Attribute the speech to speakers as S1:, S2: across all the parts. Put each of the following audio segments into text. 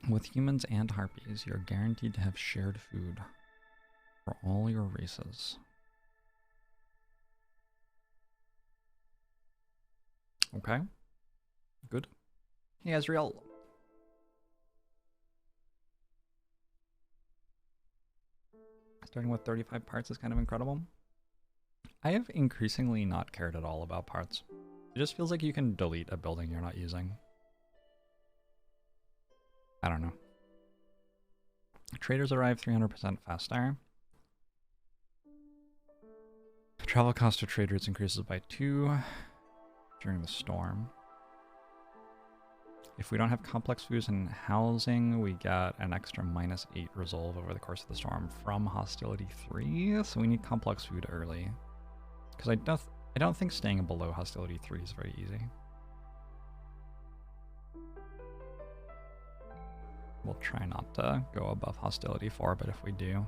S1: With humans and harpies, you're guaranteed to have shared food for all your races. Okay. Good. Hey, Ezreal. Starting with 35 parts is kind of incredible. I have increasingly not cared at all about parts. It just feels like you can delete a building you're not using. I don't know. Traders arrive 300% faster. Travel cost of trade routes increases by 2 during the storm. If we don't have complex foods and housing, we get an extra -8 resolve over the course of the storm from hostility 3. So we need complex food early. Because I don't think staying below hostility 3 is very easy. We'll try not to go above hostility 4, but if we do,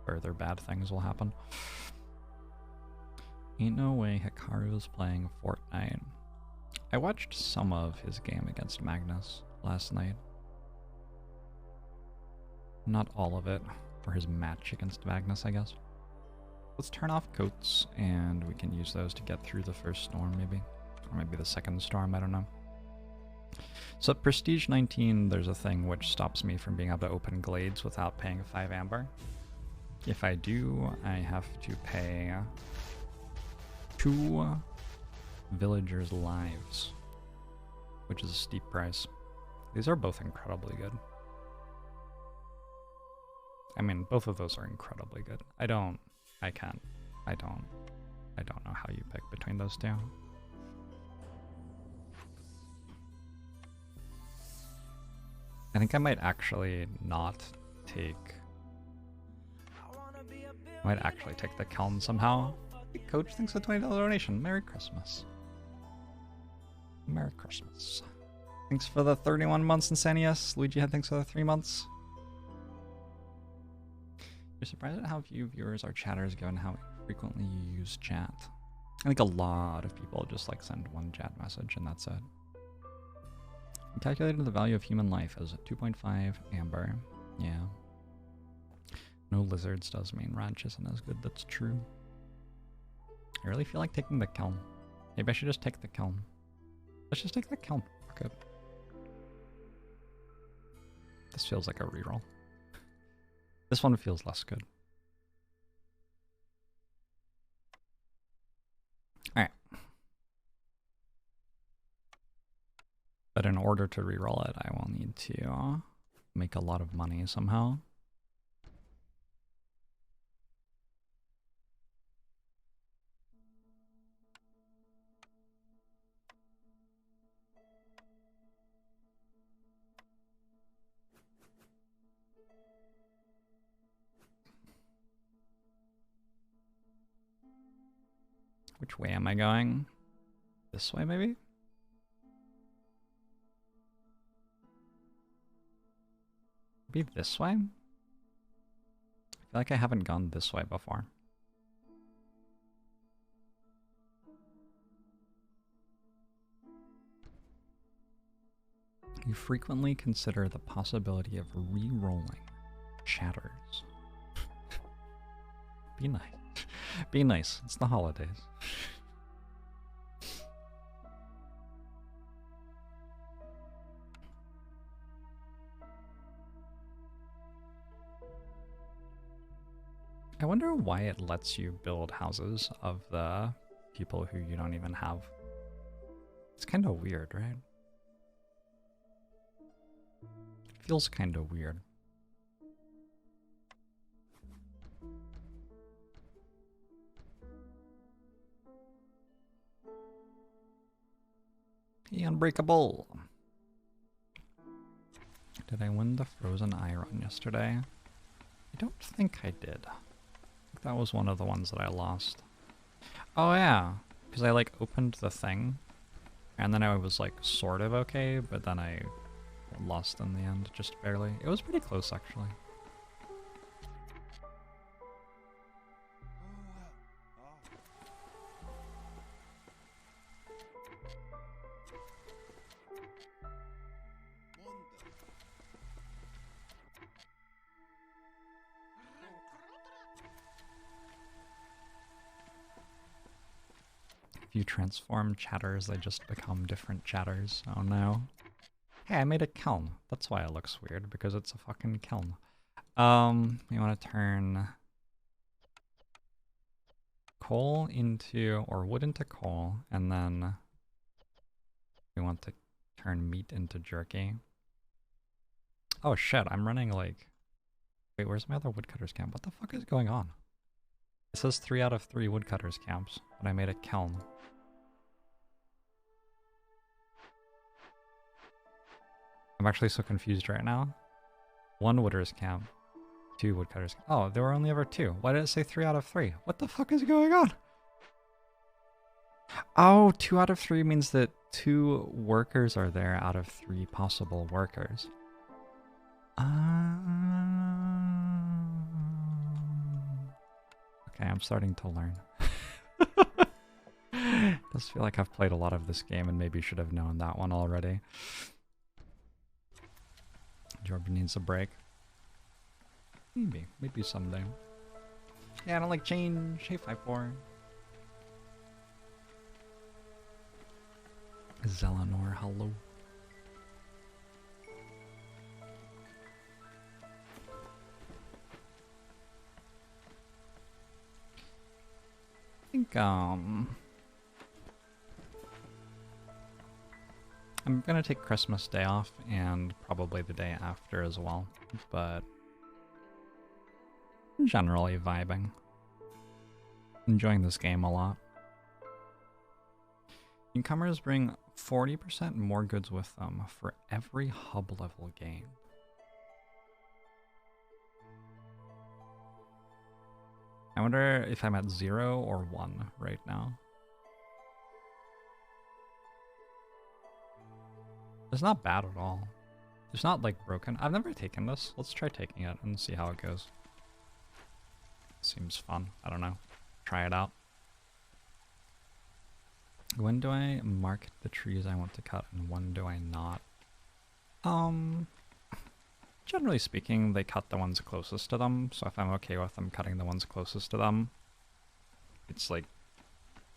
S1: further bad things will happen. Ain't no way Hikaru's playing Fortnite. I watched some of his game against Magnus last night. Not all of it, or his match against Magnus, I guess. Let's turn off coats, and we can use those to get through the first storm, maybe. Or maybe the second storm, I don't know. So at Prestige 19, there's a thing which stops me from being able to open glades without paying 5 amber. If I do, I have to pay 2 villagers' lives, which is a steep price. These are both incredibly good. I mean, both of those are incredibly good. I don't know how you pick between those two. I think I might actually not take... I might actually take the Kelm somehow. Hey, Coach, thanks for the $20 donation. Merry Christmas. Merry Christmas. Thanks for the 31 months, Insanius. Luigi had thanks for the 3 months. You're surprised at how few viewers are chatters given how frequently you use chat. I think a lot of people just like send one chat message and that's it. I calculated the value of human life as 2.5 amber. Yeah. No lizards does mean ranch isn't as good, that's true. I really feel like taking the Kelm. Maybe I should just take the Kelm. Let's just take the Kelm. Okay. This feels like a reroll. This one feels less good. Alright. But in order to reroll it, I will need to make a lot of money somehow. Which way am I going? This way, maybe? Maybe this way? I feel like I haven't gone this way before. You frequently consider the possibility of re-rolling chatters. Be nice. Be nice. It's the holidays. I wonder why it lets you build houses of the people who you don't even have. It's kind of weird, right? It feels kind of weird. The Unbreakable. Did I win the Frozen Iron yesterday? I don't think I did. I think that was one of the ones that I lost. Oh yeah, because I like opened the thing, and then I was like sort of okay, but then I lost in the end, just barely. It was pretty close actually. you transform chatters, they just become different chatters. Oh no. Hey, I made a kiln. That's why it looks weird, because it's a fucking kiln. You want to turn coal into, or wood into coal, and then we want to turn meat into jerky. Oh shit, I'm running like... Wait, where's my other woodcutters camp? What the fuck is going on? It says 3 out of 3 woodcutters camps, but I made a kiln. I'm actually so confused right now. 1 woodcutters camp, 2 woodcutters. Oh, there were only ever 2. Why did it say 3 out of 3? What the fuck is going on? Oh, 2 out of 3 means that 2 workers are there out of 3 possible workers. Okay, I'm starting to learn. Does feel like I've played a lot of this game and maybe should have known that one already. Jorbs needs a break. Maybe someday. Yeah, I don't like change. Hey, 5-4. Zelenor, hello. I think, I'm gonna take Christmas Day off and probably the day after as well, but generally vibing. Enjoying this game a lot. Newcomers bring 40% more goods with them for every hub level gain. I wonder if I'm at 0 or 1 right now. It's not bad at all. It's not like broken. I've never taken this. Let's try taking it and see how it goes. Seems fun. I don't know. Try it out. When do I mark the trees I want to cut and when do I not? Generally speaking, they cut the ones closest to them, so if I'm okay with them cutting the ones closest to them, it's like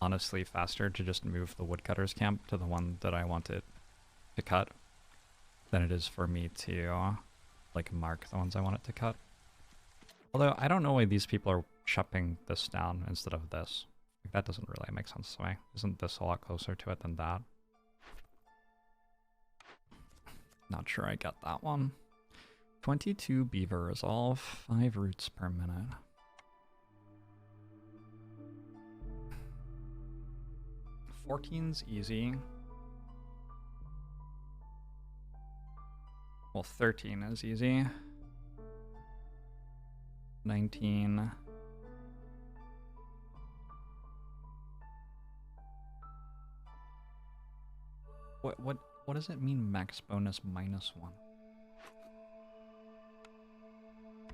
S1: honestly faster to just move the woodcutters camp to the one that I wanted to cut than it is for me to like mark the ones I want it to cut. Although I don't know why these people are chopping this down instead of this. Like, that doesn't really make sense to me. Isn't this a lot closer to it than that? Not sure I get that one. 22 beaver resolve, 5 roots per minute. Fourteen's easy. Well, 13 is easy. 19. What does it mean max bonus -1?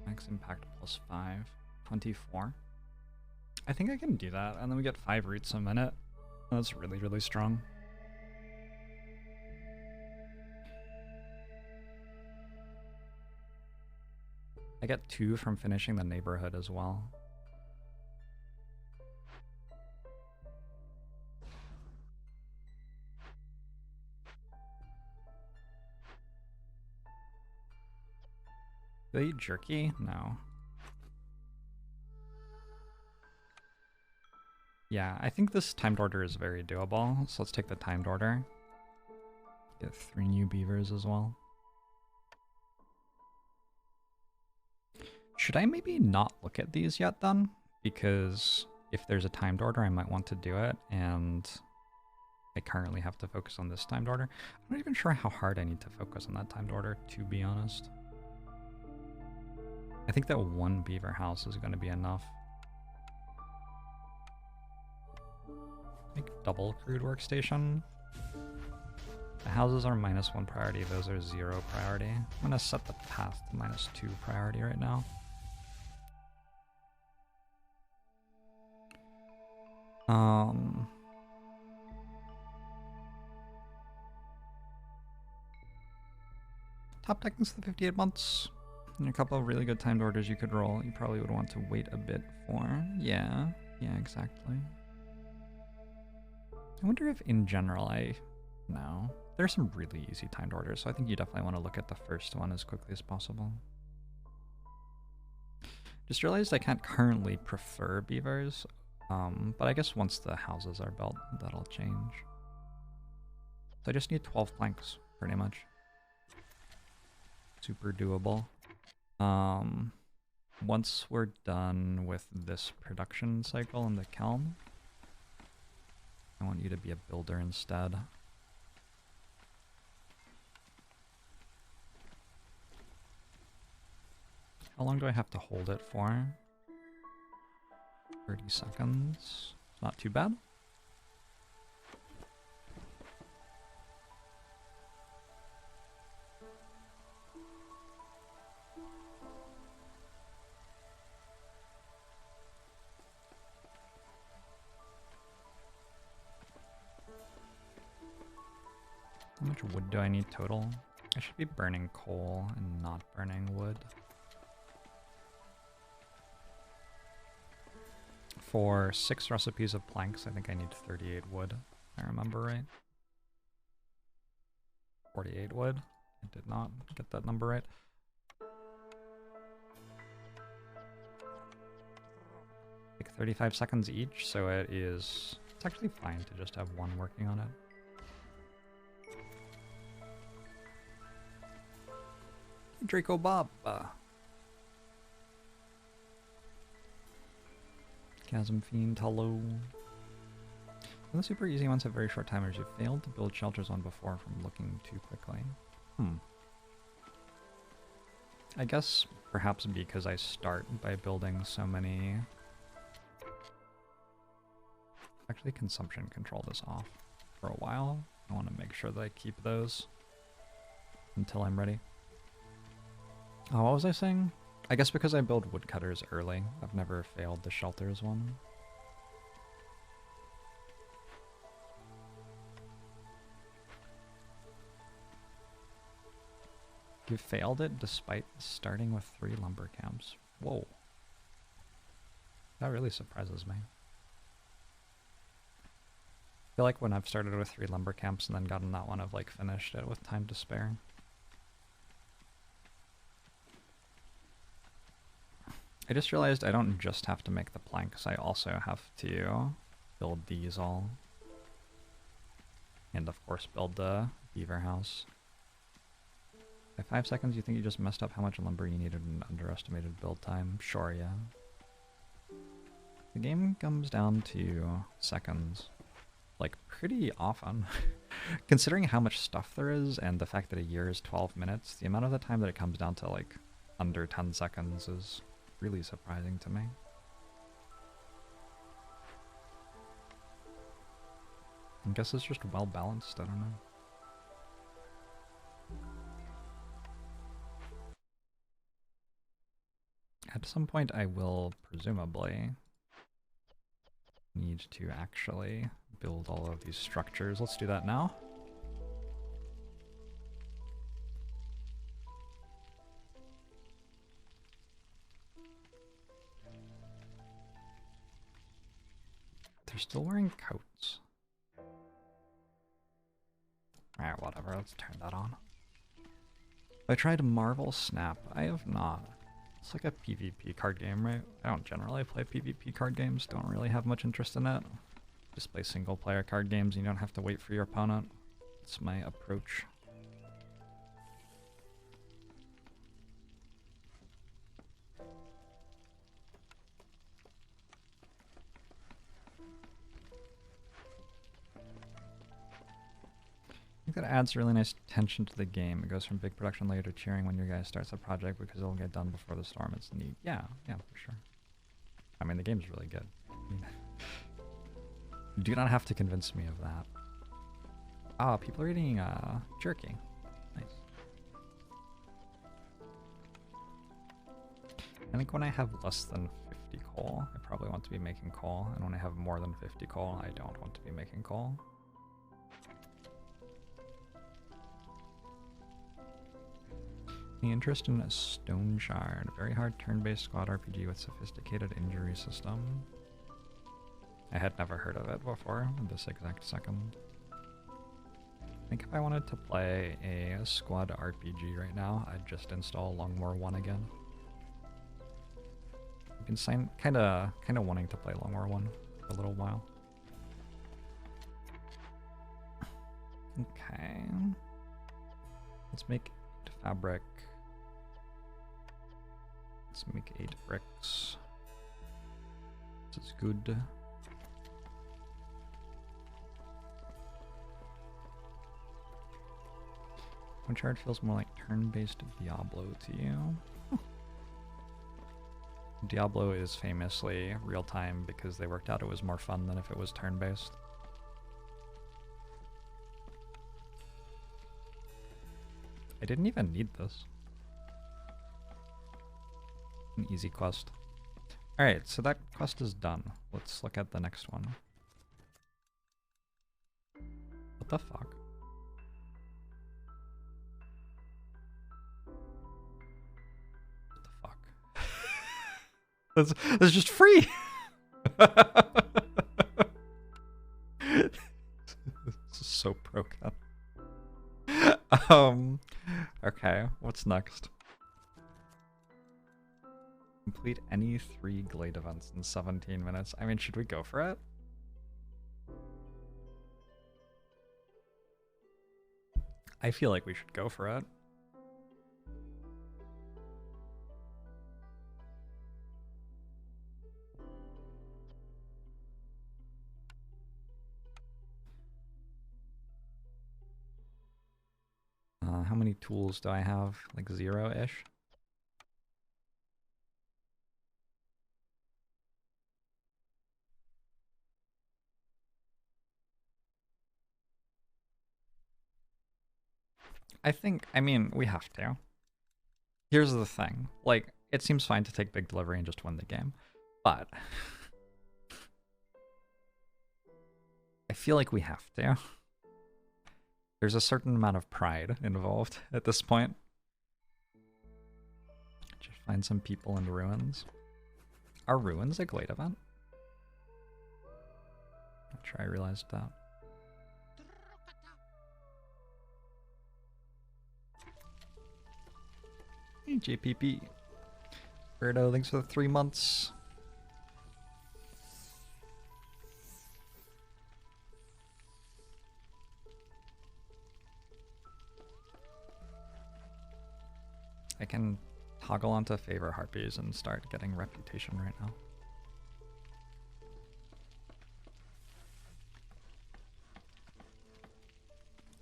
S1: Max impact +5. 24. I think I can do that, and then we get 5 roots a minute. That's really, really strong. I get 2 from finishing the neighborhood as well. Do they eat jerky? No. Yeah, I think this timed order is very doable, so let's take the timed order. Get 3 new beavers as well. Should I maybe not look at these yet then? Because if there's a timed order, I might want to do it, and I currently have to focus on this timed order. I'm not even sure how hard I need to focus on that timed order, to be honest. I think that 1 beaver house is going to be enough. Make double crude workstation. The houses are -1 priority, those are 0 priority. I'm going to set the path to -2 priority right now. Top techniques the 58 months. And a couple of really good timed orders you could roll. You probably would want to wait a bit for. Yeah, exactly. I wonder if in general no. There's some really easy timed orders, so I think you definitely want to look at the first one as quickly as possible. Just realized I can't currently prefer beavers, but I guess once the houses are built, that'll change. So I just need 12 planks, pretty much. Super doable. Once we're done with this production cycle in the kiln, I want you to be a builder instead. How long do I have to hold it for? 30 seconds. Not too bad. How much wood do I need total? I should be burning coal and not burning wood. For 6 recipes of planks, I think I need 38 wood, if I remember right. 48 wood. I did not get that number right. Like 35 seconds each, so it's actually fine to just have one working on it. Draco Bob. Chasm Fiend, hello. And the super easy ones have very short timers. You failed to build shelters on before from looking too quickly. I guess perhaps because I start by building so many. Actually, consumption control this off for a while. I want to make sure that I keep those until I'm ready. Oh, what was I saying? I guess because I build woodcutters early, I've never failed the shelters one. You failed it despite starting with 3 lumber camps. Whoa. That really surprises me. I feel like when I've started with 3 lumber camps and then gotten that one, I've like finished it with time to spare. I just realized I don't just have to make the planks, I also have to build these all. And of course build the beaver house. By 5 seconds, you think you just messed up how much lumber you needed and underestimated build time? Sure, yeah. The game comes down to seconds. Like, pretty often. Considering how much stuff there is and the fact that a year is 12 minutes, the amount of the time that it comes down to, like, under 10 seconds is really surprising to me. I guess it's just well balanced, I don't know. At some point I will presumably need to actually build all of these structures. Let's do that now. They're still wearing coats. Alright, whatever, let's turn that on. I tried Marvel Snap. I have not. It's like a PvP card game, right? I don't generally play PvP card games, don't really have much interest in it. Just play single player card games and you don't have to wait for your opponent. That's my approach. I think that adds really nice tension to the game. It goes from big production layer to cheering when your guy starts a project because it'll get done before the storm. It's neat. Yeah, for sure. I mean, the game's really good. You do not have to convince me of that. Ah, people are eating jerky. Nice. I think when I have less than 50 coal, I probably want to be making coal. And when I have more than 50 coal, I don't want to be making coal. The interest in a Stone Shard, a very hard turn-based squad RPG with sophisticated injury system. I had never heard of it before in this exact second. I think if I wanted to play a squad RPG right now, I'd just install Longmore 1 again. I've been kind of wanting to play Longmore 1 for a little while. Okay. Let's make 8 fabric. Let's make 8 bricks. This is good. Uncharted feels more like turn-based Diablo to you. Huh. Diablo is famously real-time because they worked out it was more fun than if it was turn-based. I didn't even need this. An easy quest. Alright, so that quest is done. Let's look at the next one. What the fuck? That's just free. This is so broken. Okay, what's next? Complete any 3 Glade events in 17 minutes. I mean, should we go for it? I feel like we should go for it. How many tools do I have? Like 0-ish? I mean, we have to. Here's the thing. Like, it seems fine to take big delivery and just win the game. But I feel like we have to. There's a certain amount of pride involved at this point. Just find some people in ruins. Are ruins a Glade event? Not sure I realized that. Hey, JPP. Birdo, thanks for the 3 months. I can toggle onto favor harpies and start getting reputation right now.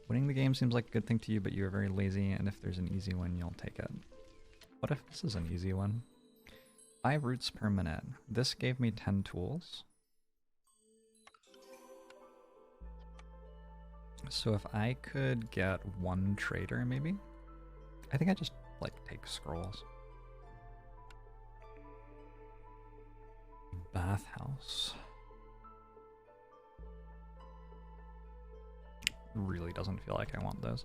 S1: Winning the game seems like a good thing to you, but you're very lazy, and if there's an easy one, you'll take it. What if this is an easy one? 5 roots per minute. This gave me 10 tools. So if I could get 1 trader, maybe? I think I just, like, take scrolls. Bathhouse. Really doesn't feel like I want those.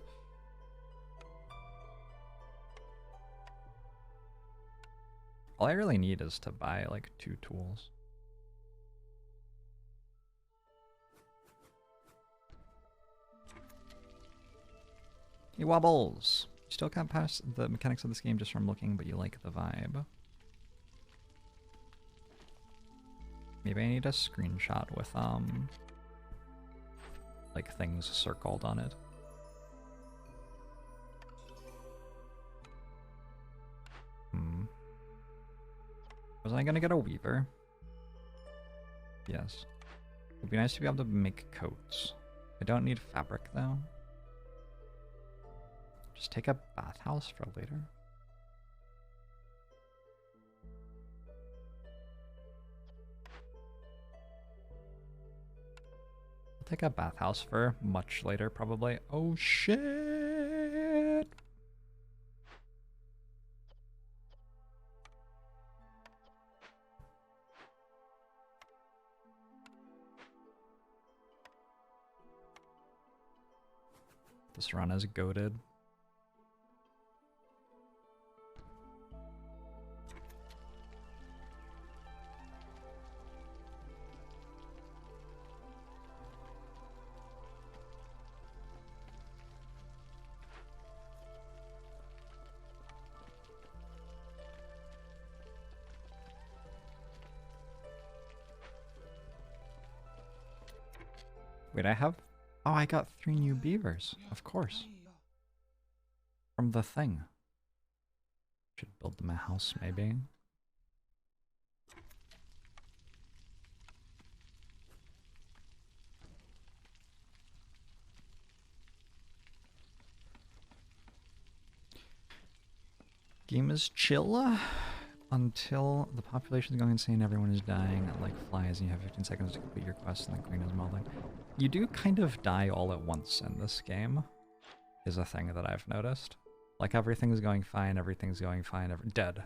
S1: All I really need is to buy, like, 2 tools. He wobbles! You still can't pass the mechanics of this game just from looking, but you like the vibe. Maybe I need a screenshot with, like, things circled on it. Was I gonna get a weaver? Yes. It'd be nice to be able to make coats. I don't need fabric, though. Just take a bathhouse for later. I'll take a bathhouse for much later, probably. Oh, shit! This run is goated. Wait, I have... Oh, I got 3 new beavers. Of course. From the thing. Should build them a house, maybe. Game is chill until the population is going insane, everyone is dying like flies, and you have 15 seconds to complete your quest, and the queen is molding. You do kind of die all at once in this game, is a thing that I've noticed. Like, everything's going fine, dead.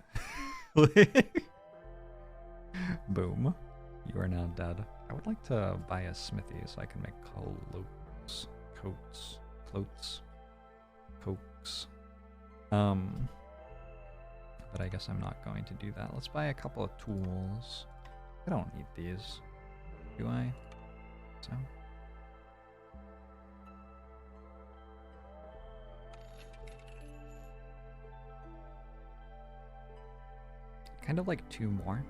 S1: Boom. You are now dead. I would like to buy a smithy so I can make cloaks. But I guess I'm not going to do that. Let's buy a couple of tools. I don't need these. Do I? So. Kind of like 2 more.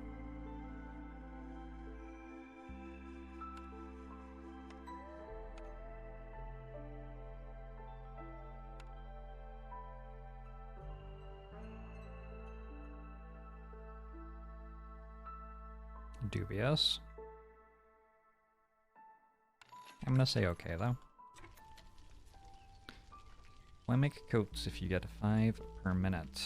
S1: Dubious. I'm gonna say okay though. Why make coats if you get 5 per minute?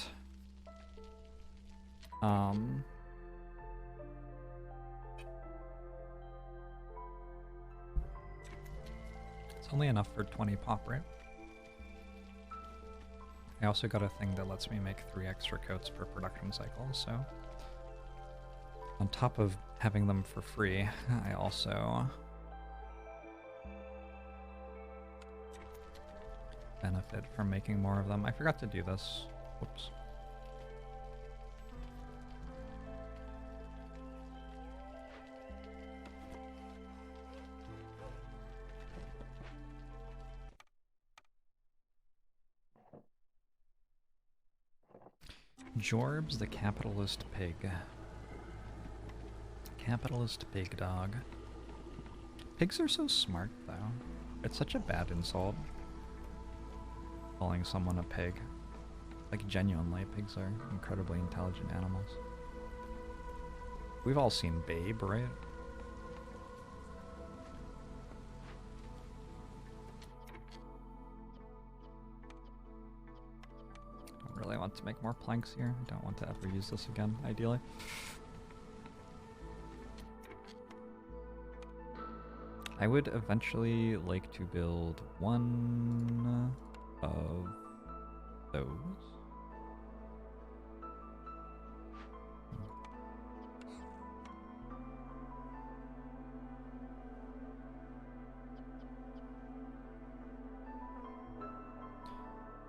S1: It's only enough for 20 pop, right? I also got a thing that lets me make 3 extra coats per production cycle, so on top of having them for free, I also benefit from making more of them. I forgot to do this. Whoops. Jorbs, the capitalist pig. Capitalist pig dog. Pigs are so smart, though. It's such a bad insult. Calling someone a pig. Like, genuinely, pigs are incredibly intelligent animals. We've all seen Babe, right? Don't really want to make more planks here. I don't want to ever use this again, ideally. I would eventually like to build one of those.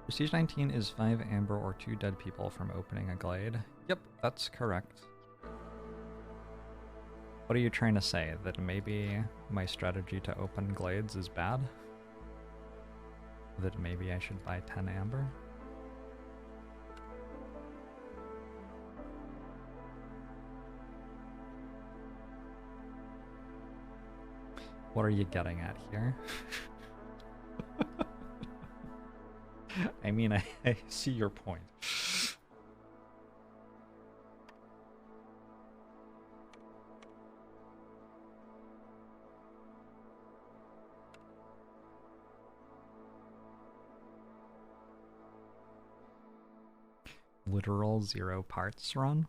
S1: Prestige 19 is 5 amber or 2 dead people from opening a glade. Yep, that's correct. What are you trying to say? That maybe my strategy to open glades is bad? That maybe I should buy 10 amber? What are you getting at here? I mean, I see your point. Literal 0 parts run?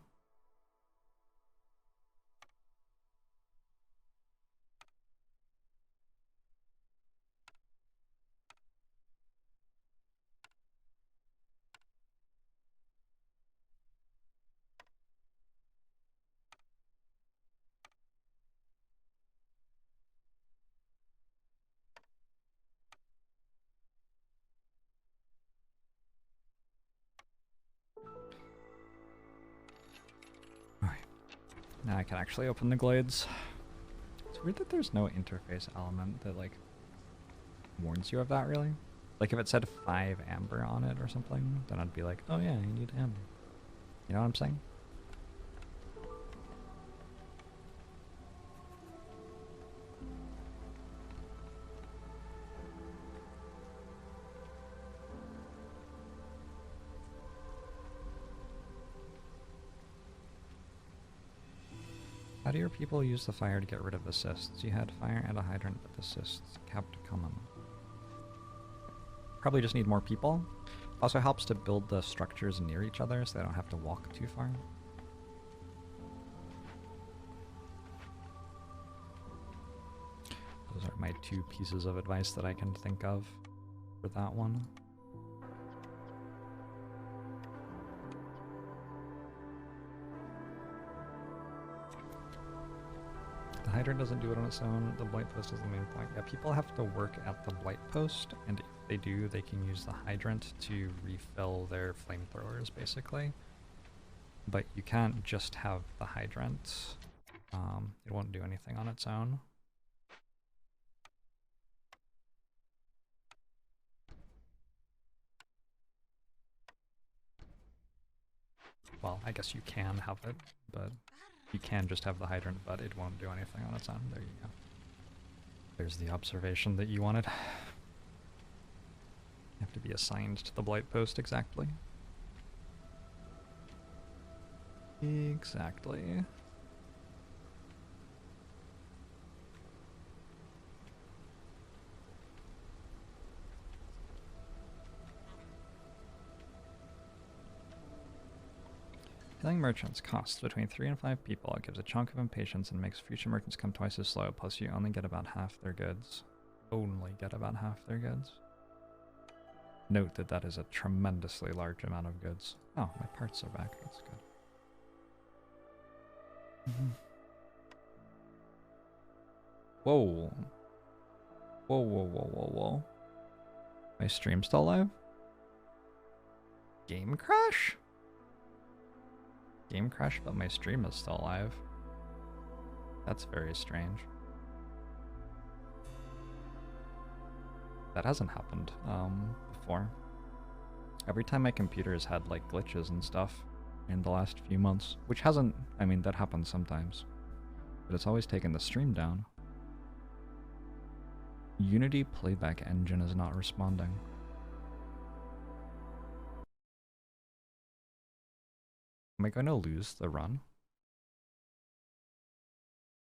S1: Now I can actually open the glades. It's weird that there's no interface element that, like, warns you of that, really. Like, if it said 5 amber on it or something, then I'd be like, oh yeah, you need amber. You know what I'm saying? How do your people use the fire to get rid of assists? You had fire and a hydrant, but the assists kept coming. Probably just need more people. Also helps to build the structures near each other so they don't have to walk too far. Those are my 2 pieces of advice that I can think of for that one. The hydrant doesn't do it on its own. The blight post is the main point. Yeah, people have to work at the blight post, and if they do, they can use the hydrant to refill their flamethrowers, basically. But you can't just have the hydrant. It won't do anything on its own. Well, I guess you can have it, but you can just have the hydrant, but it won't do anything on its own. There you go. There's the observation that you wanted. You have to be assigned to the blight post exactly. Exactly. Killing merchants costs between 3 and 5 people. It gives a chunk of impatience and makes future merchants come twice as slow, plus you only get about half their goods. Only get about half their goods. Note that that is a tremendously large amount of goods. Oh, my parts are back. That's good. Whoa. Whoa, whoa, whoa, whoa, whoa. My stream still live? Game crash? Game crash, but my stream is still live. That's very strange. That hasn't happened before. Every time my computer has had like glitches and stuff in the last few months, which hasn't, I mean, that happens sometimes, but it's always taken the stream down. Unity playback engine is not responding. Am I going to lose the run?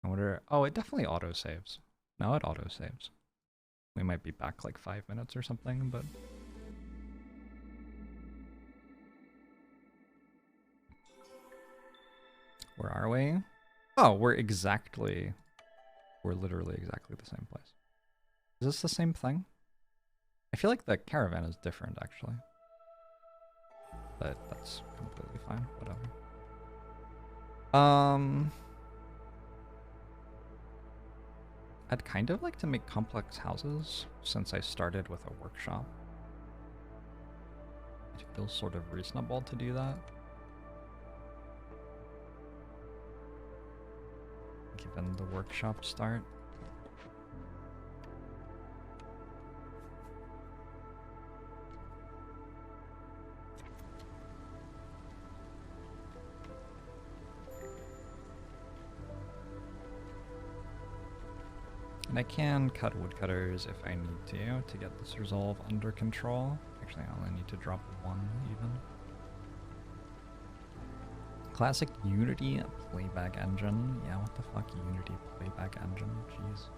S1: I wonder, oh, it definitely auto-saves. No, it auto-saves. We might be back like 5 minutes or something, but... Where are we? Oh, we're literally exactly the same place. Is this the same thing? I feel like the caravan is different, actually. But that's completely fine, whatever. I'd kind of like to make complex houses, since I started with a workshop. It feels sort of reasonable to do that. Given the workshop start. And I can cut woodcutters if I need to get this resolve under control. Actually, I only need to drop 1 even. Classic Unity playback engine. Yeah, what the fuck, Unity playback engine? Jeez.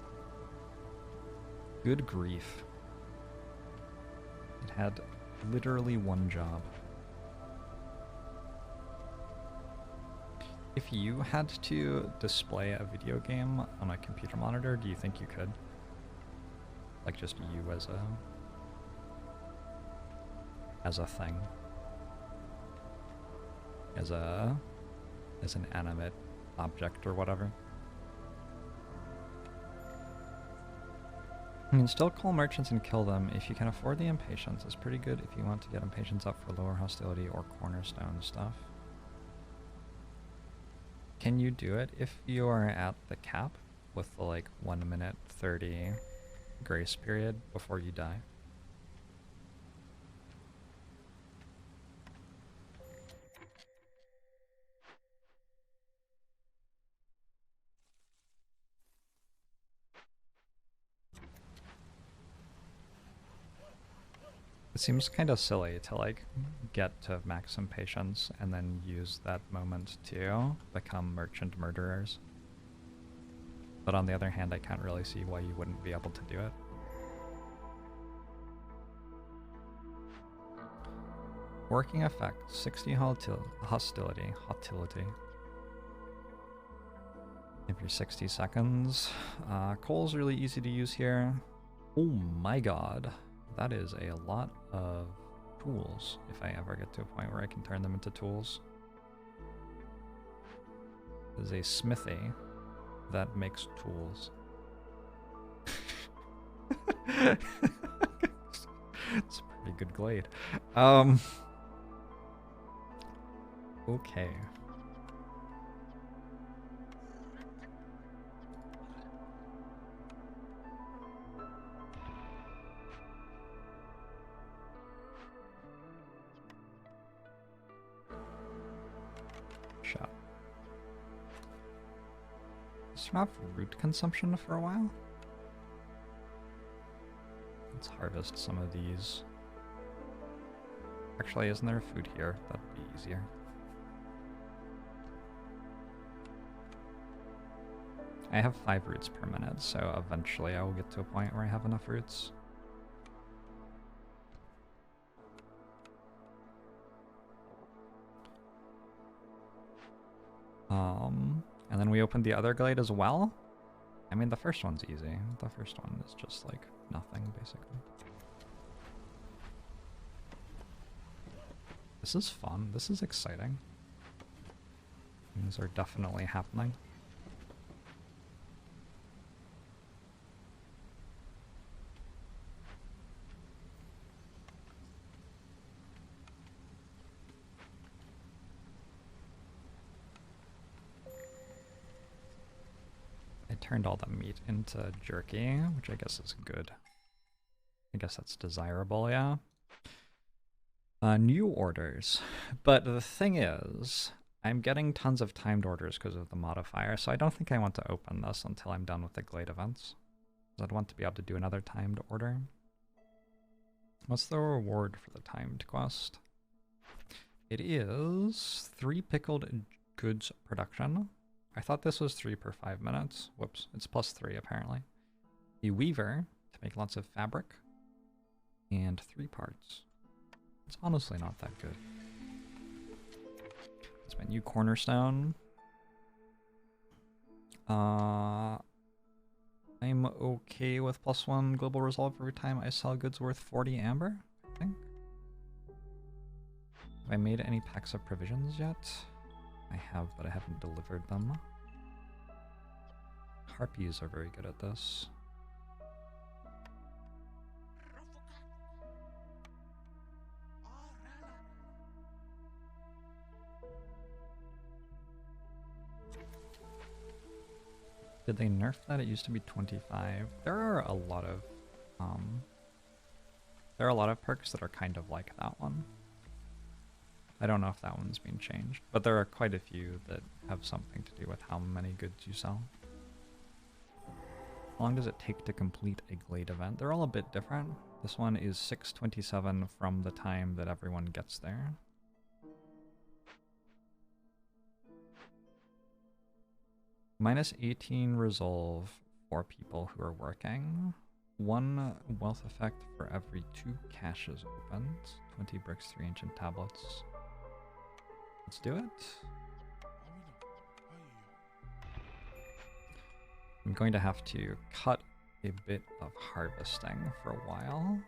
S1: Good grief. It had literally 1 job. If you had to display a video game on a computer monitor, do you think you could? Like just you as a thing. As an animate object or whatever. You can still call merchants and kill them if you can afford the impatience. It's pretty good if you want to get impatience up for lower hostility or cornerstone stuff. Can you do it if you are at the cap with the like 1 minute 30 grace period before you die? It seems kind of silly to like get to max impatience and then use that moment to become merchant murderers. But on the other hand, I can't really see why you wouldn't be able to do it. Working effect, 60 hostility. Every 60 seconds. Coal's really easy to use here. Oh my god. That is a lot of tools, if I ever get to a point where I can turn them into tools. There's a smithy that makes tools. It's a pretty good glade. Okay. Shot. Let's have root consumption for a while. Let's harvest some of these. Actually, isn't there food here? That'd be easier. I have 5 roots per minute, so eventually I will get to a point where I have enough roots. And then we opened the other glade as well. I mean, the first one's easy. The first one is just like nothing, basically. This is fun. This is exciting. Things are definitely happening. I turned all the meat into jerky, which I guess is good. I guess that's desirable, yeah. New orders. But the thing is, I'm getting tons of timed orders because of the modifier, so I don't think I want to open this until I'm done with the glade events. I'd want to be able to do another timed order. What's the reward for the timed quest? It is 3 pickled goods production. I thought this was 3 per 5 minutes. Whoops, it's +3 apparently. A weaver to make lots of fabric. And 3 parts. It's honestly not that good. It's my new cornerstone. I'm okay with +1 global resolve every time I sell goods worth 40 amber, I think. Have I made any packs of provisions yet? I have, but I haven't delivered them. Harpies are very good at this. Did they nerf that? It used to be 25. There are a lot of perks that are kind of like that one. I don't know if that one's been changed, but there are quite a few that have something to do with how many goods you sell. How long does it take to complete a glade event? They're all a bit different. This one is 6:27 from the time that everyone gets there. -18 resolve for people who are working. 1 wealth effect for every 2 caches opened. 20 bricks, 3 ancient tablets. Let's do it. I'm going to have to cut a bit of harvesting for a while.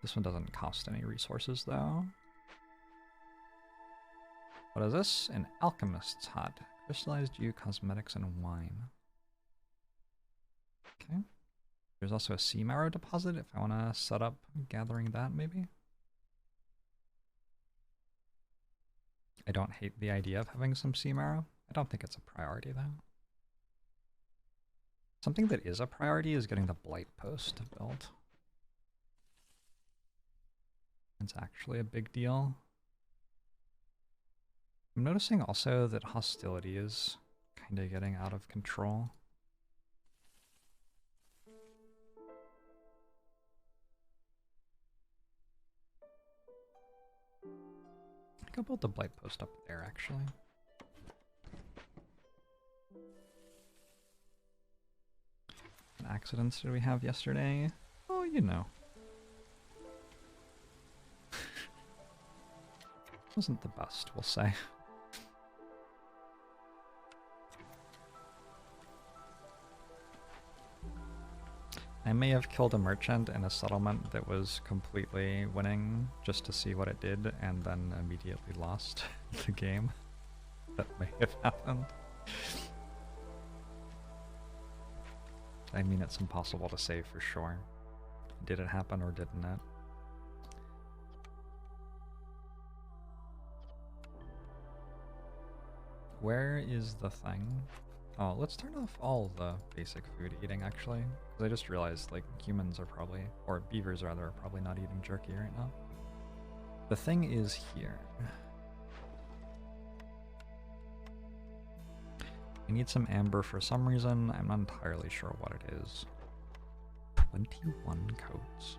S1: This one doesn't cost any resources though. What is this? An alchemist's hut. Crystallized dew, cosmetics, and wine. Okay. There's also a sea marrow deposit if I want to set up gathering that maybe. I don't hate the idea of having some sea marrow. I don't think it's a priority though. Something that is a priority is getting the blight post built. It's actually a big deal. I'm noticing also that hostility is kind of getting out of control. I think I'll build the blight post up there actually. accidents did we have yesterday? Oh, you know. Wasn't the best, we'll say. I may have killed a merchant in a settlement that was completely winning just to see what it did and then immediately lost the game. That may have happened. I mean, it's impossible to say for sure. Did it happen or didn't it? Where is the thing? Oh, let's turn off all the basic food eating, actually. Because I just realized, like, humans are probably, or beavers rather, are probably not eating jerky right now. The thing is here. I need some amber for some reason. I'm not entirely sure what it is. 21 coats.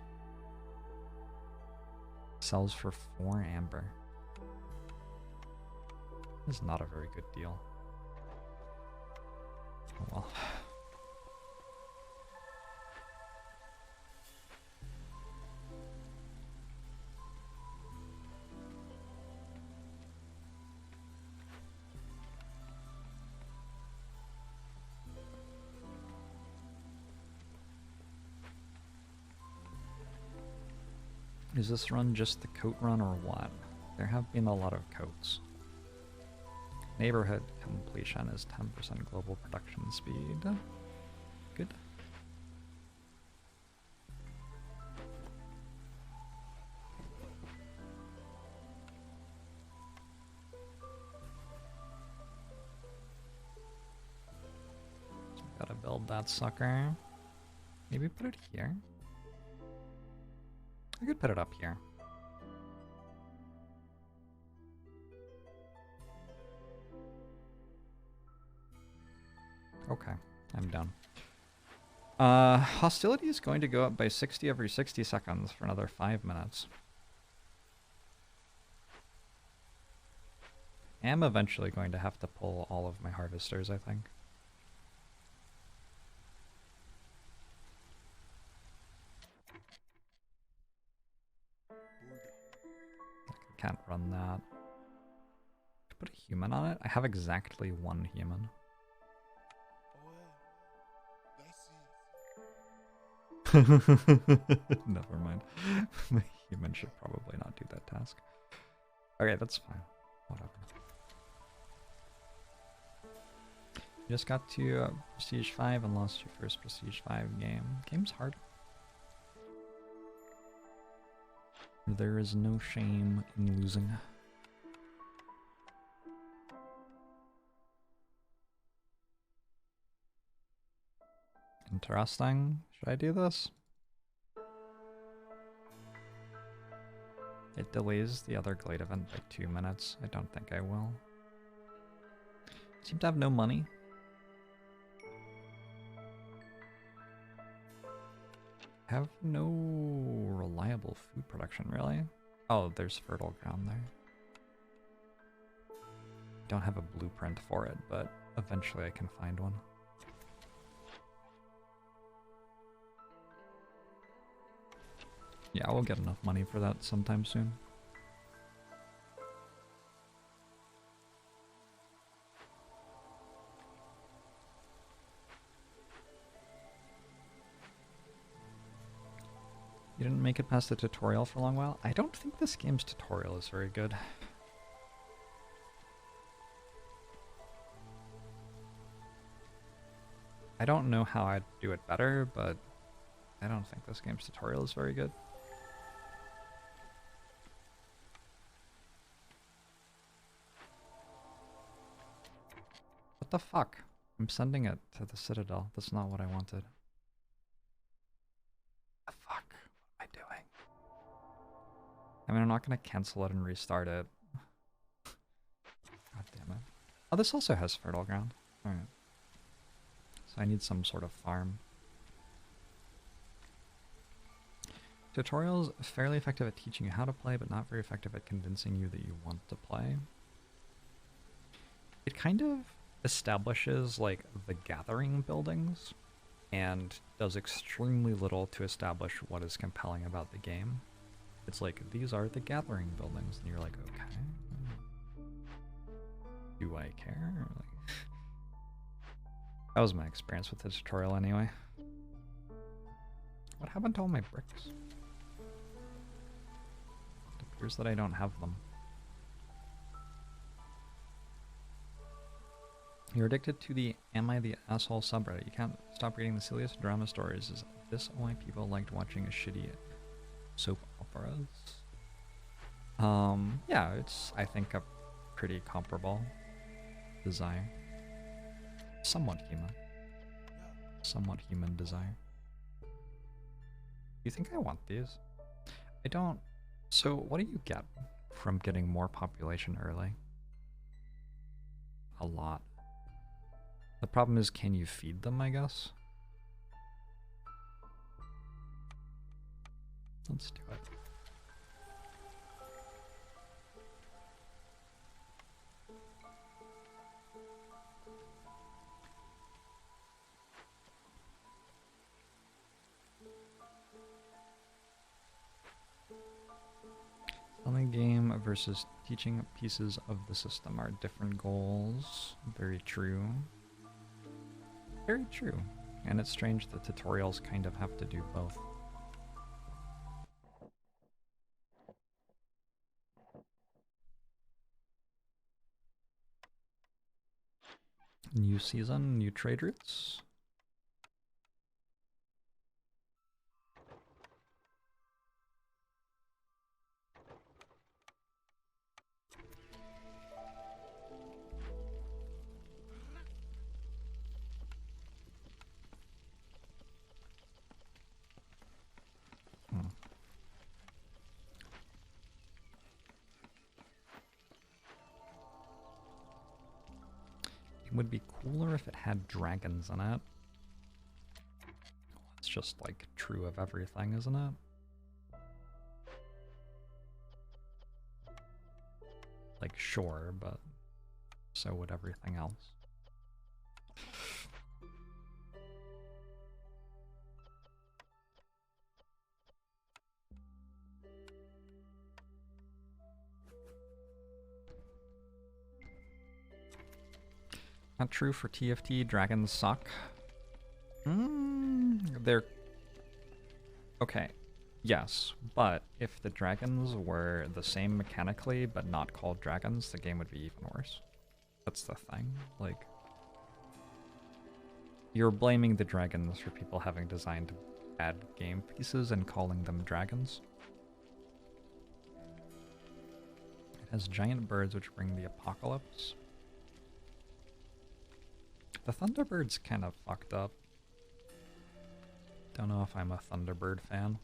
S1: Sells for 4 amber. This is not a very good deal. Oh well. Is this run just the coat run or what? There have been a lot of coats. Neighborhood completion is 10% global production speed. Good. So gotta build that sucker. Maybe put it here. I could put it up here. Okay, I'm done. Hostility is going to go up by 60 every 60 seconds for another 5 minutes. I am eventually going to have to pull all of my harvesters, I think. I can't run that. Put a human on it? I have exactly 1 human. Never mind. The human should probably not do that task. Okay, that's fine. Whatever. You just got to Prestige 5 and lost your first Prestige 5 game. Game's hard. There is no shame in losing. Interesting. Should I do this? It delays the other Glade event by 2 minutes. I don't think I will. Seem to have no money. Have no reliable food production, really? Oh, there's fertile ground there. Don't have a blueprint for it, but eventually I can find one. Yeah, we'll get enough money for that sometime soon. You didn't make it past the tutorial for a long while? I don't think this game's tutorial is very good. I don't know how I'd do it better, but I don't think this game's tutorial is very good. What the fuck? I'm sending it to the Citadel. That's not what I wanted. The fuck? What am I doing? I mean, I'm not gonna cancel it and restart it. God damn it. Oh, this also has fertile ground. Alright. So I need some sort of farm. Tutorials fairly effective at teaching you how to play, but not very effective at convincing you that you want to play. It kind of establishes, like, the gathering buildings. and does extremely little to establish what is compelling about the game. It's like, these are the gathering buildings, and you're like, okay, do I care? Like, that was my experience with the tutorial anyway. What happened to all my bricks? It appears that I don't have them. You're addicted to the Am I the Asshole subreddit. You can't stop reading the silliest drama stories. Is this why people liked watching a shitty soap operas? Yeah, it's, I think, a pretty comparable desire. Somewhat human. Somewhat human desire. You think I want these? I don't. So what do you get from getting more population early? A lot. The problem is, can you feed them, I guess? Let's do it. Selling game versus teaching pieces of the system are different goals. Very true. Very true. And it's strange that tutorials kind of have to do both. New season, new trade routes. It would be cooler if it had dragons in it. It's just like true of everything, isn't it? Like, sure, but so would everything else. Not true for TFT, dragons suck. They're... Okay, yes, but if the dragons were the same mechanically but not called dragons, the game would be even worse. That's the thing, like... You're blaming the dragons for people having designed bad game pieces and calling them dragons. It has giant birds which bring the apocalypse. The Thunderbird's kind of fucked up. Don't know if I'm a Thunderbird fan.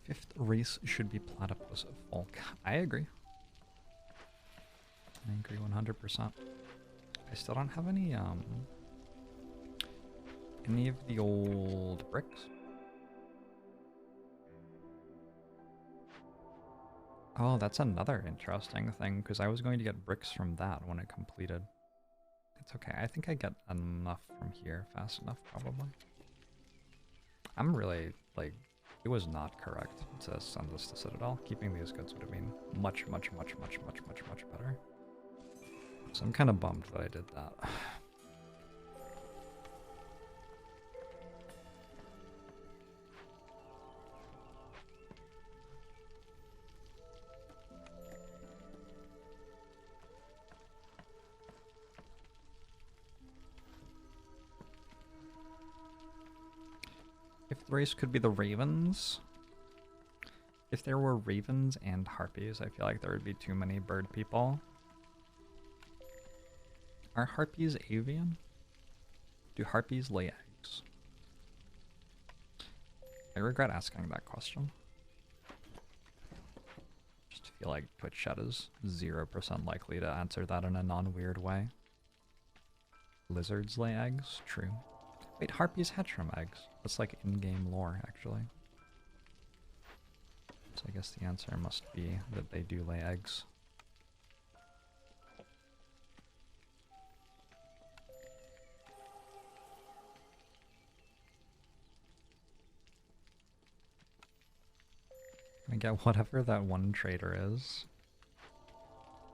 S1: Fifth race should be platypus of folk. I agree. I agree 100%. I still don't have any of the old bricks. Oh, that's another interesting thing, because I was going to get bricks from that when it completed. It's okay. I think I get enough from here fast enough, probably. I'm really, like, it was not correct to send this to Citadel. Keeping these goods would have been much, much, much, much, much, much, much better. So I'm kind of bummed that I did that. If the race could be the ravens. If there were ravens and harpies, I feel like there would be too many bird people. Are harpies avian? Do harpies lay eggs? I regret asking that question. Just feel like Twitch chat is 0% likely to answer that in a non-weird way. Lizards lay eggs? True. Wait, harpies hatch from eggs. That's like in-game lore, actually. So I guess the answer must be that they do lay eggs. I get whatever that one trader is.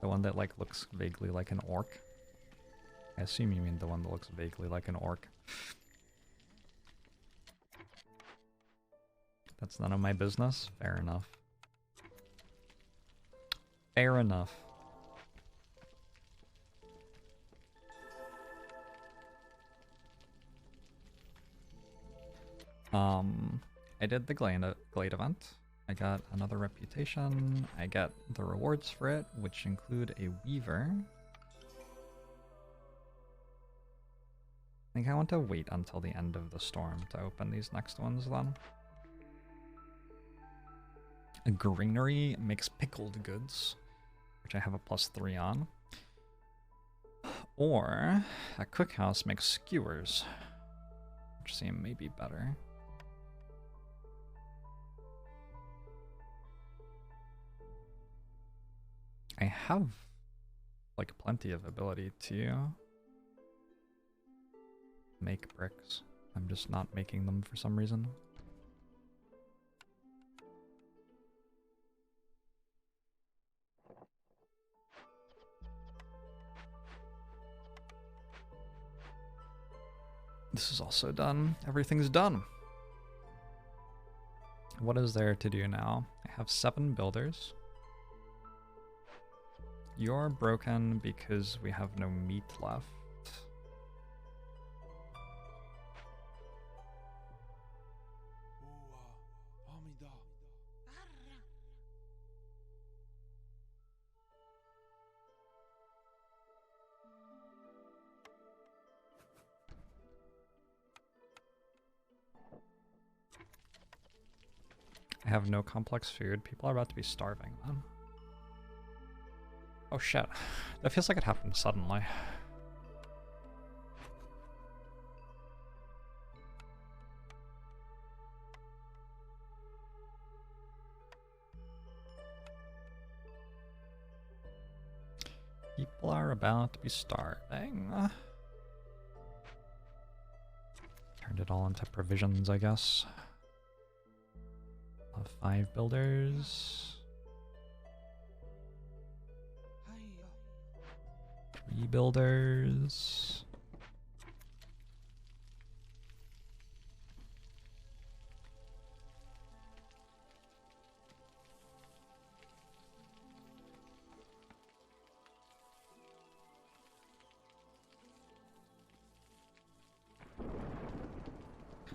S1: The one that like looks vaguely like an orc. I assume you mean the one that looks vaguely like an orc. That's none of my business. Fair enough. Fair enough. I did the Glade event. I got another reputation. I got the rewards for it, which include a weaver. I think I want to wait until the end of the storm to open these next ones then. A granary makes pickled goods, which I have a +3 on. Or a cookhouse makes skewers, which seem maybe better. I have like plenty of ability to make bricks. I'm just not making them for some reason. This is also done. Everything's done. What is there to do now? I have 7 builders. You're broken because we have no meat left. I have no complex food. People are about to be starving then. Oh shit. That feels like it happened suddenly. People are about to be starving. Turned it all into provisions, I guess. 5 builders. 3 builders.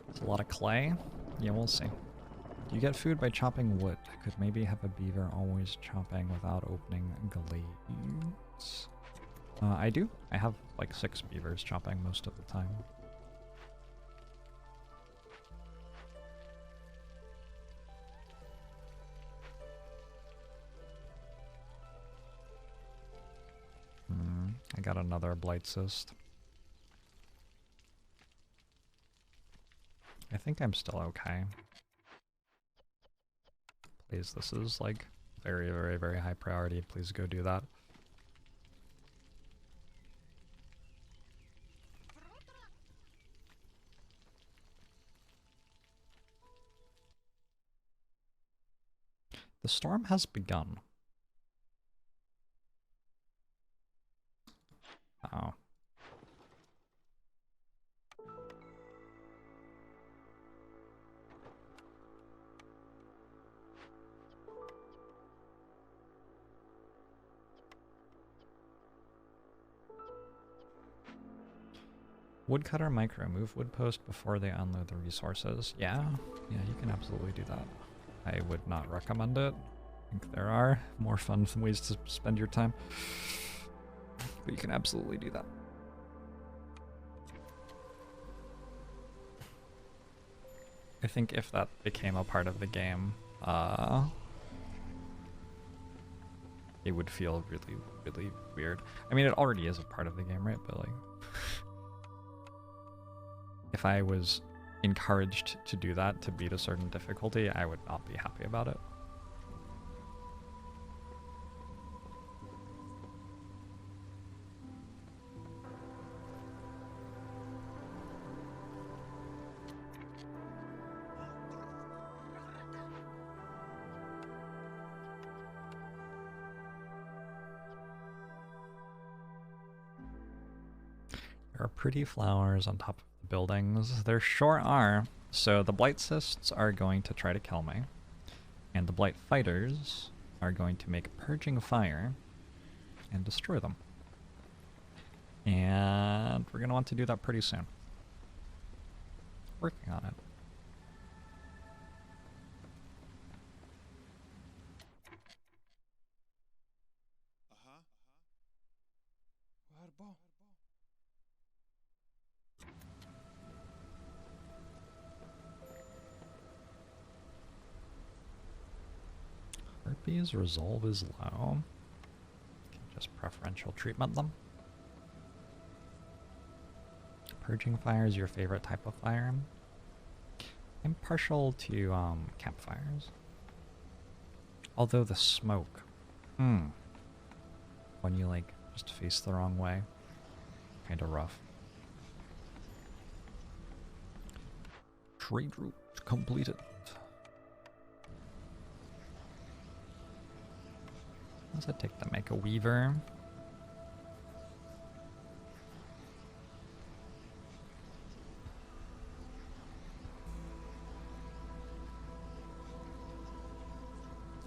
S1: It's a lot of clay. Yeah, we'll see. You get food by chopping wood. I could maybe have a beaver always chopping without opening glades. I do. I have like 6 beavers chopping most of the time. I got another blight cyst. I think I'm still okay. Please, this is like very, very, very high priority. Please go do that. The storm has begun. Oh. Woodcutter micro. Move wood post before they unload the resources. Yeah, you can absolutely do that. I would not recommend it. I think there are more fun ways to spend your time. But you can absolutely do that. I think if that became a part of the game, it would feel really, really weird. I mean, it already is a part of the game, right? But like, if I was encouraged to do that to beat a certain difficulty, I would not be happy about it. There are pretty flowers on top of the buildings. There sure are. So the blight cysts are going to try to kill me. And the blight fighters are going to make purging fire and destroy them. And we're going to want to do that pretty soon. Working on it. Harpies resolve is low. Can just preferential treatment them. Purging fire is your favorite type of fire. I'm partial to campfires. Although the smoke, when you like just face the wrong way, kind of rough. Trade route completed. What does it take to make a weaver?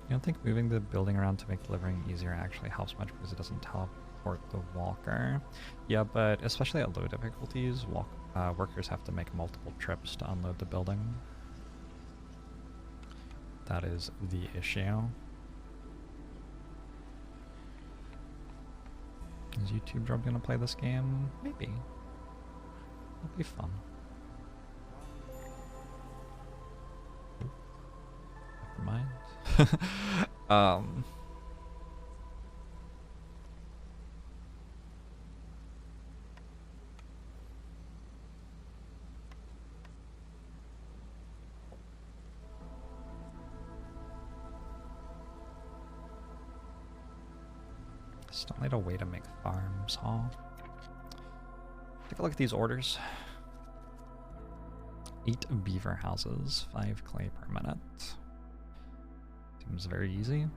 S1: I don't think moving the building around to make delivering easier actually helps much because it doesn't teleport the walker. Yeah, but especially at low difficulties, workers have to make multiple trips to unload the building. That is the issue. Is YouTube Jorbs gonna play this game? Maybe. It'll be fun. Ooh. Never mind. Still need a way to make farms, huh? Take a look at these orders. 8 beaver houses, 5 clay per minute. Seems very easy.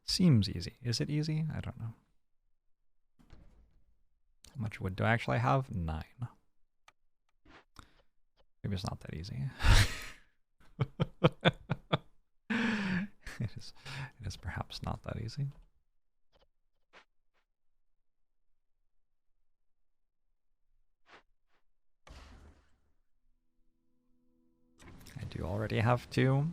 S1: Seems easy. Is it easy? I don't know. How much wood do I actually have? 9. Maybe it's not that easy. It is perhaps not that easy. I do already have 2.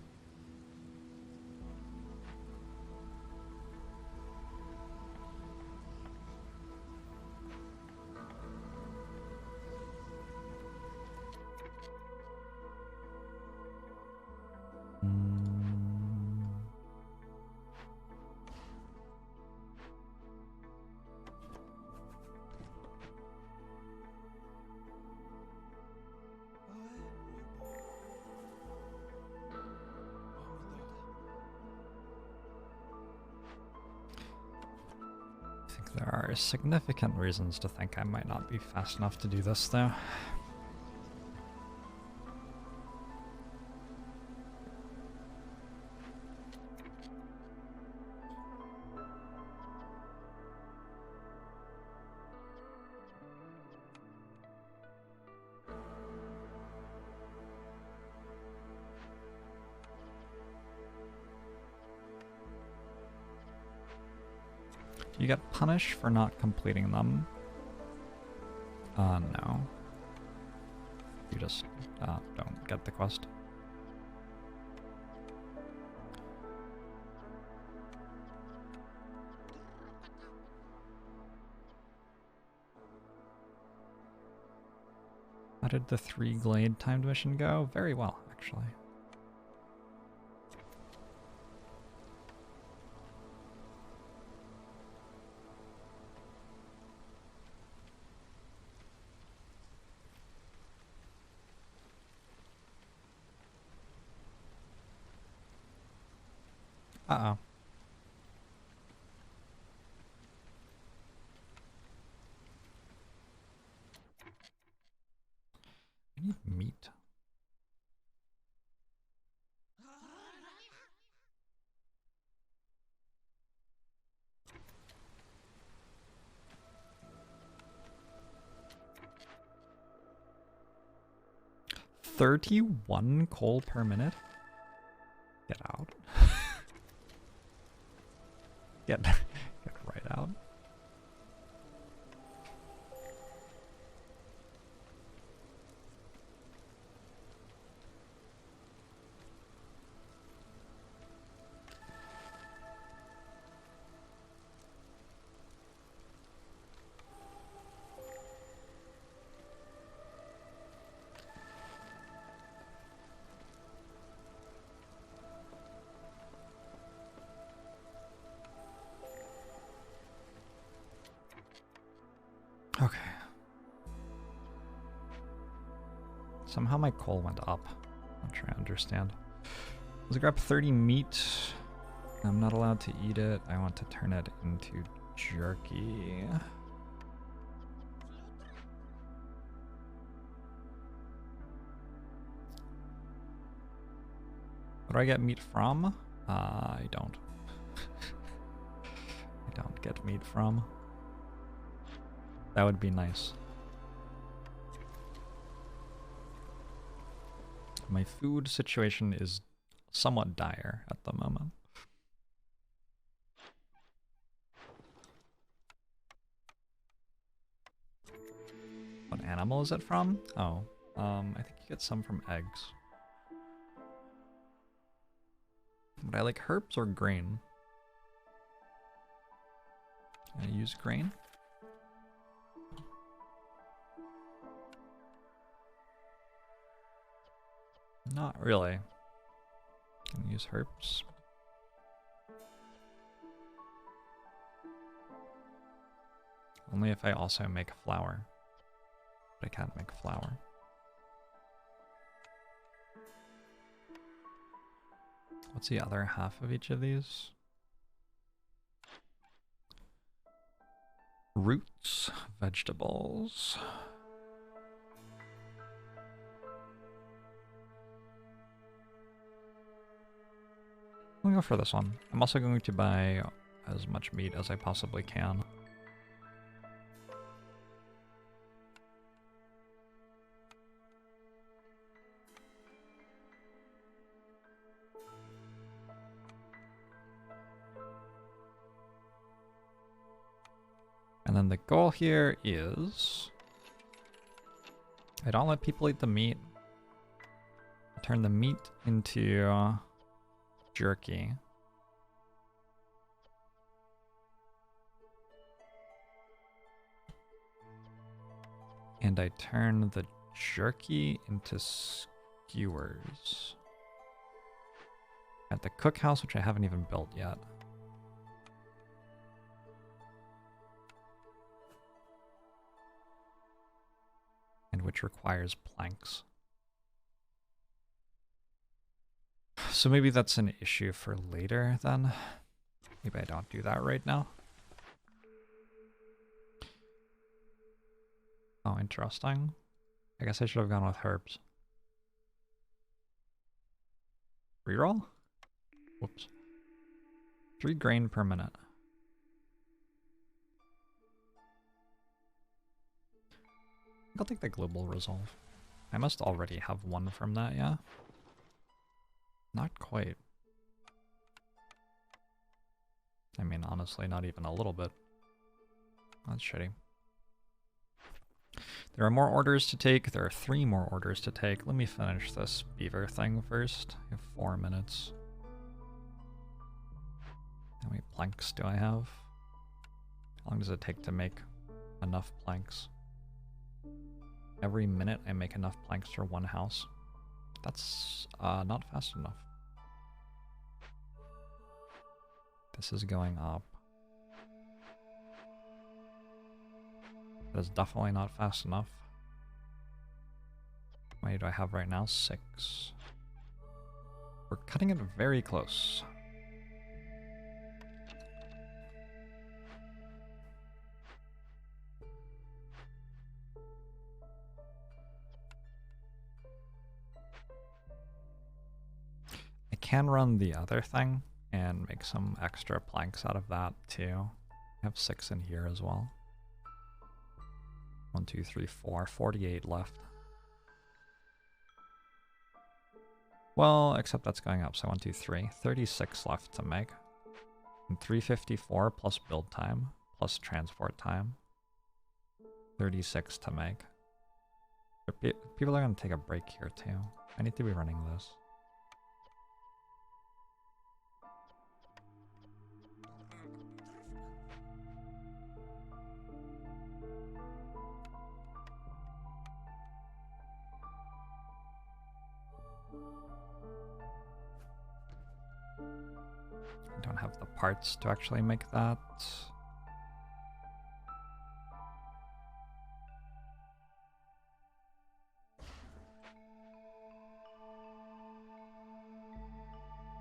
S1: There are significant reasons to think I might not be fast enough to do this, though. You get punished for not completing them. No. You just don't get the quest. How did the 3 glade timed mission go? Very well, actually. Uh-oh. I need meat. $31 coal per minute? Get out. Get right out. Okay. Somehow my coal went up. I'm trying to understand. Let's grab 30 meat. I'm not allowed to eat it. I want to turn it into jerky. Where do I get meat from? I don't. I don't get meat from. That would be nice. My food situation is somewhat dire at the moment. What animal is it from? Oh, I think you get some from eggs. Would I like herbs or grain? Can I use grain? Not really. Can I use herbs? Only if I also make flour. But I can't make flour. What's the other half of each of these? Roots, vegetables. I'm gonna go for this one. I'm also going to buy as much meat as I possibly can. And then the goal here is I don't let people eat the meat. I turn the meat into jerky. And I turn the jerky into skewers. At the cookhouse, which I haven't even built yet. And which requires planks. So maybe that's an issue for later then. Maybe I don't do that right now. Oh, interesting. I guess I should have gone with herbs. Reroll? Whoops. 3 grain per minute. I'll take the global resolve. I must already have one from that, yeah? Not quite. I mean, honestly, not even a little bit. That's shitty. There are more orders to take. There are 3 more orders to take. Let me finish this beaver thing first. I have 4 minutes. How many planks do I have? How long does it take to make enough planks? Every minute I make enough planks for 1 house. That's not fast enough. This is going up. That is definitely not fast enough. How many do I have right now? 6. We're cutting it very close. I can run the other thing and make some extra planks out of that too. I have 6 in here as well. 1, 2, 3, 4. 48 left. Well, except that's going up, so 1, 2, 3. 36 left to make. And 354 plus build time, plus transport time. 36 to make. People are going to take a break here too. I need to be running this. I don't have the parts to actually make that.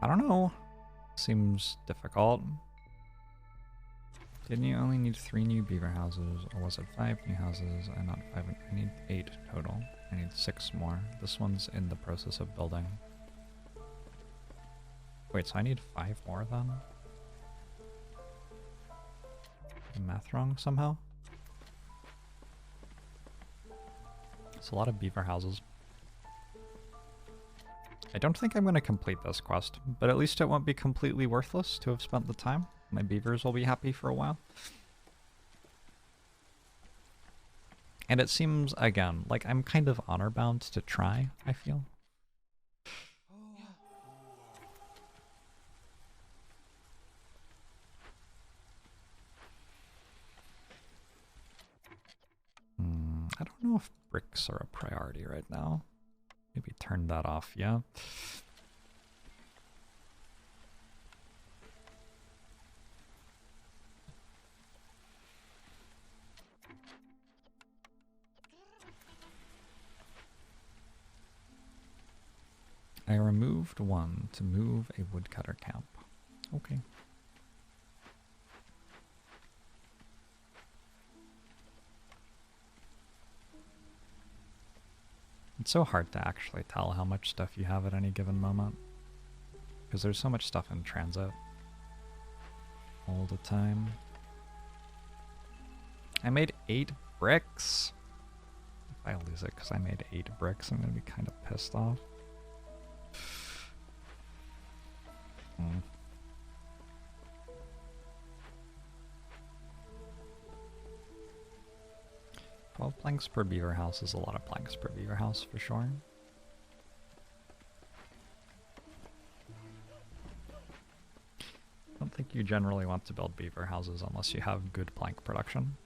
S1: I don't know. Seems difficult. Didn't you only need 3 new beaver houses, or was it 5 new houses and not 5? I need 8 total. I need 6 more. This one's in the process of building. Wait, so I need 5 more then? Am I math wrong somehow? It's a lot of beaver houses. I don't think I'm going to complete this quest, but at least it won't be completely worthless to have spent the time. My beavers will be happy for a while. And it seems, again, like I'm kind of honor bound to try, I feel. I don't know if bricks are a priority right now. Maybe turn that off, yeah. I removed 1 to move a woodcutter camp. Okay. It's so hard to actually tell how much stuff you have at any given moment, because there's so much stuff in transit all the time. I made 8 bricks. If I lose it because I made 8 bricks, I'm going to be kind of pissed off. 12 planks per beaver house is a lot of planks per beaver house for sure. I don't think you generally want to build beaver houses unless you have good plank production.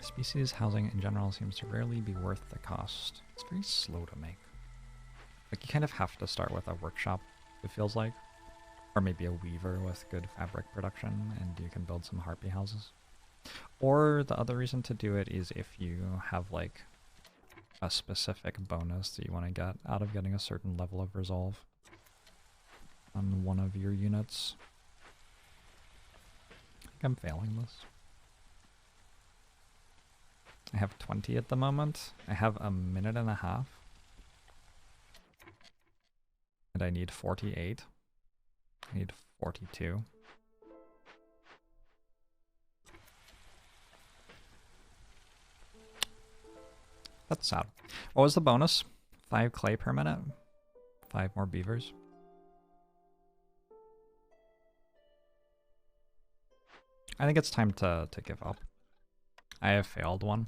S1: Species housing in general seems to rarely be worth the cost. It's very slow to make. Like, you kind of have to start with a workshop, it feels like. Or maybe a weaver with good fabric production, and you can build some harpy houses. Or the other reason to do it is if you have, like, a specific bonus that you want to get out of getting a certain level of resolve on one of your units. I think I'm failing this. I have 20 at the moment. I have a minute and a half. And I need 48. I need 42. That's sad. What was the bonus? 5 clay per minute? 5 more beavers. I think it's time to give up. I have failed one.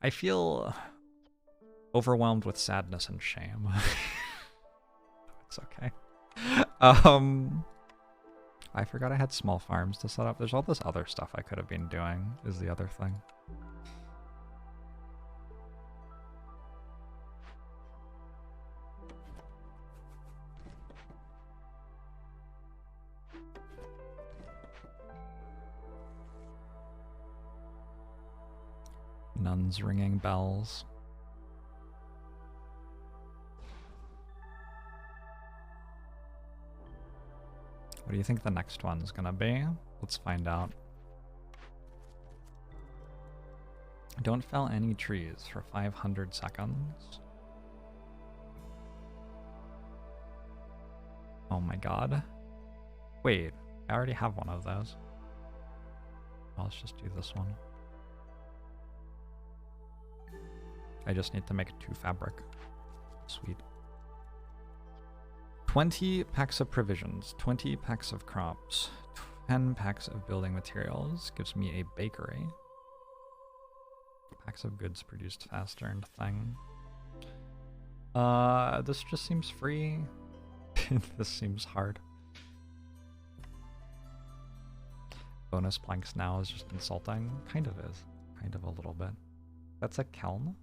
S1: I feel overwhelmed with sadness and shame. It's okay. I forgot I had small farms to set up. There's all this other stuff I could have been doing, is the other thing. Nuns ringing bells. What do you think the next one's gonna be? Let's find out. Don't fell any trees for 500 seconds. Oh my god. Wait, I already have one of those. Well, let's just do this one. I just need to make 2 fabric. Sweet. 20 packs of provisions, 20 packs of crops, 10 packs of building materials gives me a bakery. Packs of goods produced faster and thing. This just seems free. This seems hard. Bonus planks now is just insulting. Kind of is. Kind of a little bit. That's a kelm?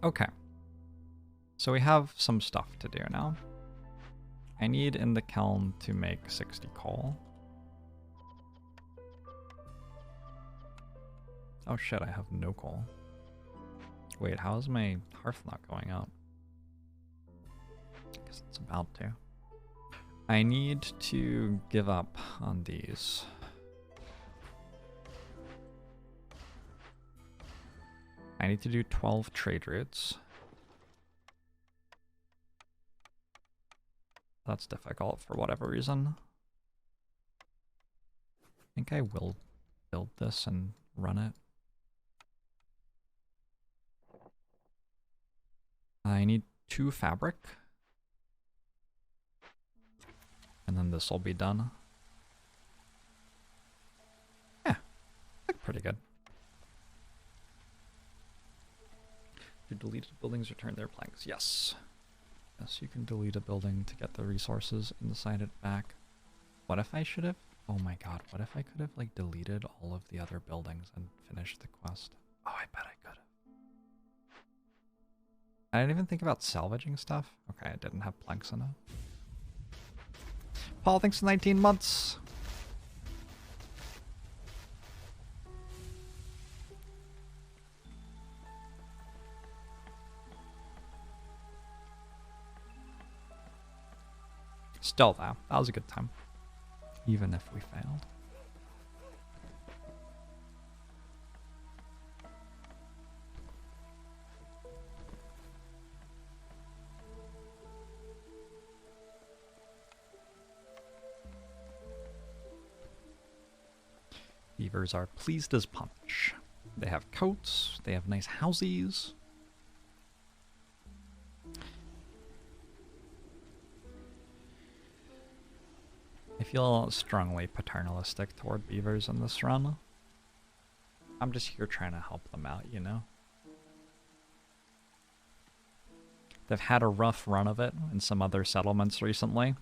S1: Okay. So we have some stuff to do now. I need in the kiln to make 60 coal. Oh shit, I have no coal. Wait, how is my hearth not going up? I guess it's about to. I need to give up on these. I need to do 12 trade routes. That's difficult for whatever reason. I think I will build this and run it. I need 2 fabric. And then this will be done. Yeah, look pretty good. Do deleted buildings return their planks? Yes. Yes, you can delete a building to get the resources inside it back. What if I should have? Oh my god, what if I could have like deleted all of the other buildings and finished the quest? Oh, I bet I could have. I didn't even think about salvaging stuff. Okay, I didn't have planks enough. Paul, thanks for 19 months. Still though, that was a good time. Even if we failed. Beavers are pleased as punch. They have coats, they have nice houses. I feel strongly paternalistic toward beavers in this run. I'm just here trying to help them out, you know? They've had a rough run of it in some other settlements recently.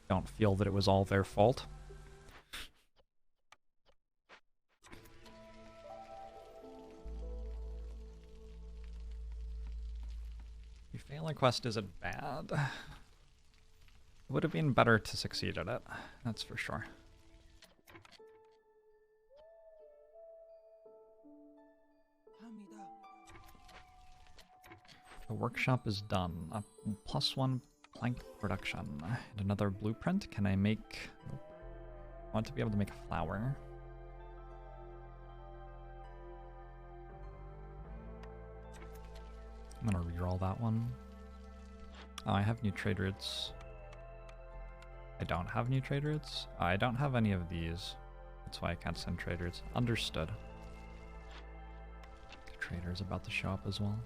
S1: Don't feel that it was all their fault. You fail a quest isn't bad. It would have been better to succeed at it, that's for sure. The workshop is done. A +1 plank production. And another blueprint. Can I make... Nope. I want to be able to make a flower. I'm gonna reroll that one. Oh, I have new trade routes. I don't have new trade routes? I don't have any of these. That's why I can't send trade routes. Understood. The trader is about to show up as well.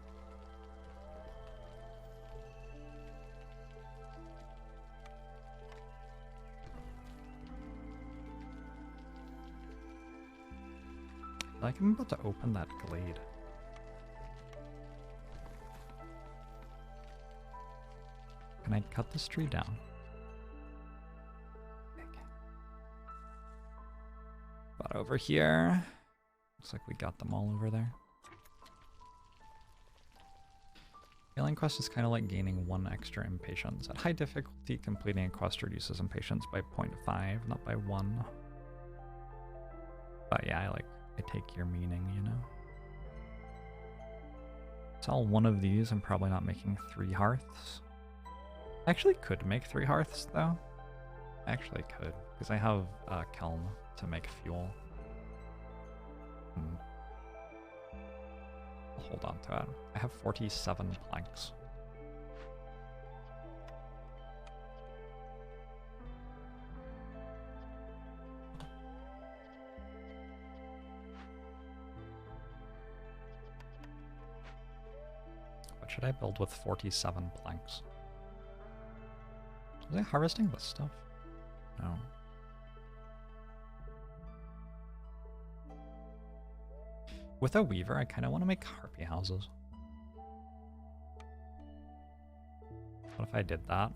S1: Like I'm about to open that glade. Can I cut this tree down? Okay. But over here, looks like we got them all over there. Failing quest is kind of like gaining 1 extra impatience. At high difficulty, completing a quest reduces impatience by 0.5, not by 1. But yeah, I take your meaning, you know? Sell one of these, I'm probably not making 3 hearths. I actually could make 3 hearths, though. I actually could, because I have a kiln to make fuel. I'll hold on to it. I have 47 planks. What should I build with 47 planks? Was I harvesting this stuff? No. With a weaver, I kind of want to make harpy houses. What if I did that?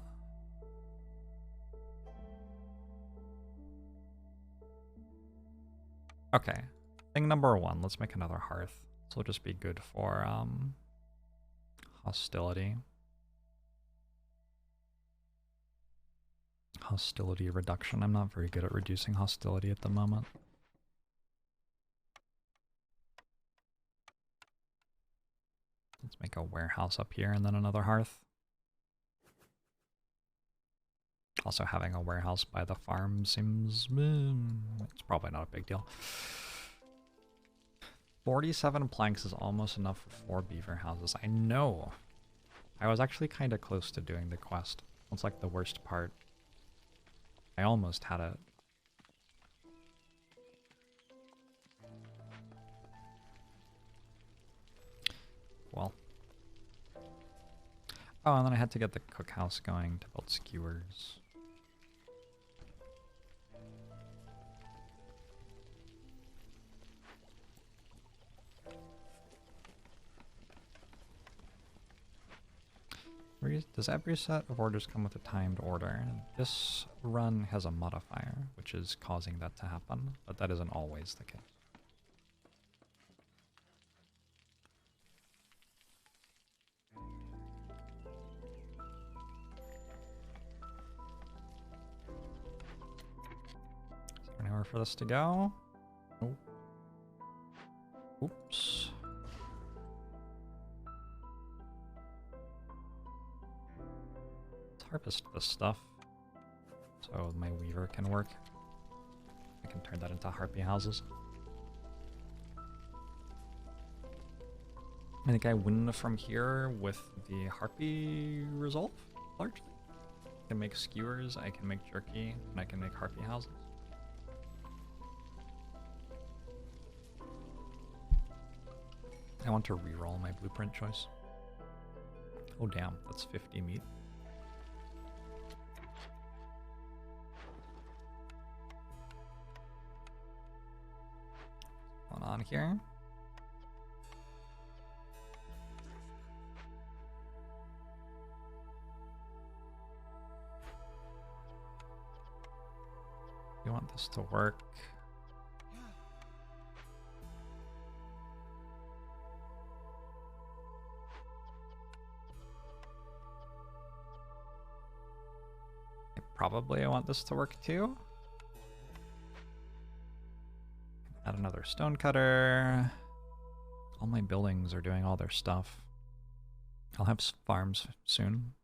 S1: Okay. Thing number 1, let's make another hearth. This will just be good for hostility. Hostility reduction. I'm not very good at reducing hostility at the moment. Let's make a warehouse up here and then another hearth. Also having a warehouse by the farm seems... it's probably not a big deal. 47 planks is almost enough for 4 beaver houses. I know. I was actually kind of close to doing the quest. It's like the worst part. I almost had it. Well. Oh, and then I had to get the cookhouse going to build skewers. Does every set of orders come with a timed order? This run has a modifier, which is causing that to happen, but that isn't always the case. Is there anywhere for this to go? Nope. Oops. Harvest this stuff so my weaver can work. I can turn that into harpy houses. I think I win from here with the harpy resolve, largely. I can make skewers, I can make jerky, and I can make harpy houses. I want to reroll my blueprint choice. Oh damn, that's 50 meat. On here. You want this to work. Probably I want this to work too. Add another stone cutter. All my buildings are doing all their stuff. I'll have farms soon.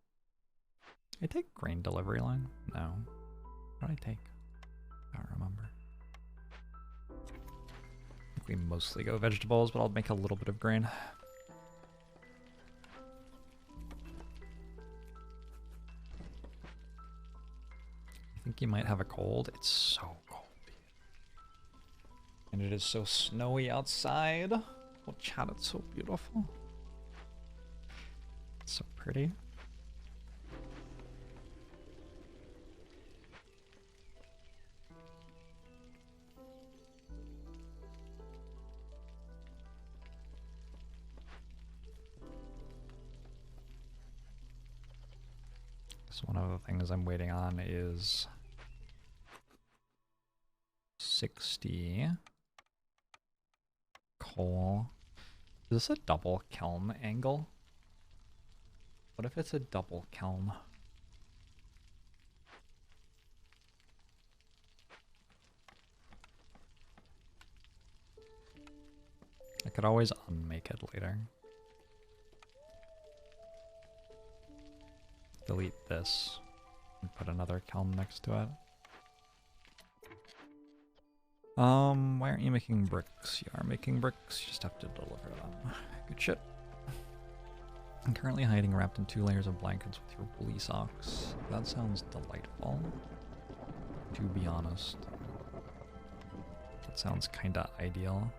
S1: Did I take grain delivery line? No. What did I take? I don't remember. I think we mostly go vegetables, but I'll make a little bit of grain. I think you might have a cold. It's so cold. And it is so snowy outside. Oh, chat, it's so beautiful. It's so pretty. So one of the things I'm waiting on is 60 coal. Is this a double kiln angle? What if it's a double kiln? I could always unmake it later. Delete this and put another kiln next to it. Why aren't you making bricks? You are making bricks, you just have to deliver them. Good shit. I'm currently hiding wrapped in 2 layers of blankets with your woolly socks. That sounds delightful, to be honest. That sounds kinda ideal.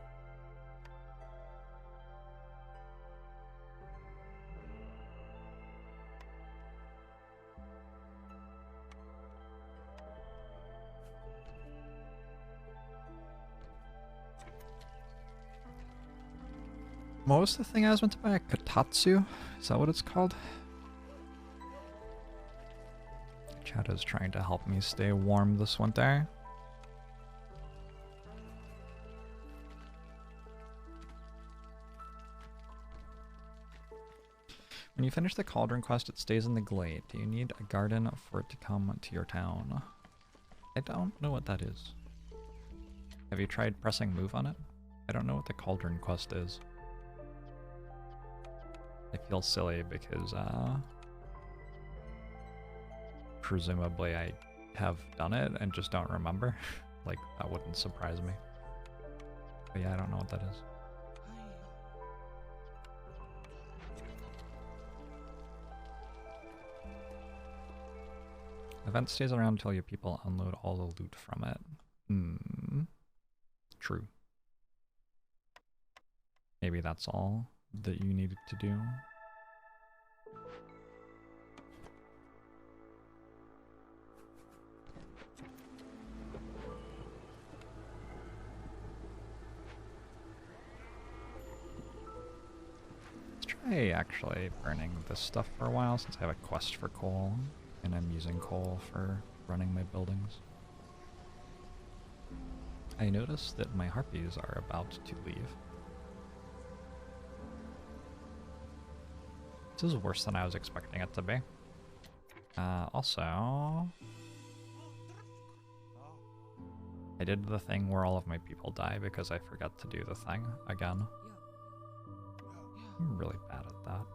S1: What was the thing I was meant to buy? A kotatsu? Is that what it's called? Chat is trying to help me stay warm this winter. When you finish the cauldron quest, it stays in the glade. Do you need a garden for it to come to your town? I don't know what that is. Have you tried pressing move on it? I don't know what the cauldron quest is. I feel silly because, presumably I have done it and just don't remember. Like, that wouldn't surprise me. But yeah, I don't know what that is. Event stays around until your people unload all the loot from it. Hmm. True. Maybe that's all that you needed to do. Let's try actually burning this stuff for a while since I have a quest for coal and I'm using coal for running my buildings. I noticed that my harpies are about to leave. This is worse than I was expecting it to be. Also, I did the thing where all of my people die because I forgot to do the thing again. I'm really bad at that.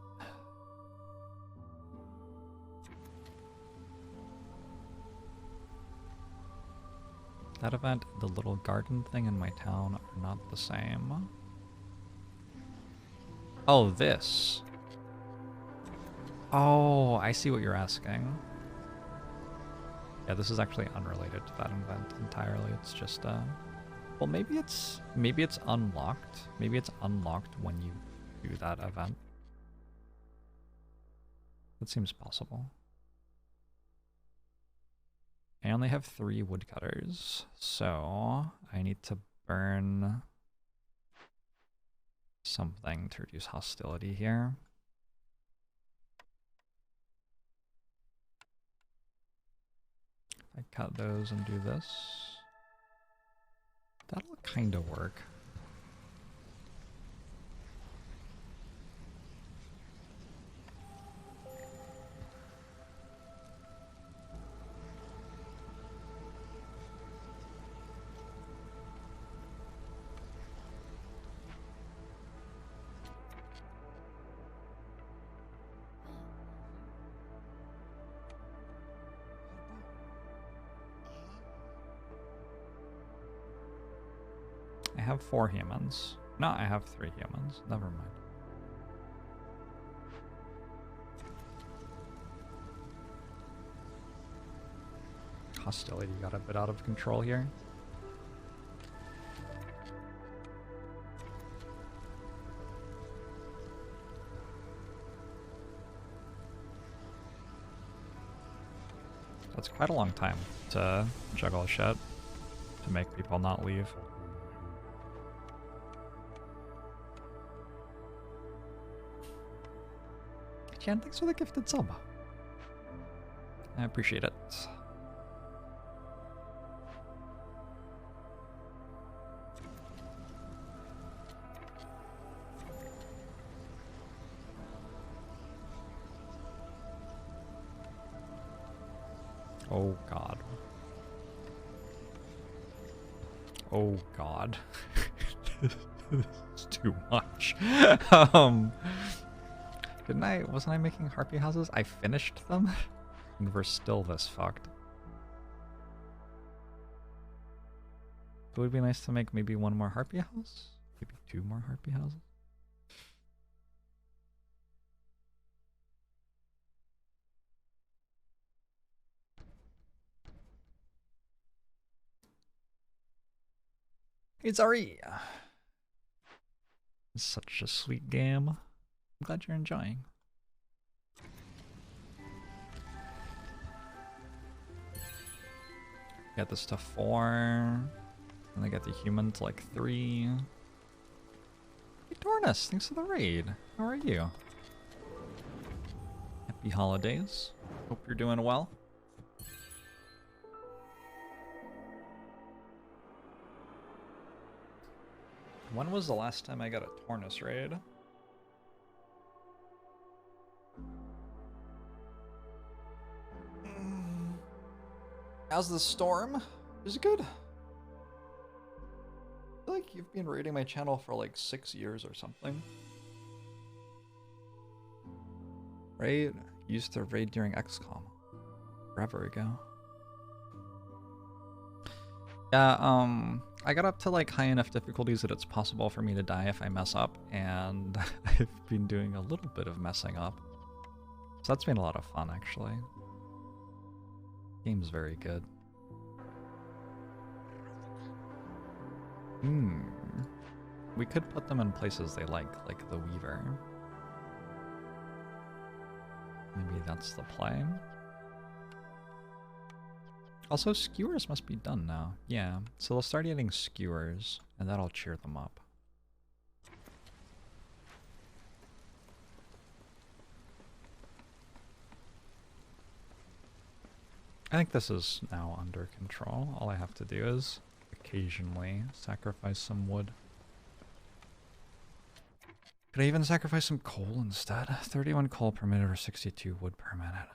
S1: That event, the little garden thing in my town are not the same. Oh, this. Oh, I see what you're asking. Yeah, this is actually unrelated to that event entirely. It's just, well, maybe it's unlocked. Maybe it's unlocked when you do that event. That seems possible. I only have 3 woodcutters, so I need to burn something to reduce hostility here. I cut those and do this. That'll kind of work. have 4 humans. No, I have 3 humans. Never mind. Hostility got a bit out of control here. That's quite a long time to juggle shit, to make people not leave. Jan, thanks for the gifted sub. I appreciate it. Oh god. Oh god. This is too much. Wasn't I making harpy houses? I finished them? And we're still this fucked. It would be nice to make maybe 1 more harpy house? Maybe 2 more harpy houses? It's Ari! It's such a sweet game. I'm glad you're enjoying. Get this to 4. And I get the human to like 3. Hey Dornus, thanks for the raid. How are you? Happy holidays. Hope you're doing well. When was the last time I got a Tornus raid? How's the storm? Is it good? I feel like you've been raiding my channel for like 6 years or something. Right? Used to raid during XCOM. Forever ago. Yeah, I got up to like high enough difficulties that it's possible for me to die if I mess up, and I've been doing a little bit of messing up. So that's been a lot of fun, actually. Game's very good. We could put them in places they like the Weaver. Maybe that's the play. Also, skewers must be done now. Yeah, so they'll start eating skewers, and that'll cheer them up. I think this is now under control. All I have to do is occasionally sacrifice some wood. Could I even sacrifice some coal instead? 31 coal per minute or 62 wood per minute.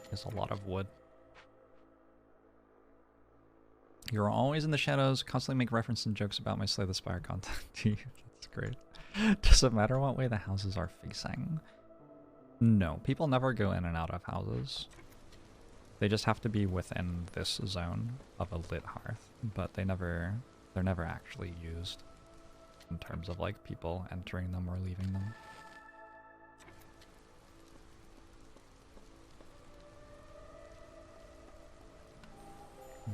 S1: There's a lot of wood. You're always in the shadows, constantly make reference and jokes about my Slay the Spire content. That's great. Does it matter what way the houses are facing? No, people never go in and out of houses. They just have to be within this zone of a lit hearth, but they're never actually used in terms of like people entering them or leaving them.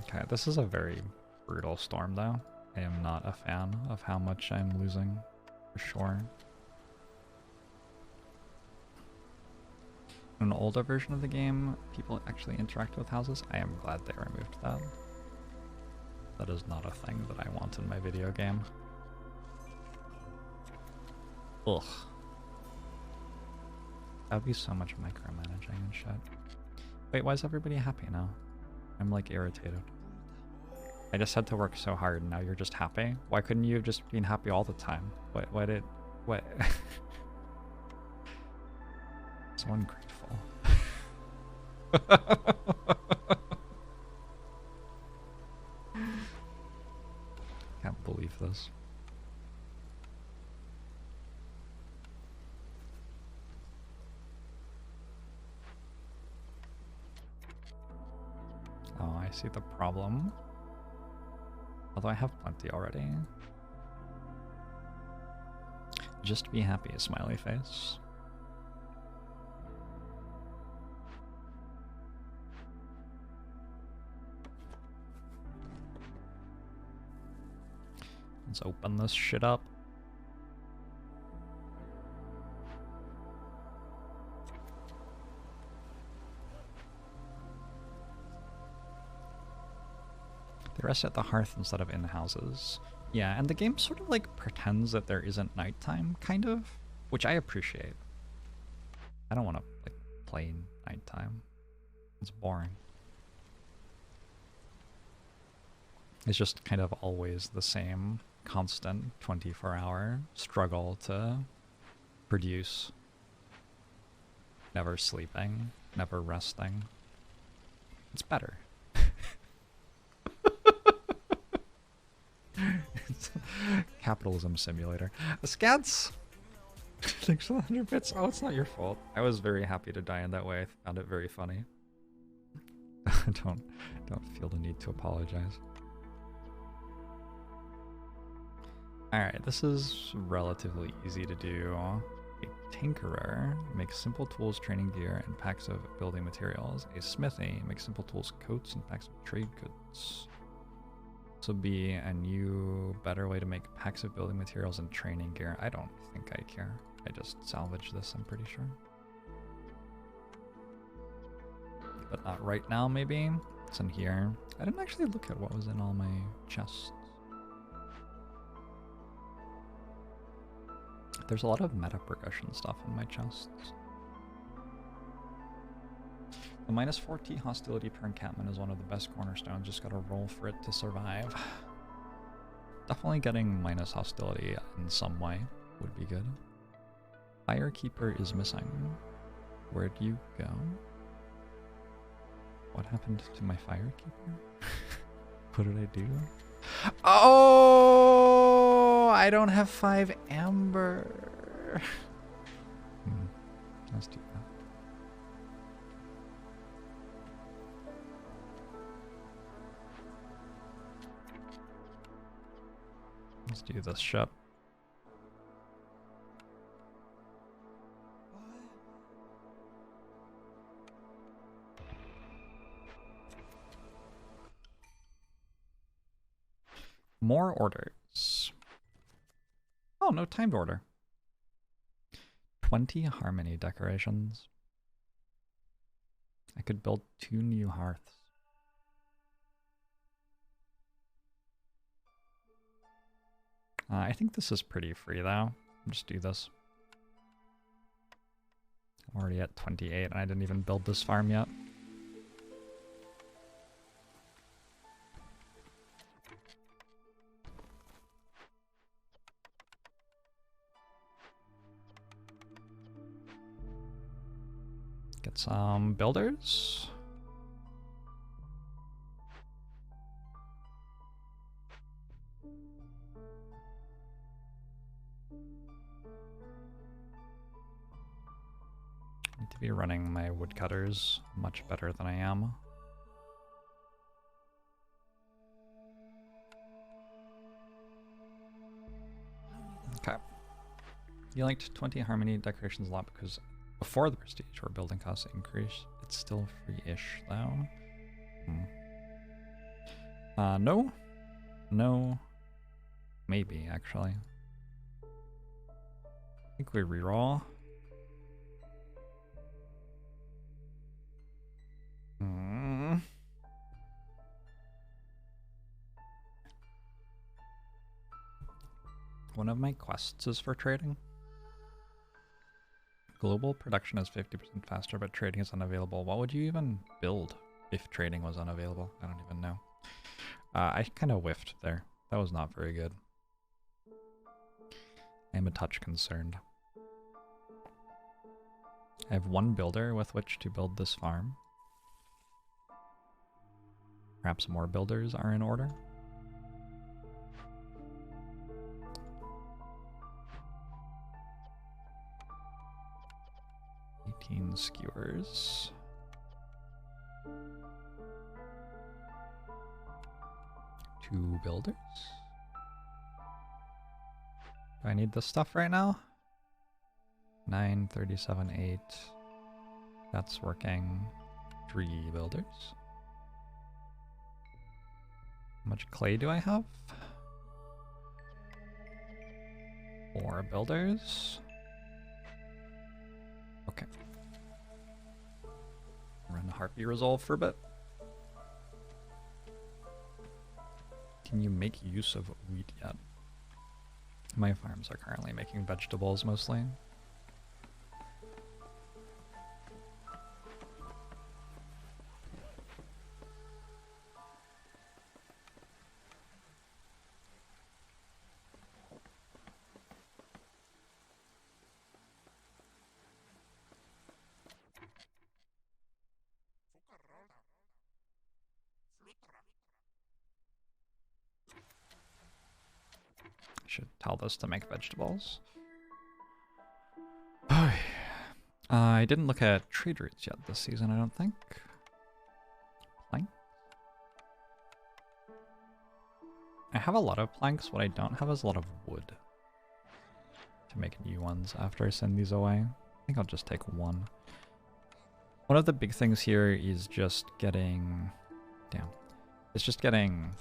S1: Okay, this is a very brutal storm though. I am not a fan of how much I'm losing, for sure. In an older version of the game, people actually interact with houses. I am glad they removed that. That is not a thing that I want in my video game. Ugh. That would be so much micromanaging and shit. Wait, why is everybody happy now? I'm like irritated. I just had to work so hard and now you're just happy? Why couldn't you have just been happy all the time? What? So ungrateful. Can't believe this. see the problem. Although I have plenty already. Just be happy, smiley face. Let's open this shit up. They rest at the hearth instead of in houses. Yeah, and the game sort of like pretends that there isn't nighttime, kind of, which I appreciate. I don't want to like play nighttime. It's boring. It's just kind of always the same constant 24-hour struggle to produce. Never sleeping, never resting. It's better. It's capitalism simulator. Scats! Thanks for 100 bits. Oh, it's not your fault. I was very happy to die in that way. I found it very funny. Don't feel the need to apologize. Alright, this is relatively easy to do. A tinkerer makes simple tools, training gear, and packs of building materials. A smithy makes simple tools, coats, and packs of trade goods. This will be a new, better way to make packs of building materials and training gear. I don't think I care. I just salvage this, I'm pretty sure. But not right now, maybe. It's in here. I didn't actually look at what was in all my chests. There's a lot of meta progression stuff in my chests. The minus 4T hostility per encampment is one of the best cornerstones. Just gotta roll for it to survive. Definitely getting minus hostility in some way would be good. Firekeeper is missing. Where'd you go? What happened to my firekeeper? What did I do? Oh, I don't have 5 amber. Let's do that. Let's do this shit. More orders. Oh, no timed order. 20 harmony decorations. I could build 2 new hearths. I think this is pretty free though. I'll just do this. I'm already at 28 and I didn't even build this farm yet. Get some builders. Need to be running my woodcutters much better than I am. Okay. You liked 20 harmony decorations a lot because before the prestige or building costs increase. It's still free-ish though. No. No. Maybe, actually. I think we reroll. One of my quests is for trading. Global production is 50% faster, but trading is unavailable. What would you even build if trading was unavailable? I don't even know. I kind of whiffed there. That was not very good. I am a touch concerned. I have 1 builder with which to build this farm. Perhaps more builders are in order. Skewers. 2 builders. Do I need this stuff right now? 9, 37, 8. That's working. 3 builders. How much clay do I have? 4 builders. Okay. Run Harpy Resolve for a bit. Can you make use of wheat yet? My farms are currently making vegetables mostly. Should tell this to make vegetables. I didn't look at trade routes yet this season, I don't think. Plank? I have a lot of planks. What I don't have is a lot of wood to make new ones after I send these away. I think I'll just take one. One of the big things here is just getting... Damn. It's just getting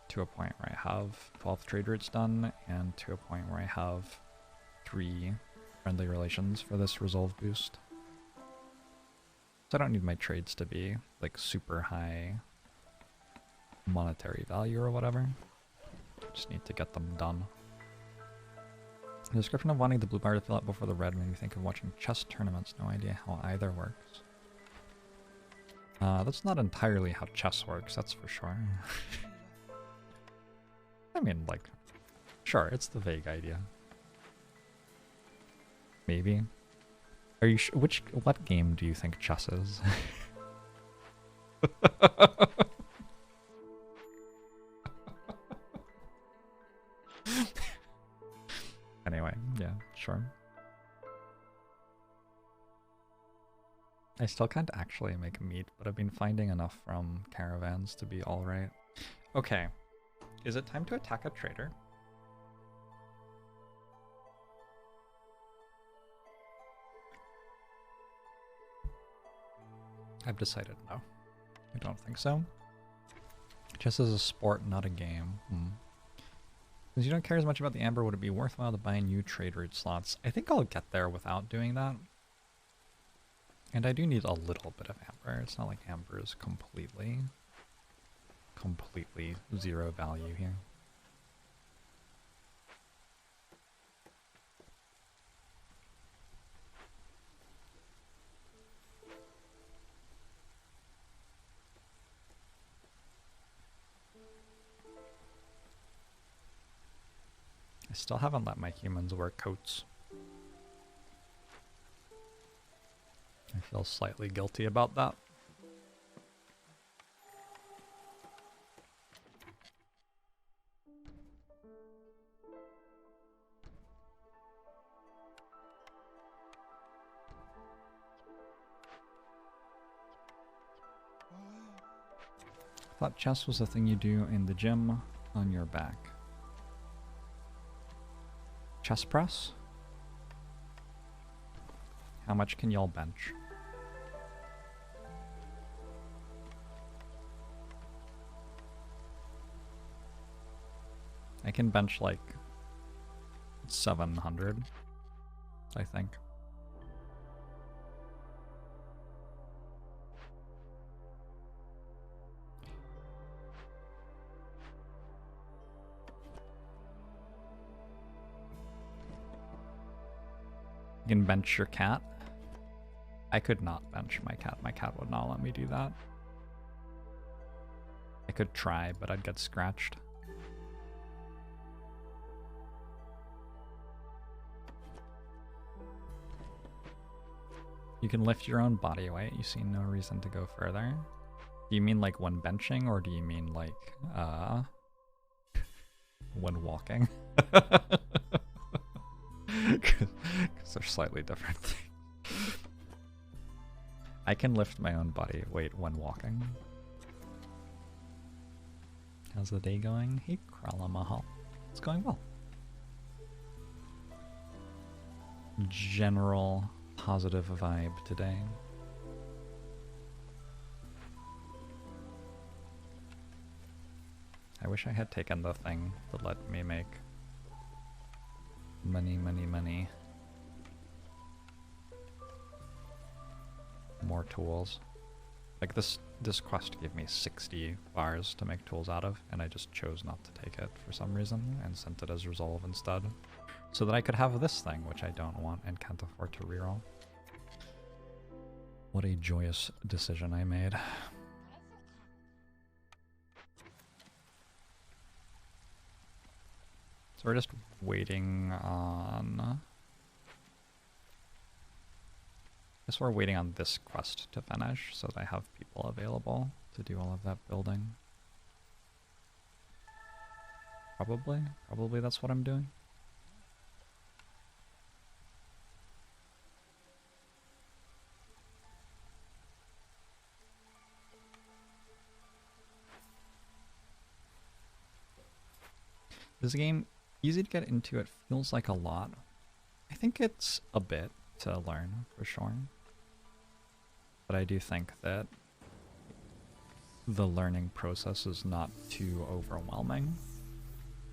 S1: to a point where I have 12 trade routes done, and to a point where I have 3 friendly relations for this resolve boost. So I don't need my trades to be like super high monetary value or whatever. Just need to get them done. The description of wanting the blue bar to fill up before the red made me think of watching chess tournaments. No idea how either works. That's not entirely how chess works, that's for sure. I mean, like, sure, it's the vague idea. Maybe. Are you sure? What game do you think chess is? Anyway, yeah, sure. I still can't actually make meat, but I've been finding enough from caravans to be alright. Okay. Is it time to attack a trader? I've decided no. I don't think so. Chess is a sport, not a game. Since you don't care as much about the amber, would it be worthwhile to buy new trade route slots? I think I'll get there without doing that. And I do need a little bit of amber. It's not like amber is completely zero value here. I still haven't let my humans wear coats. I feel slightly guilty about that. I thought chess was the thing you do in the gym on your back. Chest press? How much can y'all bench? I can bench like 700, I think. You can bench your cat. I could not bench my cat. My cat would not let me do that. I could try, but I'd get scratched. You can lift your own body weight. You see no reason to go further. Do you mean like when benching, or do you mean like when walking? Because they're slightly different things. I can lift my own body weight when walking. How's the day going? Hey, Krala Mahal. It's going well. General positive vibe today. I wish I had taken the thing that let me make money. More tools. Like this quest gave me 60 bars to make tools out of, and I just chose not to take it for some reason and sent it as resolve instead. So that I could have this thing, which I don't want and can't afford to reroll. What a joyous decision I made. So we're just waiting on... I guess we're waiting on this quest to finish so that I have people available to do all of that building. Probably that's what I'm doing. This game, easy to get into, it feels like a lot. I think it's a bit to learn, for sure. But I do think that the learning process is not too overwhelming.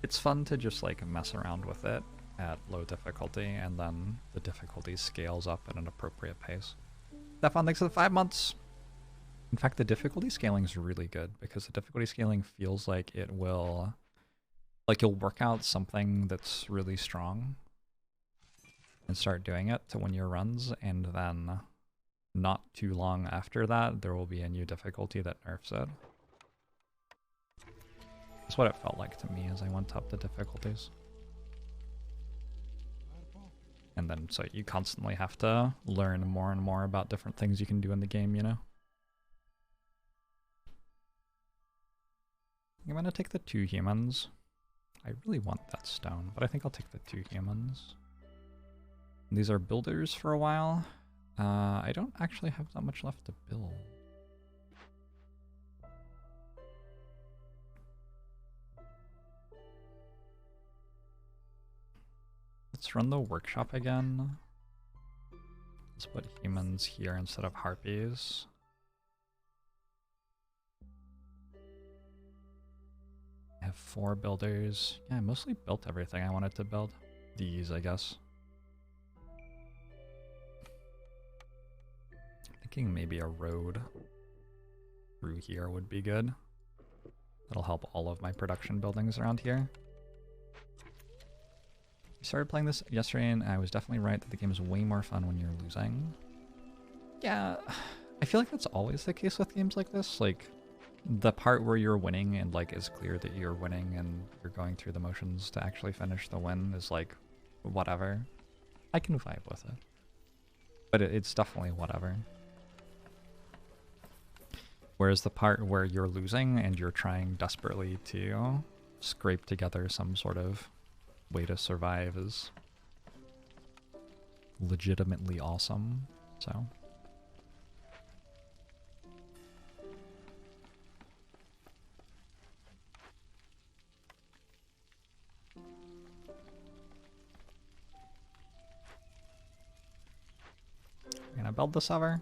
S1: It's fun to just like mess around with it at low difficulty, and then the difficulty scales up at an appropriate pace. Stefan, thanks for the 5 months! In fact, the difficulty scaling is really good, because the difficulty scaling feels like it will... Like, you'll work out something that's really strong and start doing it to win your runs, and then not too long after that, there will be a new difficulty that nerfs it. That's what it felt like to me as I went up the difficulties. And then, so you constantly have to learn more and more about different things you can do in the game, you know? I'm gonna take the 2 humans. I really want that stone, but I think I'll take the 2 humans. These are builders for a while. I don't actually have that much left to build. Let's run the workshop again. Let's put humans here instead of harpies. I have 4 builders. Yeah, I mostly built everything I wanted to build. These, I guess. Thinking maybe a road through here would be good. That'll help all of my production buildings around here. I started playing this yesterday and I was definitely right that the game is way more fun when you're losing. Yeah, I feel like that's always the case with games like this. Like, the part where you're winning and like it's clear that you're winning and you're going through the motions to actually finish the win is like, whatever. I can vibe with it. But it's definitely whatever. Whereas the part where you're losing and you're trying desperately to scrape together some sort of way to survive is legitimately awesome, so. Can I build this ever?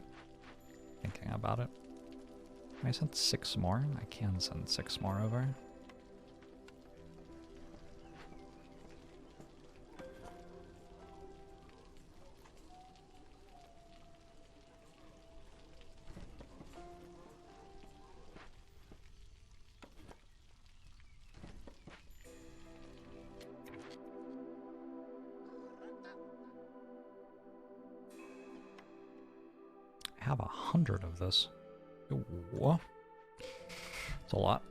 S1: Thinking about it. Can I send 6 more? I can send 6 more over. I have 100 of this. Ooh. It's a lot.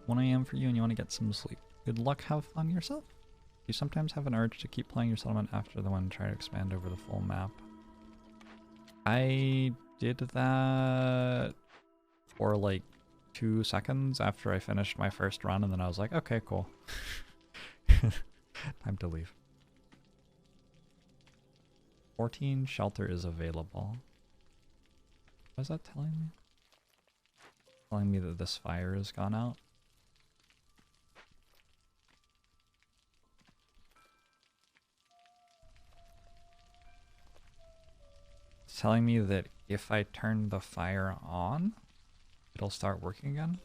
S1: "1 AM for you and you want to get some sleep. Good luck, have fun yourself. You sometimes have an urge to keep playing your settlement after the one and try to expand over the full map." I did that for like 2 seconds after I finished my first run, and then I was like, okay, cool. Time to leave. 14 shelter is available. What is that telling me? Telling me that this fire has gone out. It's telling me that if I turn the fire on, it'll start working again.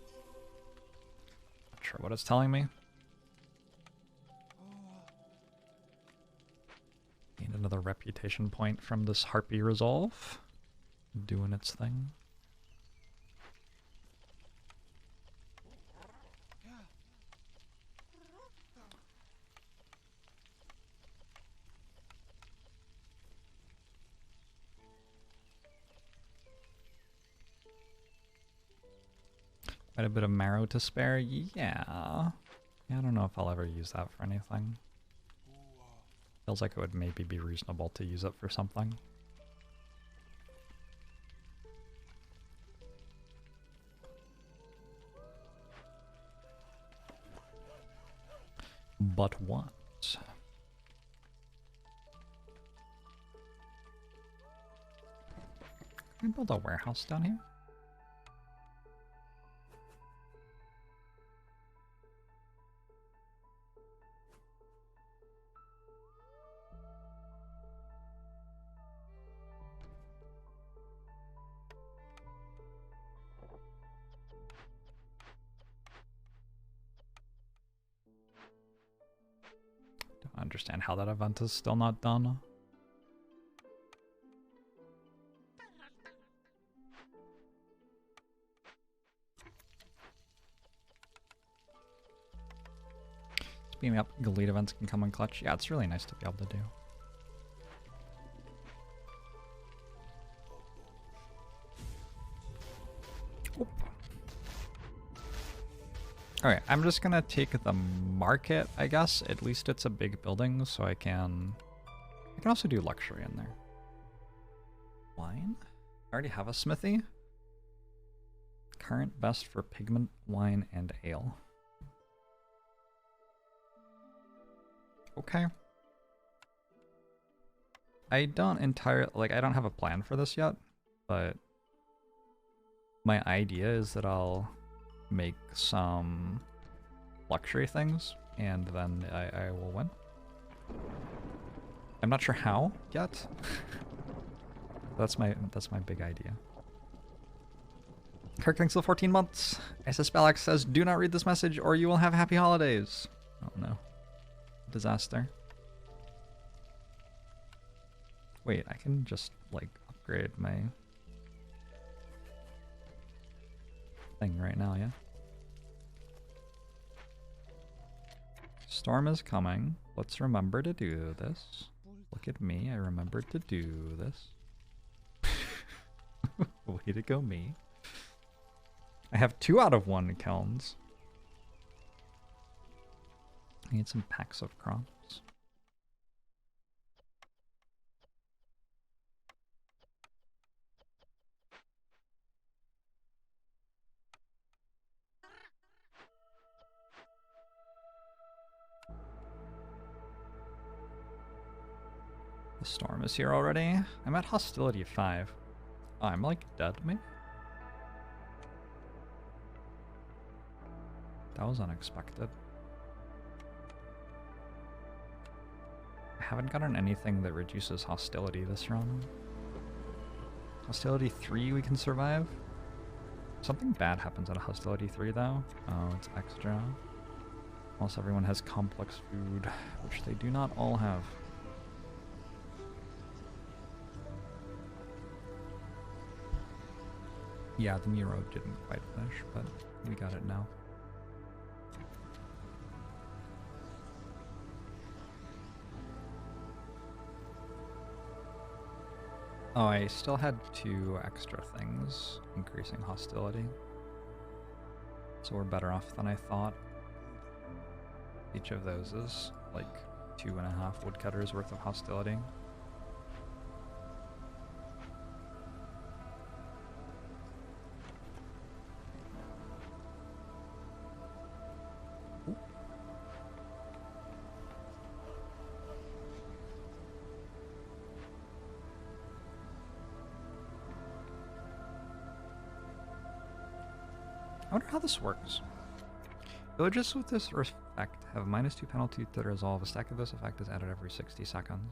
S1: Not sure what it's telling me. Gained another reputation point from this Harpy Resolve. Doing its thing. Quite a bit of marrow to spare. Yeah. I don't know if I'll ever use that for anything. Feels like it would maybe be reasonable to use it for something. But what? Can I build a warehouse down here? Don't understand how that event is still not done. Beaming up elite events can come in clutch. Yeah, it's really nice to be able to do. Oop. Alright, I'm just gonna take the market, I guess. At least it's a big building, so I can also do luxury in there. Wine? I already have a smithy. Current best for pigment, wine, and ale. Okay. I don't have a plan for this yet, but my idea is that I'll make some luxury things and then I will win. I'm not sure how yet. That's my big idea. Kirkling still 14 months. SS Balax says, do not read this message or you will have happy holidays. Oh no. Disaster. Wait, I can just like upgrade my thing right now, yeah? Storm is coming. Let's remember to do this. Look at me, I remembered to do this. Way to go, me. I have 2 out of 1 kilns. I need some packs of crops. The storm is here already. I'm at hostility 5. Oh, I'm like dead, maybe? That was unexpected. I haven't gotten anything that reduces hostility this run. Hostility 3 we can survive. Something bad happens at a hostility 3 though. Oh, it's extra. Unless everyone has complex food, which they do not all have. Yeah, the Miro didn't quite finish, but we got it now. Oh, I still had 2 extra things increasing hostility. So we're better off than I thought. Each of those is like 2.5 woodcutters worth of hostility. I wonder how this works. Villages with this effect have -2 penalty to resolve. A stack of this effect is added every 60 seconds.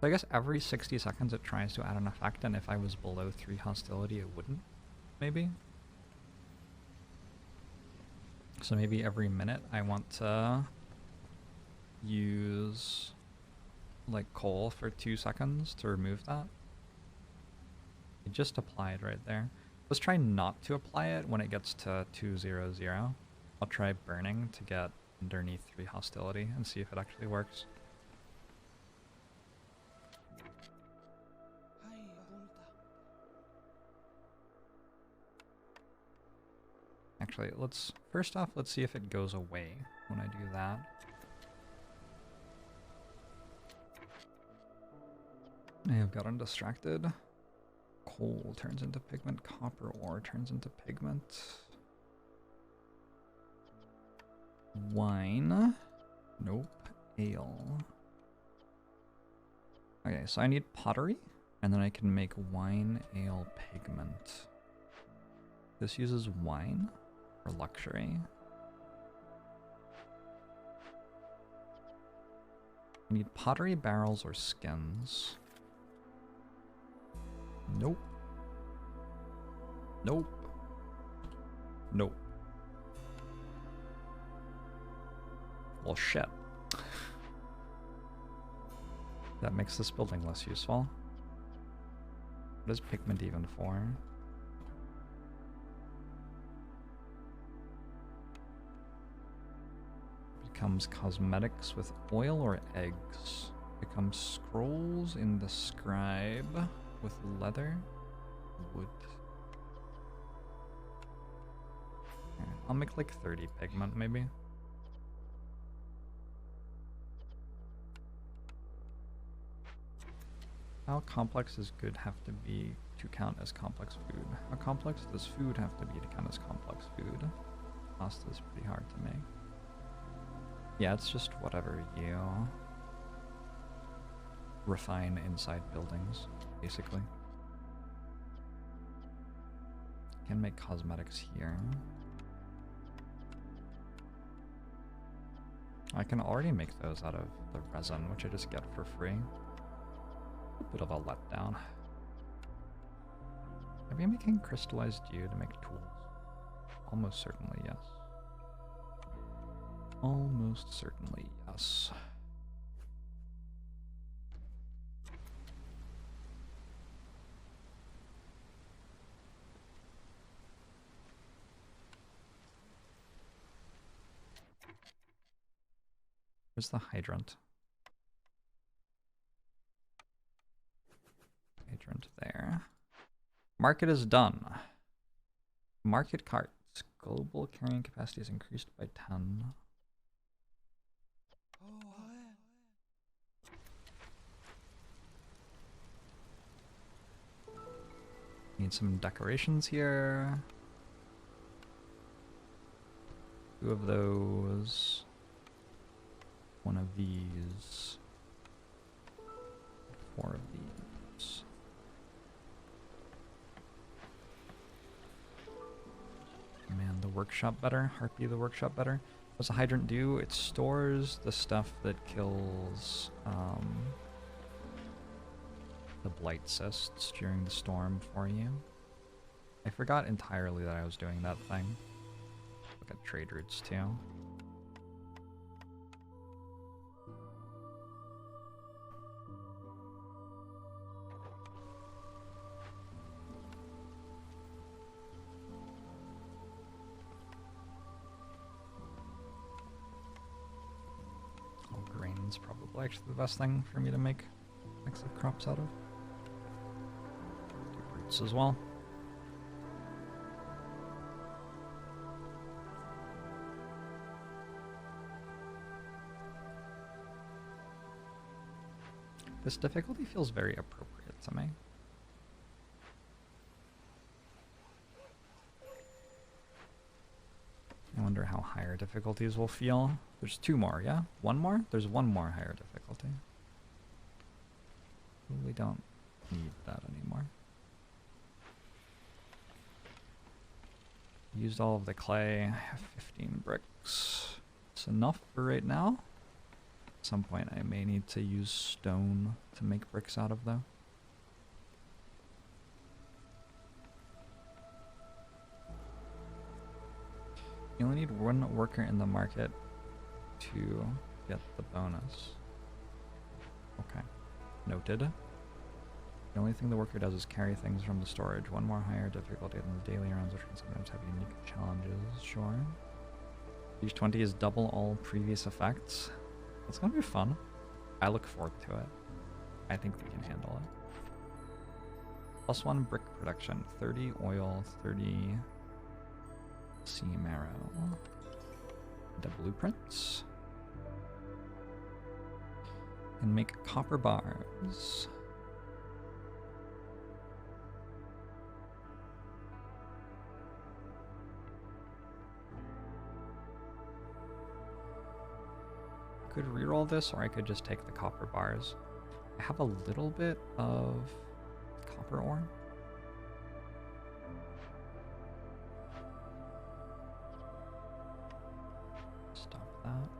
S1: So I guess every 60 seconds it tries to add an effect, and if I was below 3 hostility, it wouldn't, maybe? So maybe every minute I want to use, like, coal for 2 seconds to remove that. It just applied right there. Let's try not to apply it when it gets to 200. I'll try burning to get underneath 3 hostility and see if it actually works. Actually, first off, let's see if it goes away when I do that. I have gotten distracted. Coal turns into pigment, copper ore turns into pigment. Wine. Nope. Ale. Okay, so I need pottery, and then I can make wine, ale, pigment. This uses wine for luxury. I need pottery, barrels, or skins. Nope. Nope. Nope. Well, shit. That makes this building less useful. What is pigment even for? Becomes cosmetics with oil or eggs. Becomes scrolls in the scribe with leather, wood. Okay, I'll make like 30 pigment maybe. How complex does good have to be to count as complex food? How complex does food have to be to count as complex food? Pasta is pretty hard to make. Yeah, it's just whatever you refine inside buildings, basically. Can make cosmetics here. I can already make those out of the resin, which I just get for free. A bit of a letdown. Are we making crystallized dew to make tools? Almost certainly yes. Almost certainly yes. Where's the hydrant? Hydrant there. Market is done. Market carts. Global carrying capacity is increased by 10. Need some decorations here. 2 of those. 1 of these. 4 of these. Man, the workshop better. Harpy the workshop better. What does a hydrant do? It stores the stuff that kills the blight cysts during the storm for you. I forgot entirely that I was doing that thing. Look at trade routes too. Grain's probably actually the best thing for me to make mix of crops out of. Do roots as well. This difficulty feels very appropriate to me. I wonder how higher difficulties will feel. There's 2 more, yeah? 1 more? There's 1 more higher difficulty. We don't need that anymore. Used all of the clay. I have 15 bricks. It's enough for right now. At some point I may need to use stone to make bricks out of though. You only need one worker in the market to get the bonus. Okay. Noted. The only thing the worker does is carry things from the storage. One more higher difficulty than the daily rounds, which can sometimes have unique challenges. Sure. Each 20 is double all previous effects. That's gonna be fun. I look forward to it. I think we can handle it. +1 brick production. 30 oil, 30 sea marrow. The blueprints. And make copper bars. I could reroll this, or I could just take the copper bars. I have a little bit of copper ore. Stop that.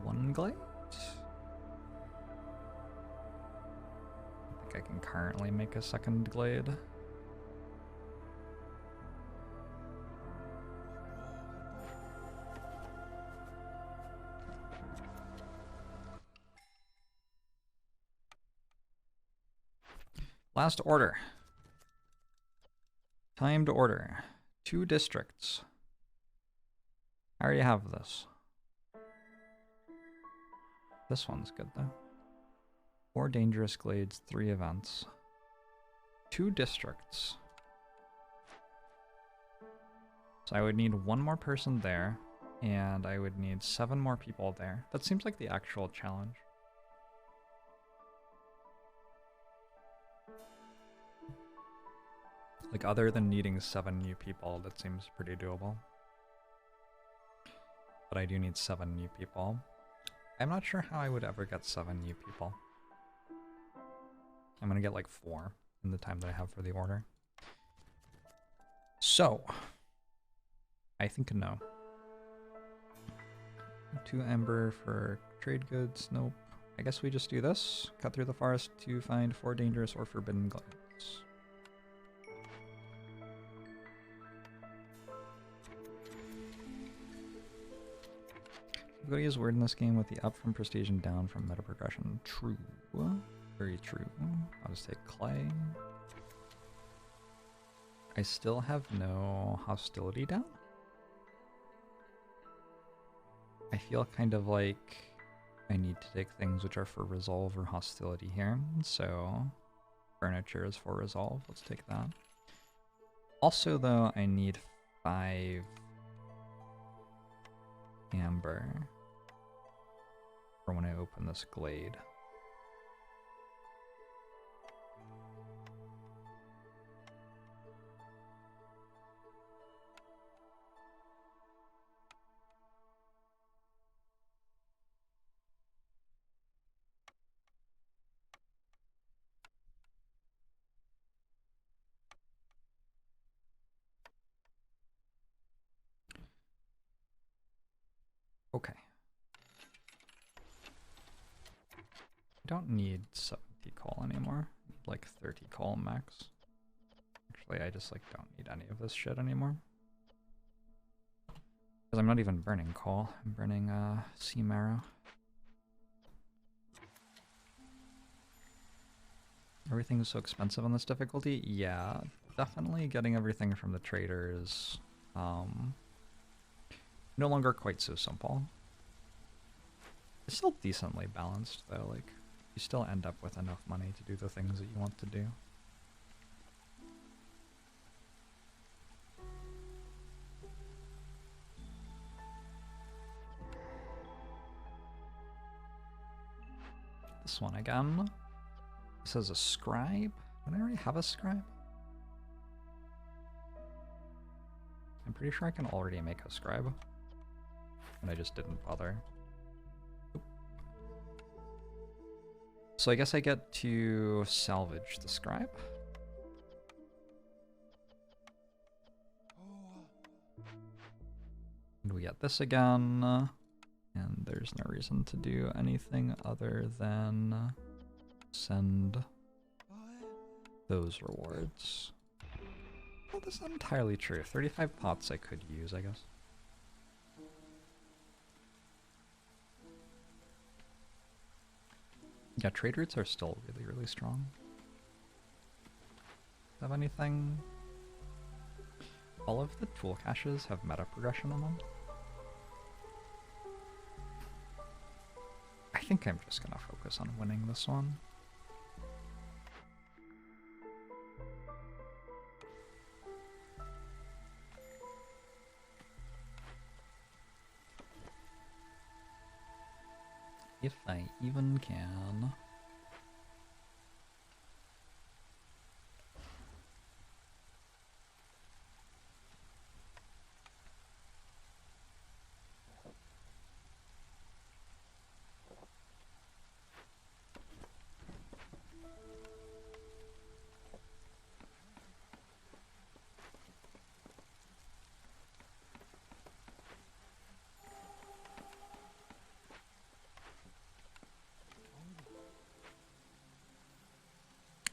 S1: One glade? I think I can currently make a second glade. Last order. Timed order. 2 districts. I already have this. This one's good though. 4 dangerous glades, 3 events. 2 districts. So I would need 1 more person there, and I would need 7 more people there. That seems like the actual challenge. Like, other than needing 7 new people, that seems pretty doable. But I do need 7 new people. I'm not sure how I would ever get 7 new people. I'm gonna get like 4 in the time that I have for the order. So, I think no. 2 ember for trade goods, nope. I guess we just do this. Cut through the forest to find 4 dangerous or forbidden glades. Difficulty is weird in this game with the up from prestige and down from meta progression. True. Very true. I'll just take clay. I still have no hostility down. I feel kind of like I need to take things which are for resolve or hostility here. So furniture is for resolve. Let's take that. Also though, I need 5 amber for when I open this glade. Okay. I don't need 70 coal anymore. Like 30 coal max. Actually, I just like don't need any of this shit anymore. Because I'm not even burning coal. I'm burning sea marrow. Everything's so expensive on this difficulty? Yeah, definitely getting everything from the trader is no longer quite so simple. It's still decently balanced though, like you still end up with enough money to do the things that you want to do. This one again. This is a scribe. Don't I already have a scribe? I'm pretty sure I can already make a scribe. And I just didn't bother. So I guess I get to salvage the scribe. And we get this again. And there's no reason to do anything other than send those rewards. Well, that's not entirely true. 35 pots I could use, I guess. Yeah, trade routes are still really, really strong. Have anything? All of the tool caches have meta progression in them. I think I'm just gonna focus on winning this one. If I even can.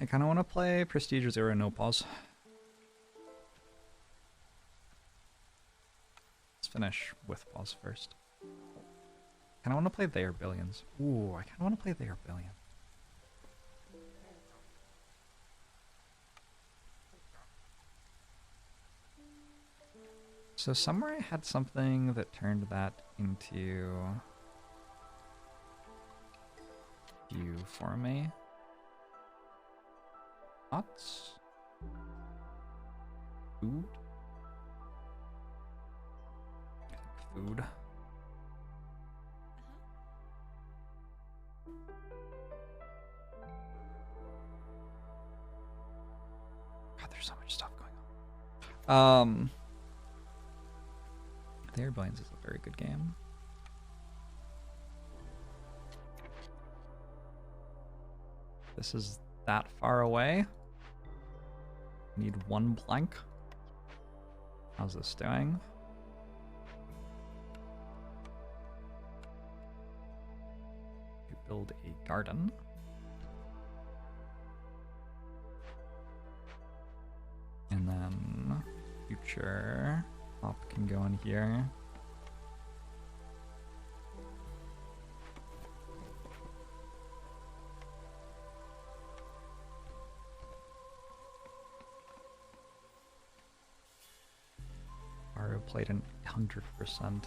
S1: I kind of want to play Prestige 0 no pause. Let's finish with pause first. I kind of want to play They Are Billions. Ooh, I kind of want to play They Are Billions. So somewhere I had something that turned that into view for me. Thoughts? Food? Food. God, there's so much stuff going on. The Airplanes is a very good game. This is that far away. Need one blank. How's this doing? To build a garden. And then future hop can go in here. Faru played an 100%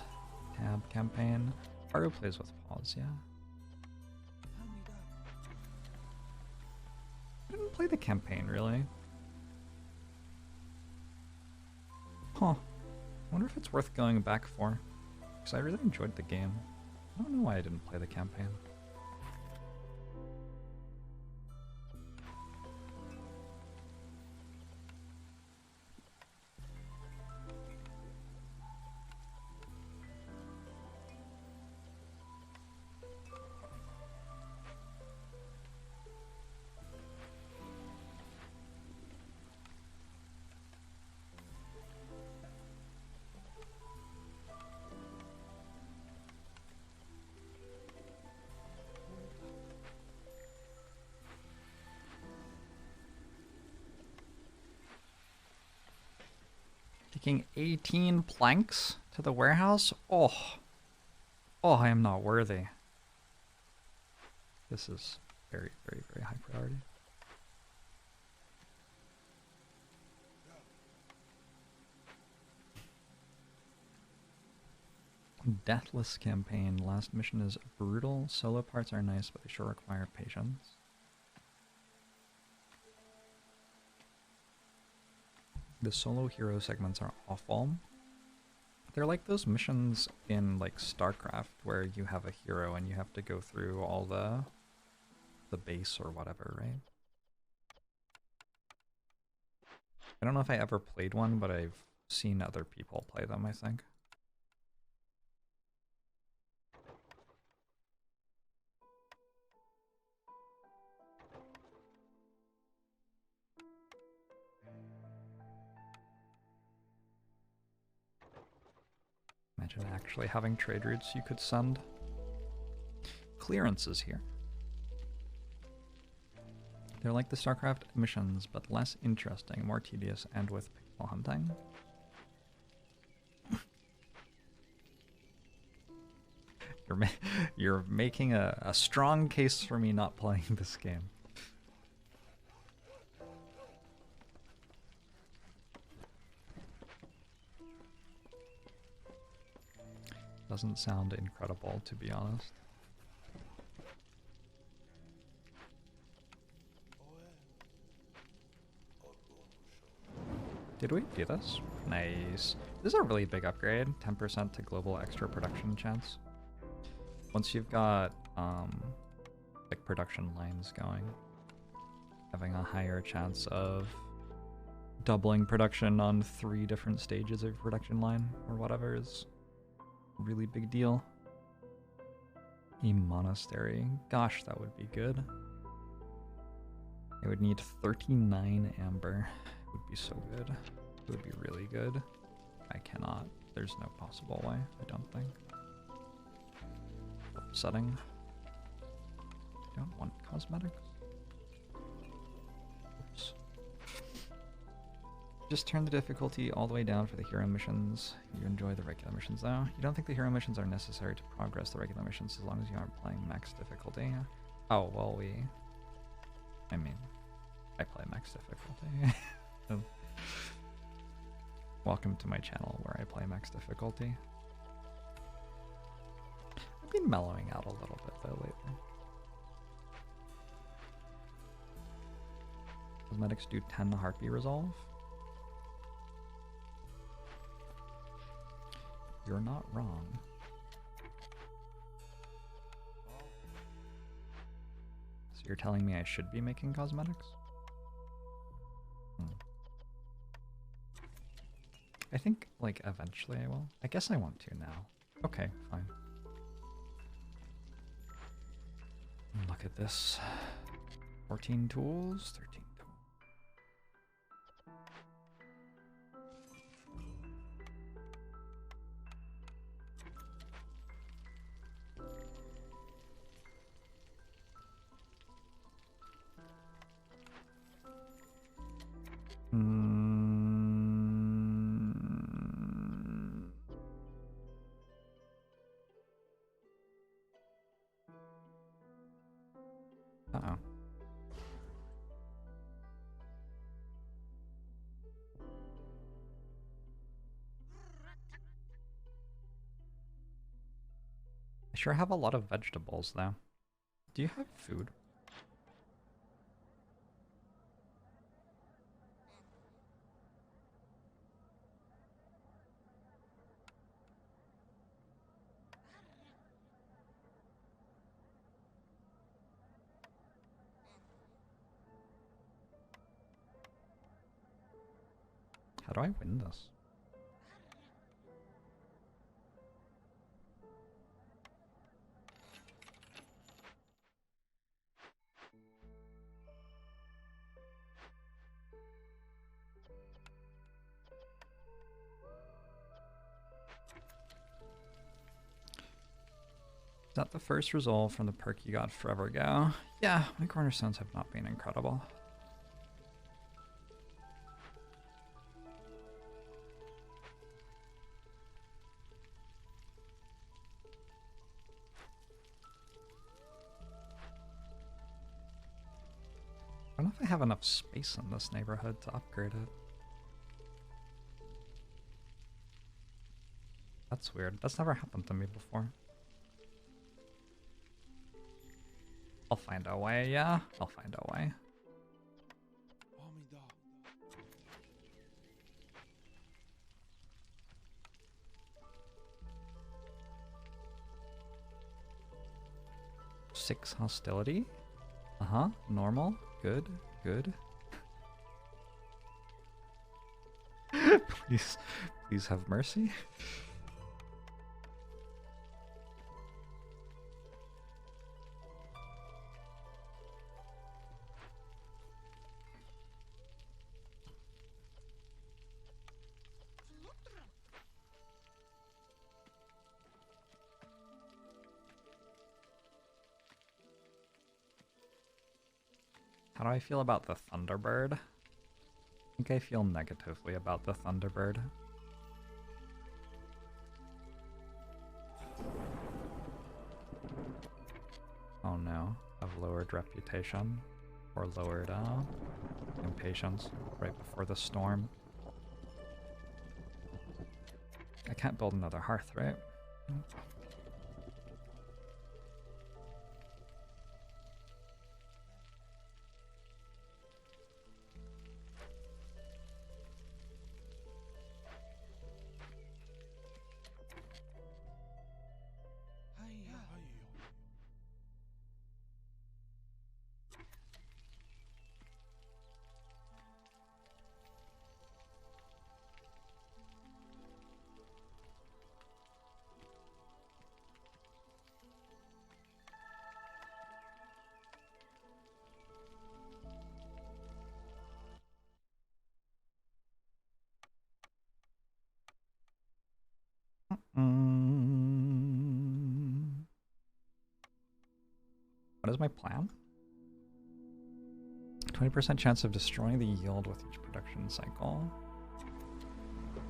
S1: tab campaign. Faru plays with pause, yeah. Didn't play the campaign, really. Huh. I wonder if it's worth going back for. Because I really enjoyed the game. I don't know why I didn't play the campaign. Taking 18 planks to the warehouse? Oh. Oh, I am not worthy. This is very, very, very high priority. Deathless campaign. Last mission is brutal. Solo parts are nice, but they sure require patience. The solo hero segments are awful. They're like those missions in like StarCraft where you have a hero and you have to go through all the base or whatever, right? I don't know if I ever played one, but I've seen other people play them, I think. Imagine actually having trade routes you could send. Clearances here. They're like the StarCraft missions, but less interesting, more tedious, and with pixel hunting. You're making a strong case for me not playing this game. Doesn't sound incredible, to be honest. Did we do this? Nice. This is a really big upgrade. 10% to global extra production chance. Once you've got like production lines going, having a higher chance of doubling production on 3 different stages of production line or whatever is a really big deal. A monastery. Gosh, that would be good. I would need 39 amber. It would be so good. It would be really good. I cannot. There's no possible way, I don't think. Setting. I don't want cosmetics. Oops. Just turn the difficulty all the way down for the hero missions. You enjoy the regular missions though. You don't think the hero missions are necessary to progress the regular missions as long as you aren't playing max difficulty? Oh, well, I mean, I play max difficulty. So, welcome to my channel where I play max difficulty. I've been mellowing out a little bit though lately. Cosmetics do 10 heartbeat resolve. You're not wrong. So you're telling me I should be making cosmetics? I think, like, eventually I will. I guess I want to now. Okay, fine. Look at this. 14 tools, 13 tools. Uh-oh. I sure have a lot of vegetables, though. Do you have food? How do I win this? Is that the first resolve from the perk you got forever ago? Yeah, my cornerstones have not been incredible. I don't know if I have enough space in this neighborhood to upgrade it. That's weird. That's never happened to me before. I'll find a way, yeah? I'll find a way. Six hostility? Uh-huh. Normal. Good. Good. Please have mercy. How do I feel about the Thunderbird? I think I feel negatively about the Thunderbird. Oh no, I've lowered reputation. Or lowered impatience right before the storm. I can't build another hearth, right? What is my plan? 20% chance of destroying the yield with each production cycle.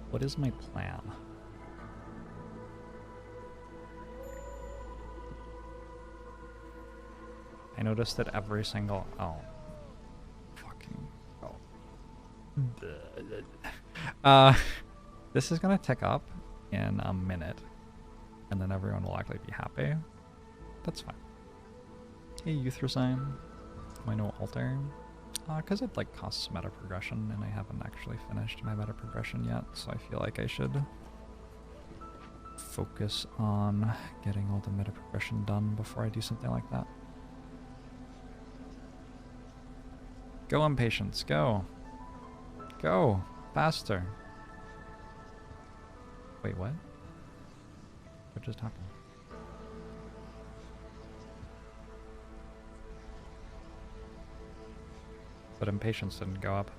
S1: What is my plan? I noticed that every single... Oh. Fucking... Oh. This is gonna tick up in a minute. And then everyone will actually be happy. That's fine. Hey, Euthrosine. Why no altar? Because it like costs meta progression, and I haven't actually finished my meta progression yet, so I feel like I should focus on getting all the meta progression done before I do something like that. Go, Impatience, go! Go! Faster! Wait, what? What just happened? But Impatience didn't go up.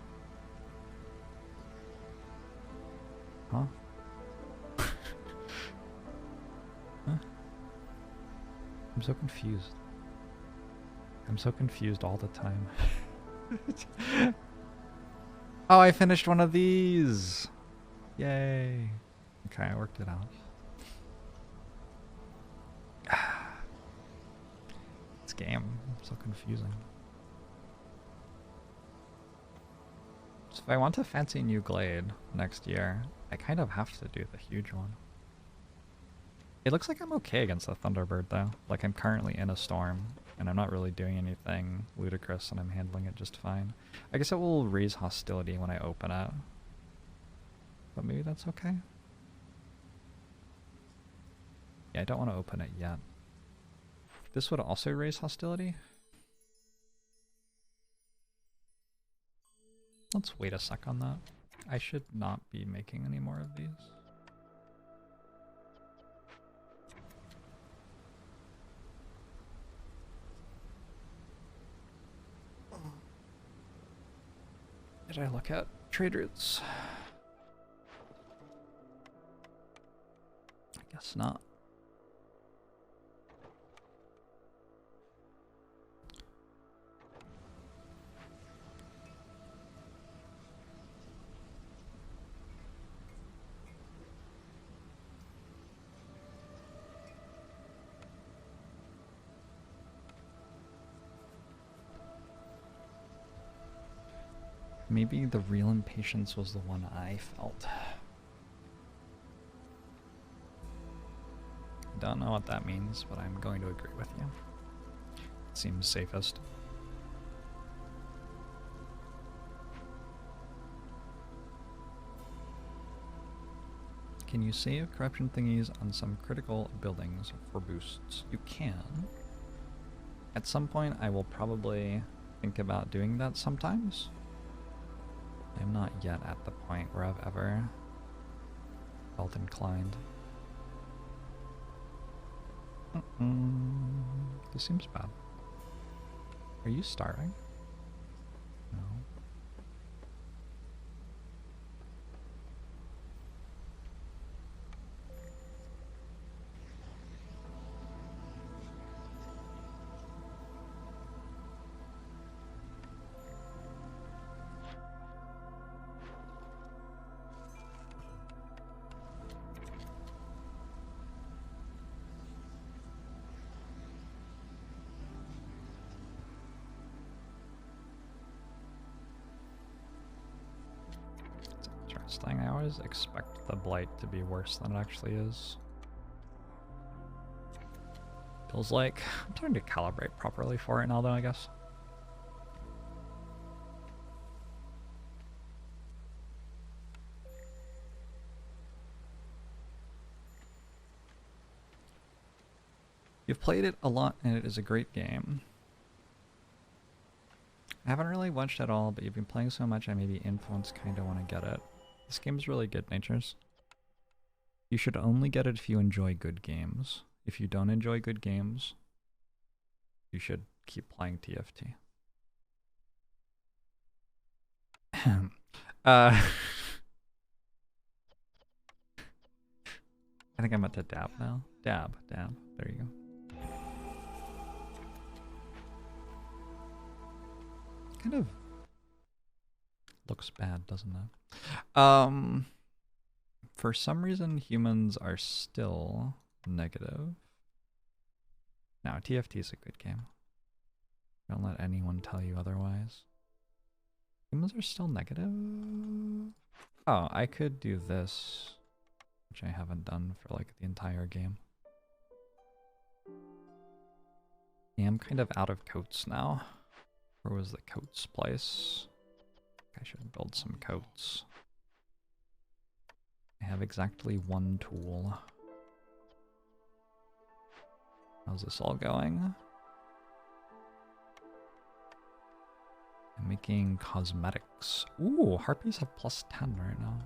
S1: Huh? Huh? I'm so confused. I'm so confused all the time. Oh, I finished one of these! Yay! Okay, I worked it out. This game, so confusing. So if I want a fancy new glade next year, I kind of have to do the huge one. It looks like I'm okay against the Thunderbird though. Like I'm currently in a storm, and I'm not really doing anything ludicrous, and I'm handling it just fine. I guess it will raise hostility when I open it. But maybe that's okay. Yeah, I don't want to open it yet. This would also raise hostility. Let's wait a sec on that. I should not be making any more of these. Did I look at trade routes? I guess not. Maybe the real impatience was the one I felt. Don't know what that means, but I'm going to agree with you. It seems safest. Can you save corruption thingies on some critical buildings for boosts? You can. At some point, I will probably think about doing that sometimes. I'm not yet at the point where I've ever felt inclined. This seems bad. Are you starving? No. thing. I always expect the blight to be worse than it actually is. Feels like I'm trying to calibrate properly for it now, though, I guess. You've played it a lot, and it is a great game. I haven't really watched at all, but you've been playing so much I maybe influenced kind of want to get it. This game's really good, Natures. You should only get it if you enjoy good games. If you don't enjoy good games, you should keep playing TFT. I think I meant to dab now. Dab. There you go. Kind of looks bad, doesn't it? For some reason, humans are still negative. Now, TFT is a good game. Don't let anyone tell you otherwise. Humans are still negative? Oh, I could do this, which I haven't done for like the entire game. Yeah, I'm kind of out of coats now. Where was the coats place? I should build some coats. I have exactly one tool. How's this all going? I'm making cosmetics. Ooh, harpies have +10 right now.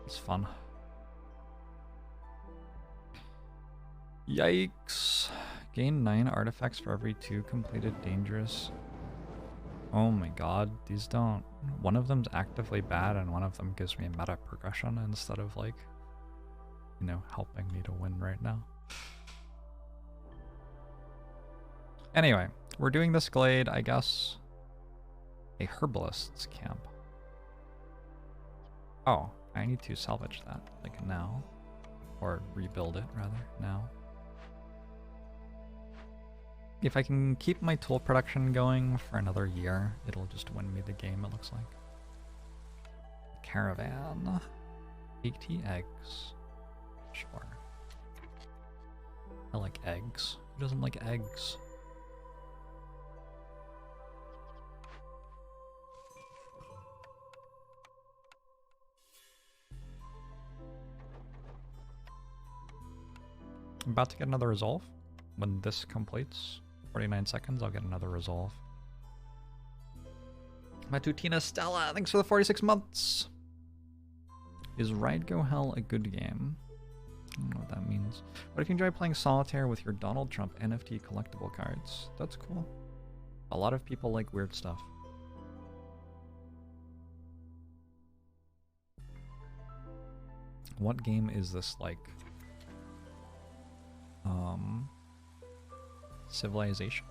S1: It's fun. Yikes. Gain 9 artifacts for every 2 completed dangerous. Oh my god, these don't. One of them's actively bad and one of them gives me a meta progression instead of like, you know, helping me to win right now. Anyway, we're doing this glade, I guess. A herbalist's camp. Oh, I need to salvage that, like now. Or rebuild it, rather, now. If I can keep my tool production going for another year, it'll just win me the game, it looks like. Caravan. 80 eggs. Sure. I like eggs. Who doesn't like eggs? I'm about to get another resolve. When this completes, 49 seconds, I'll get another resolve. Matutina Stella, thanks for the 46 months. Is Ride Go Hell a good game? I don't know what that means. What if you enjoy playing solitaire with your Donald Trump NFT collectible cards? That's cool. A lot of people like weird stuff. What game is this like? Civilization?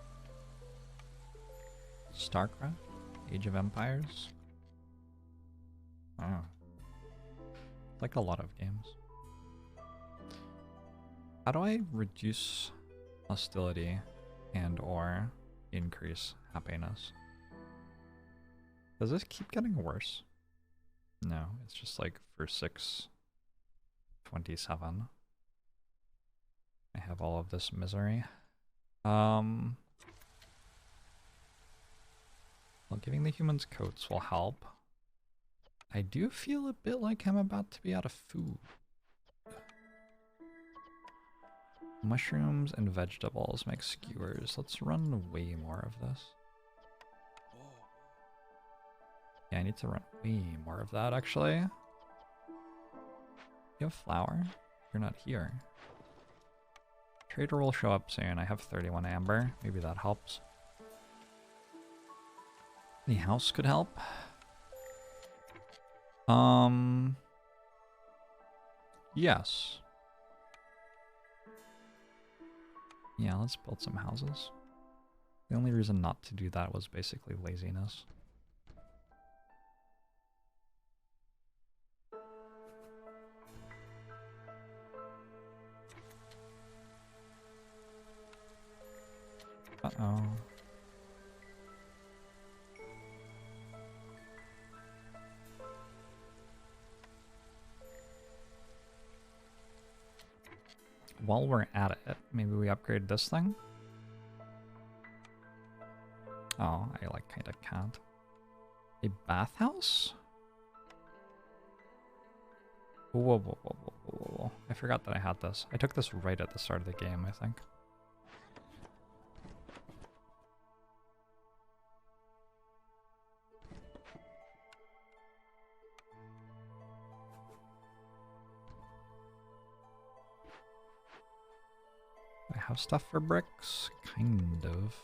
S1: StarCraft? Age of Empires? Oh. Like a lot of games. How do I reduce hostility and or increase happiness? Does this keep getting worse? No, it's just like for 627. I have all of this misery. Well, giving the humans coats will help. I do feel a bit like I'm about to be out of food. Mushrooms and vegetables make skewers. Let's run way more of this. Yeah, I need to run way more of that, actually. You have flour? You're not here. Trader will show up soon. I have 31 amber. Maybe that helps. The house could help. Yes. Yeah, let's build some houses. The only reason not to do that was basically laziness. Uh-oh. while we're at it, maybe we upgrade this thing? Oh, I like kind of can't. A bathhouse? Whoa, whoa, whoa, whoa, whoa, whoa. I forgot that I had this. I took this right at the start of the game, I think. I have stuff for bricks? Kind of.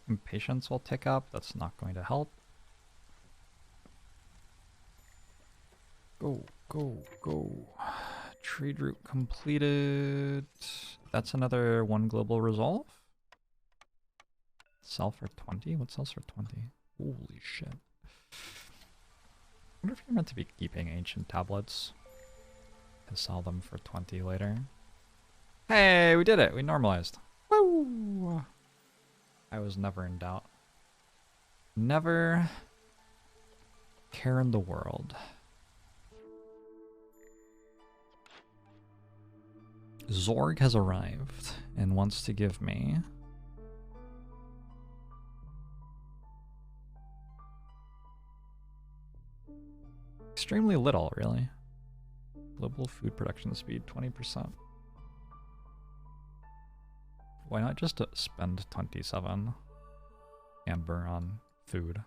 S1: Impatience will tick up. That's not going to help. Go, go, go. Trade route completed. That's another 1 global resolve. Sell for 20? What sells for 20? Holy shit. I wonder if you're meant to be keeping ancient tablets to sell them for 20 later. Hey, we did it! We normalized. Woo! I was never in doubt. Never care in the world. Zorg has arrived and wants to give me extremely little, really. Global food production speed, 20%. Why not just spend 27 amber on food?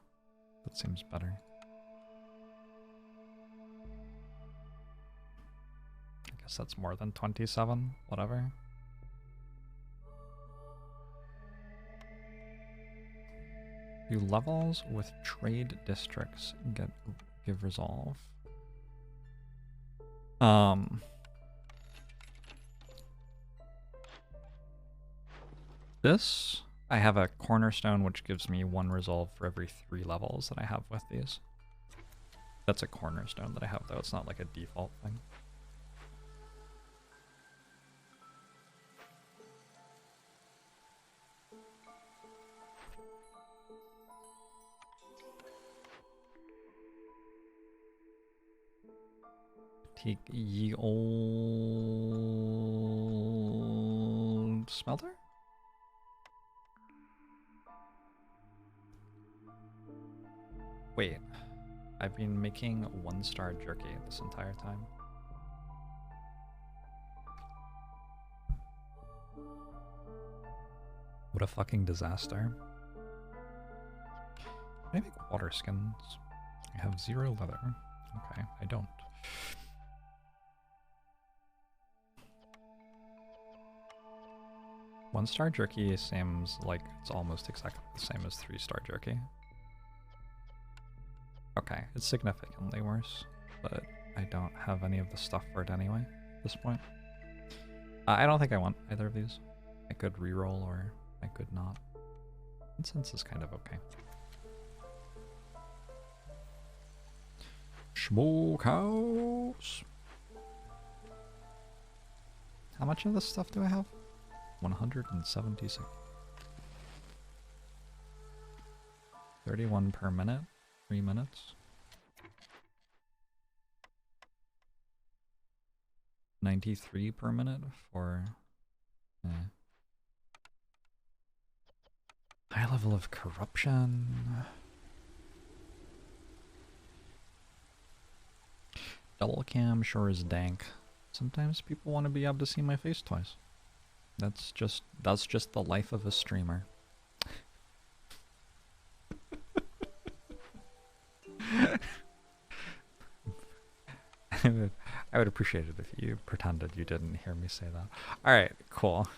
S1: That seems better. I guess that's more than 27, whatever. Do levels with trade districts give resolve? This, I have a cornerstone which gives me 1 resolve for every 3 levels that I have with these. That's a cornerstone that I have though, it's not like a default thing. Take ye old smelter? Wait, I've been making 1-star jerky this entire time. What a fucking disaster. Can I make water skins? I have 0 leather. Okay, I don't. One-star jerky seems like it's almost exactly the same as 3-star jerky. Okay, it's significantly worse, but I don't have any of the stuff for it anyway at this point. I don't think I want either of these. I could reroll or I could not. Incense is kind of okay. Smokehouse! How much of this stuff do I have? 176. 31 per minute. 3 minutes. 93 per minute for high level of corruption. Double cam sure is dank. Sometimes people want to be able to see my face twice. That's just the life of a streamer. I would appreciate it if you pretended you didn't hear me say that. Alright, cool.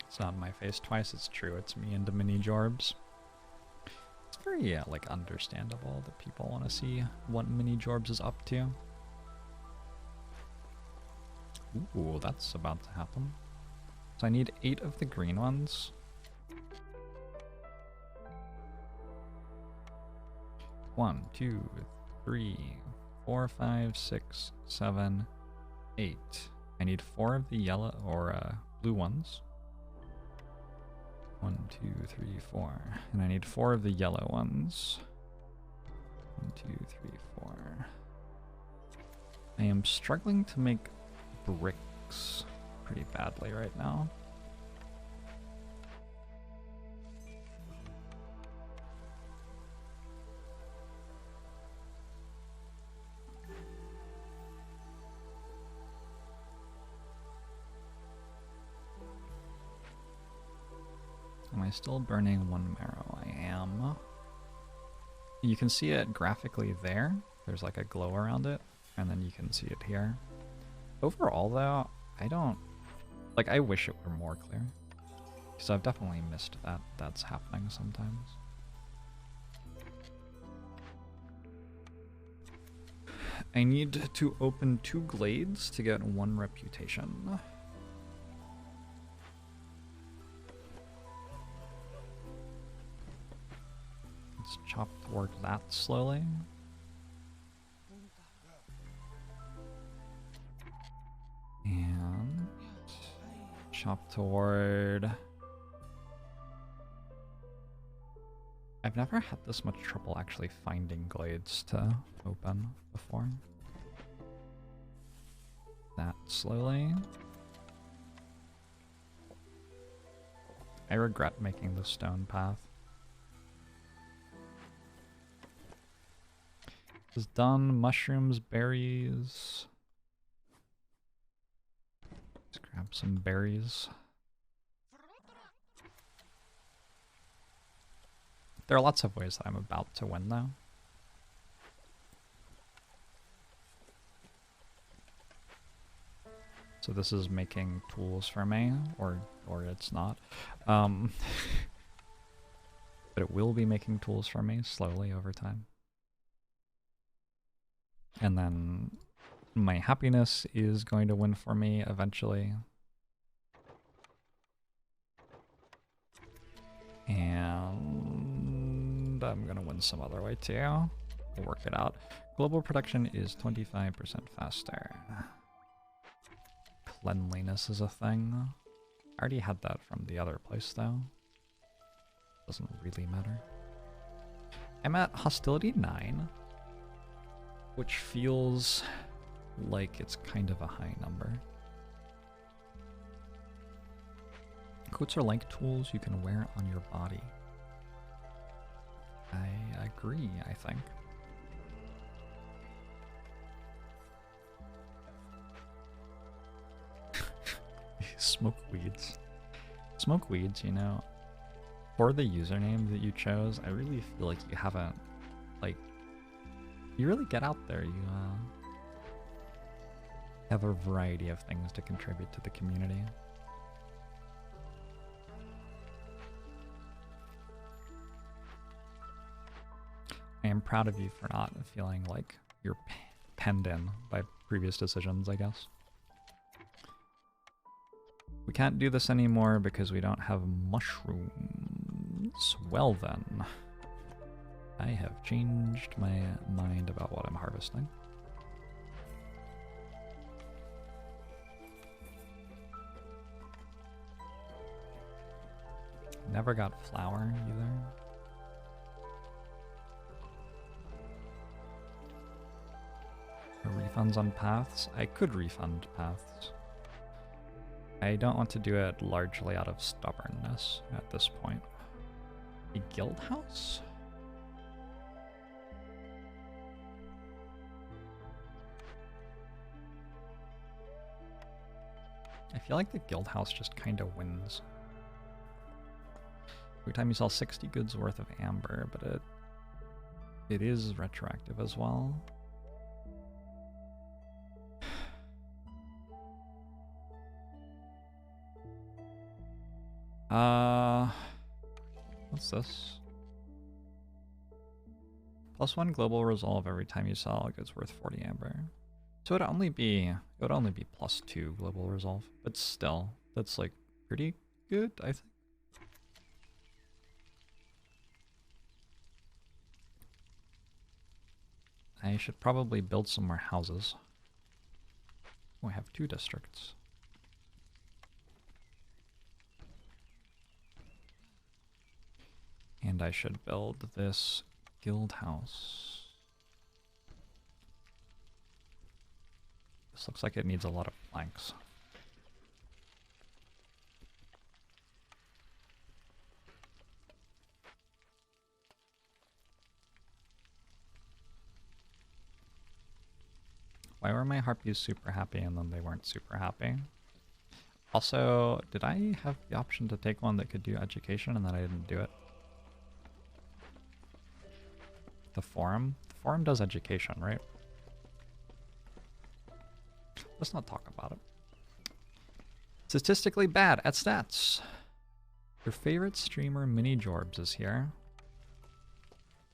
S1: It's not my face twice, it's true, it's me and the mini Jorbs. It's very, like, understandable that people want to see what mini Jorbs is up to. Ooh, that's about to happen. So I need 8 of the green ones. 1, 2, 3, 4, 5, 6, 7, 8. I need 4 of the yellow or blue ones. 1, 2, 3, 4. And I need 4 of the yellow ones. 1, 2, 3, 4. I am struggling to make bricks pretty badly right now. Am I still burning 1 marrow? I am. You can see it graphically there. There's like a glow around it, and then you can see it here. Overall though, I don't... Like, I wish it were more clear. Because I've definitely missed that that's happening sometimes. I need to open 2 glades to get 1 reputation. Let's chop toward that slowly. And chop toward... I've never had this much trouble actually finding glades to open before. That slowly. I regret making the stone path. This is done. Mushrooms, berries. Let's grab some berries. There are lots of ways that I'm about to win though. So this is making tools for me, or it's not. But it will be making tools for me slowly over time. And then my happiness is going to win for me eventually. And I'm gonna win some other way too. We'll work it out. Global production is 25% faster. Cleanliness is a thing. I already had that from the other place though. Doesn't really matter. I'm at hostility 9, which feels like it's kind of a high number. Coats are like tools you can wear on your body. I agree, I think. Smoke weeds. Smoke weeds, you know, for the username that you chose, I really feel like you haven't, like, you really get out there. You have a variety of things to contribute to the community. I am proud of you for not feeling like you're penned in by previous decisions, I guess. We can't do this anymore because we don't have mushrooms. Well then, I have changed my mind about what I'm harvesting. Never got flour either. Refunds on paths? I could refund paths. I don't want to do it largely out of stubbornness at this point. A guild house? I feel like the guild house just kind of wins. Every time you sell 60 goods worth of amber, but it is retroactive as well. What's this? +1 global resolve every time you sell a goods worth 40 amber. So it would only be +2 global resolve, but still, that's like pretty good, I think. I should probably build some more houses. Oh, I have 2 districts. And I should build this guild house. This looks like it needs a lot of planks. Why were my harpies super happy and then they weren't super happy? Also, did I have the option to take one that could do education and then I didn't do it? The forum? The forum does education, right? Let's not talk about it. Statistically bad at stats. Your favorite streamer, Mini Jorbs, is here.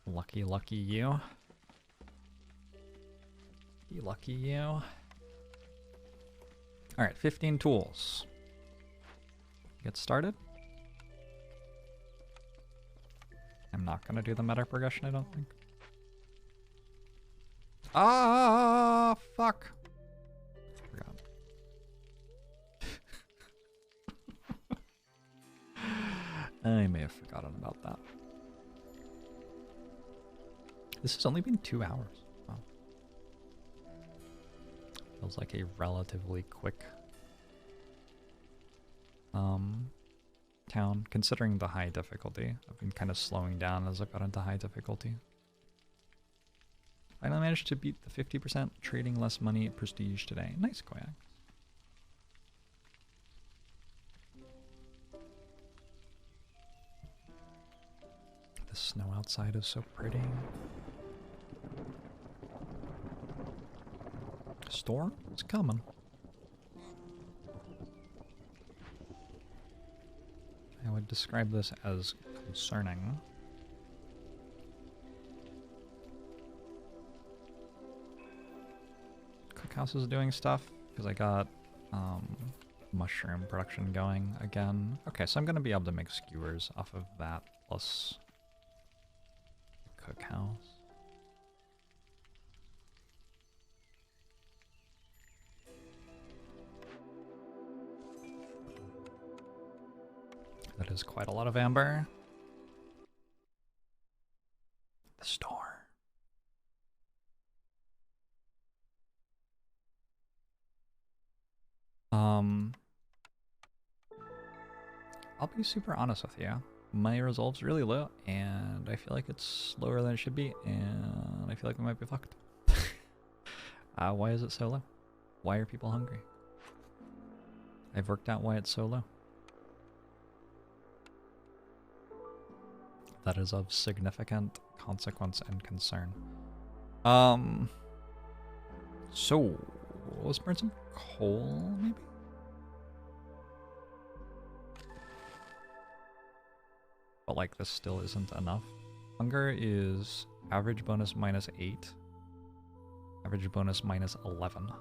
S1: Lucky, lucky you. Lucky you. Alright, 15 tools. Get started. I'm not going to do the meta progression, I don't think. Ah, fuck. Forgot. I may have forgotten about that. This has only been 2 hours. Wow. Feels like a relatively quick town, considering the high difficulty. I've been kind of slowing down as I've got into high difficulty. Finally managed to beat the 50% trading less money prestige today. Nice, Koyak. The snow outside is so pretty. Storm? It's coming. I would describe this as concerning. Cookhouse is doing stuff because I got mushroom production going again. Okay, so I'm going to be able to make skewers off of that plus cookhouse. That is quite a lot of amber. The store. I'll be super honest with you. My resolve's really low, and I feel like it's lower than it should be, and I feel like we might be fucked. Why is it so low? Why are people hungry? I've worked out why it's so low. That is of significant consequence and concern. So let's burn some coal, maybe? But like this still isn't enough. Hunger is average bonus -8. Average bonus -11.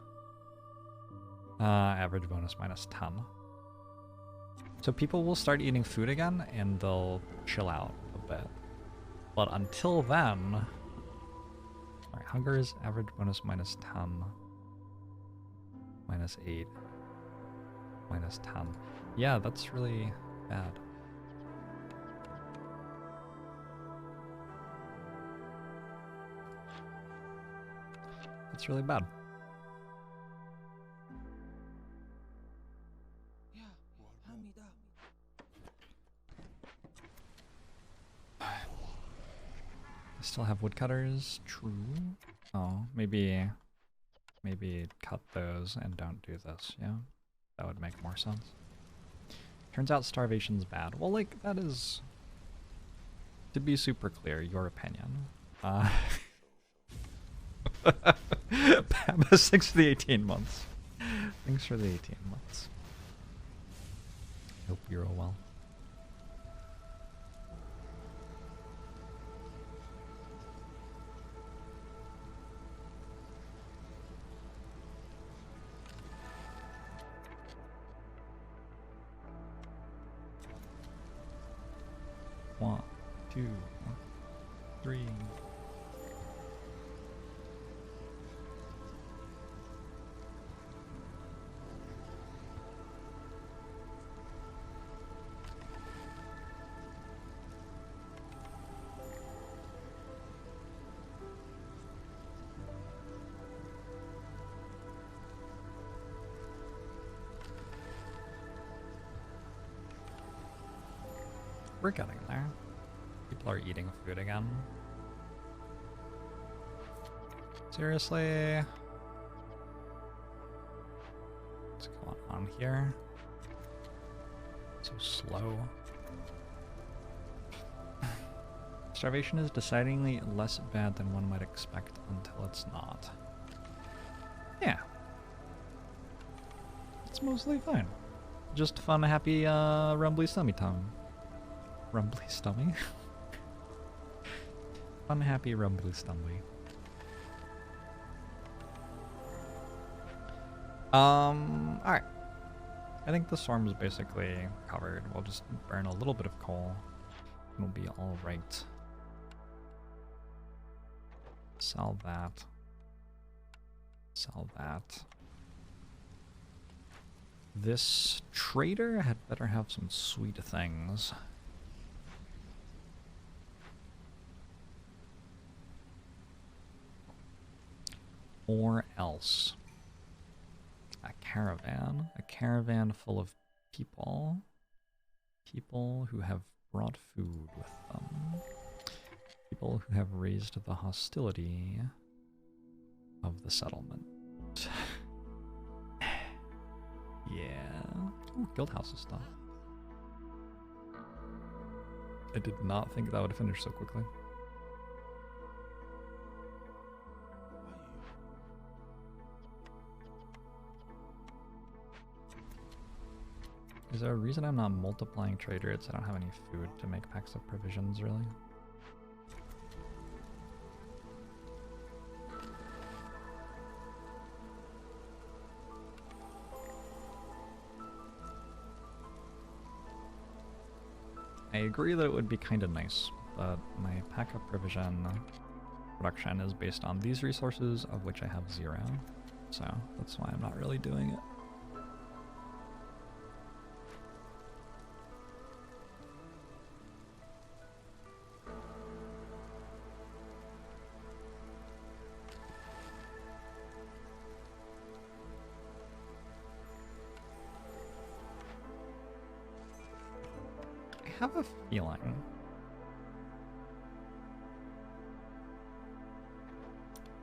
S1: Average bonus -10. So people will start eating food again and they'll chill out a bit. But until then... Alright, hunger is average bonus -10. -8. -10. Yeah, that's really bad. That's really bad. I still have woodcutters. True. Oh, maybe cut those and don't do this, yeah? That would make more sense. Turns out starvation's bad. Well, like, that is, to be super clear, your opinion. Pabba, thanks for the 18 months. Thanks for the 18 months. Hope you're all well. One, two, three. We're getting there. People are eating food again. Seriously? What's going on here? So slow. Starvation is decidedly less bad than one might expect until it's not. Yeah. It's mostly fine. Just fun, happy, rumbly stummy tongue. Rumbly stummy? Fun, happy, rumbly stummy. Alright. I think the storm is basically covered. We'll just burn a little bit of coal. It'll be alright. Sell that. Sell that. This trader had better have some sweet things. Or else. A caravan full of people. People who have brought food with them. People who have raised the hostility of the settlement. Yeah. Ooh, guild house is done. I did not think that would finish so quickly. Is there a reason I'm not multiplying trade rates? I don't have any food to make packs of provisions, really. I agree that it would be kind of nice, but my pack of provision production is based on these resources, of which I have 0. So that's why I'm not really doing it. I have a feeling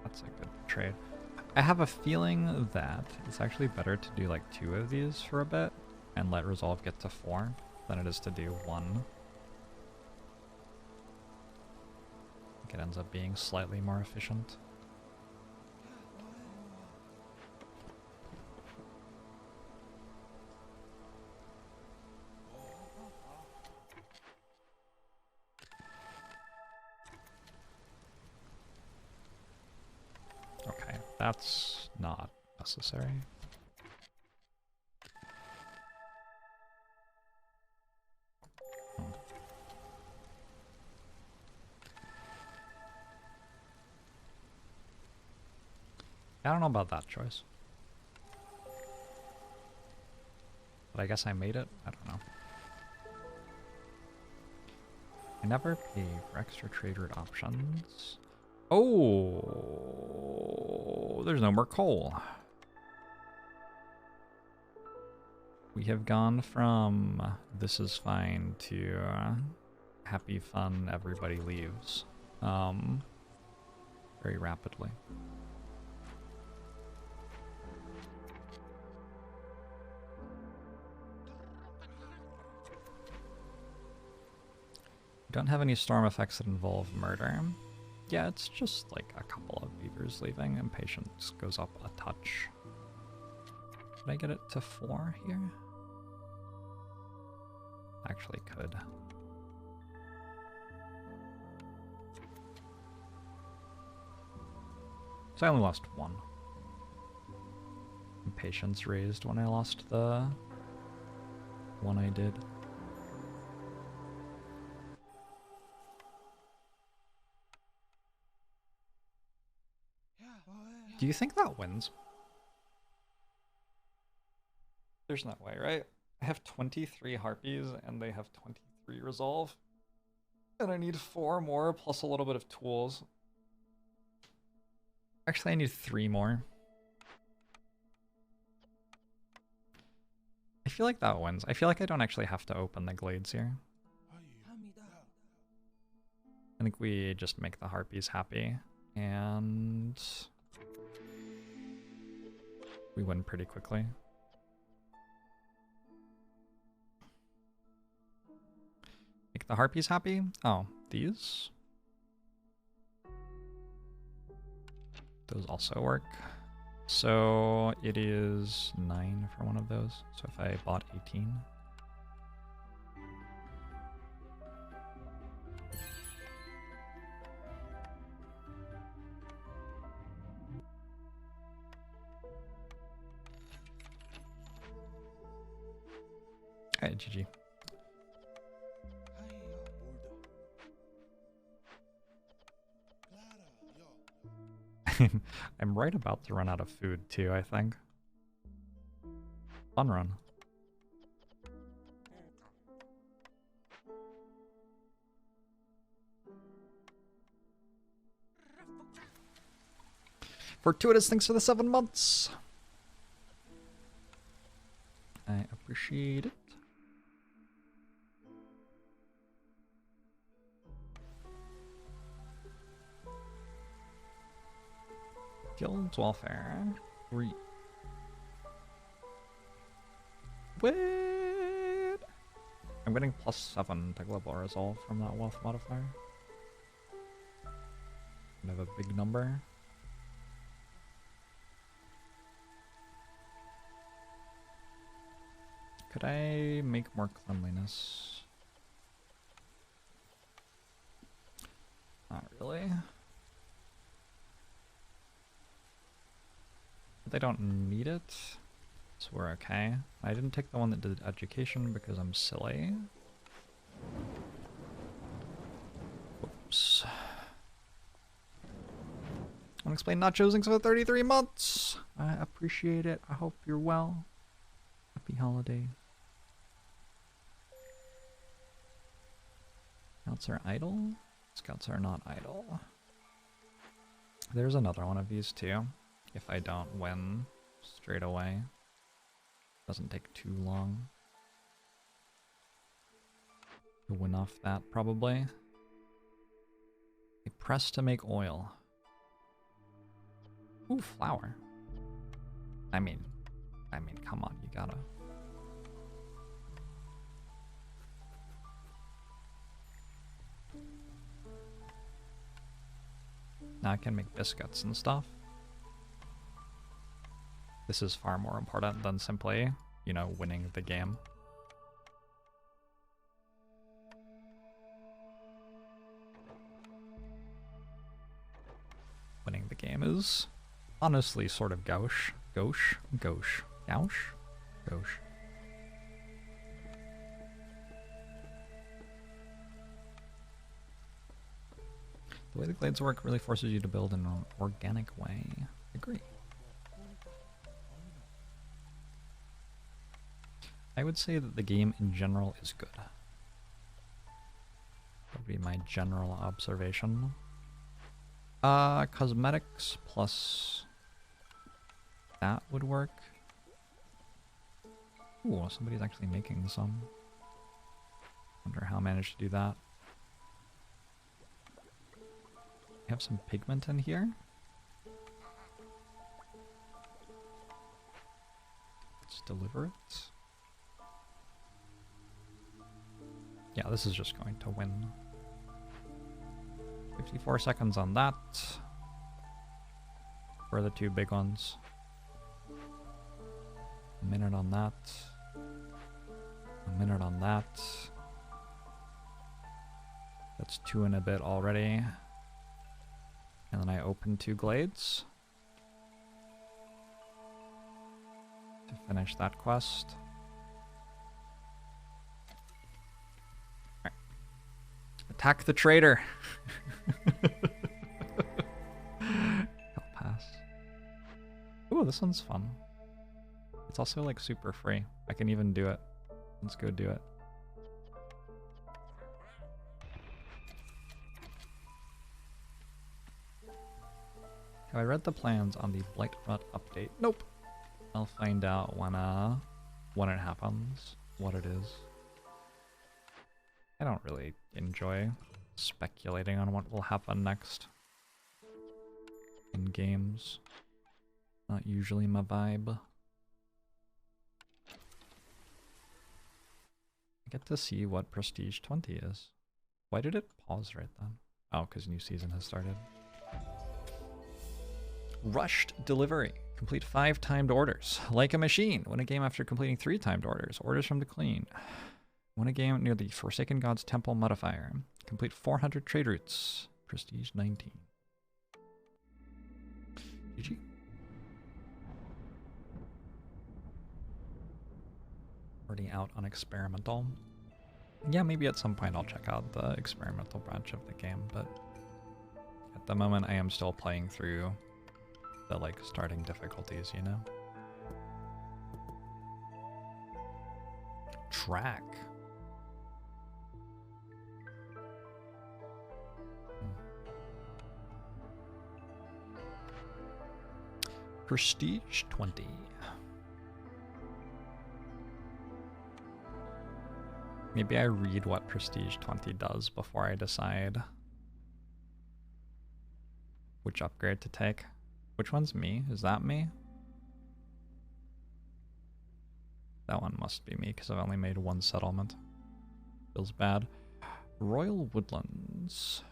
S1: that's a good trade. I have a feeling that it's actually better to do like 2 of these for a bit and let resolve get to 4 than it is to do 1. I think it ends up being slightly more efficient. That's not necessary. I don't know about that choice. But I guess I made it? I don't know. I never pay for extra trade route options. Oh, there's no more coal. We have gone from this is fine to happy fun, everybody leaves. Very rapidly. Don't have any storm effects that involve murder. Yeah, it's just like a couple of beavers leaving. Impatience goes up a touch. Did I get it to 4 here? Actually could. So I only lost 1. Impatience raised when I lost the one I did. Do you think that wins? There's no way, right? I have 23 harpies and they have 23 resolve. And I need 4 more plus a little bit of tools. Actually, I need 3 more. I feel like that wins. I feel like I don't actually have to open the glades here. I think we just make the harpies happy, and we win pretty quickly. Make the harpies happy? Oh, these? Those also work. So it is 9 for one of those. So if I bought 18. Alright, GG. I'm right about to run out of food too, I think. Fun run. Fortuitous, thanks for the 7 months. I appreciate it. Guild's welfare. What? I'm getting +7 to global resolve from that wealth modifier. I have a big number. Could I make more cleanliness? Not really. They don't need it, so we're okay. I didn't take the one that did education because I'm silly. Oops. Unexplained nachos, thanks for 33 months. I appreciate it. I hope you're well. Happy holiday. Scouts are idle? Scouts are not idle. There's another one of these too. If I don't win straight away. Doesn't take too long to win off that, probably. A press to make oil. Ooh, flour. I mean, come on, you gotta. Now I can make biscuits and stuff. This is far more important than simply, you know, winning the game. Winning the game is honestly sort of gauche. Gauche? Gauche. Gauche? Gauche. The way the glades work really forces you to build in an organic way. I agree. I would say that the game in general is good. That would be my general observation. Cosmetics plus that would work. Ooh, somebody's actually making some. Wonder how I managed to do that. I have some pigment in here. Let's deliver it. Yeah, this is just going to win. 54 seconds on that. For the 2 big ones. A minute on that. A minute on that. That's 2 and a bit already. And then I open 2 glades. To finish that quest. Attack the traitor. I'll pass. Ooh, this one's fun. It's also like super free. I can even do it. Let's go do it. Have I read the plans on the Blight Rut update? Nope. I'll find out when it happens, what it is. I don't really enjoy speculating on what will happen next in games. Not usually my vibe. I get to see what Prestige 20 is. Why did it pause right then? Oh, because new season has started. Rushed delivery. Complete 5 timed orders. Like a machine. Win a game after completing 3 timed orders. Orders from the Queen. Win a game near the Forsaken God's Temple modifier. Complete 400 trade routes. Prestige 19. GG. Already out on experimental. Yeah, maybe at some point I'll check out the experimental branch of the game, but at the moment I am still playing through the like starting difficulties, you know? Track. Prestige 20. Maybe I read what Prestige 20 does before I decide which upgrade to take. Which one's me? Is that me? That one must be me because I've only made 1 settlement. Feels bad. Royal Woodlands.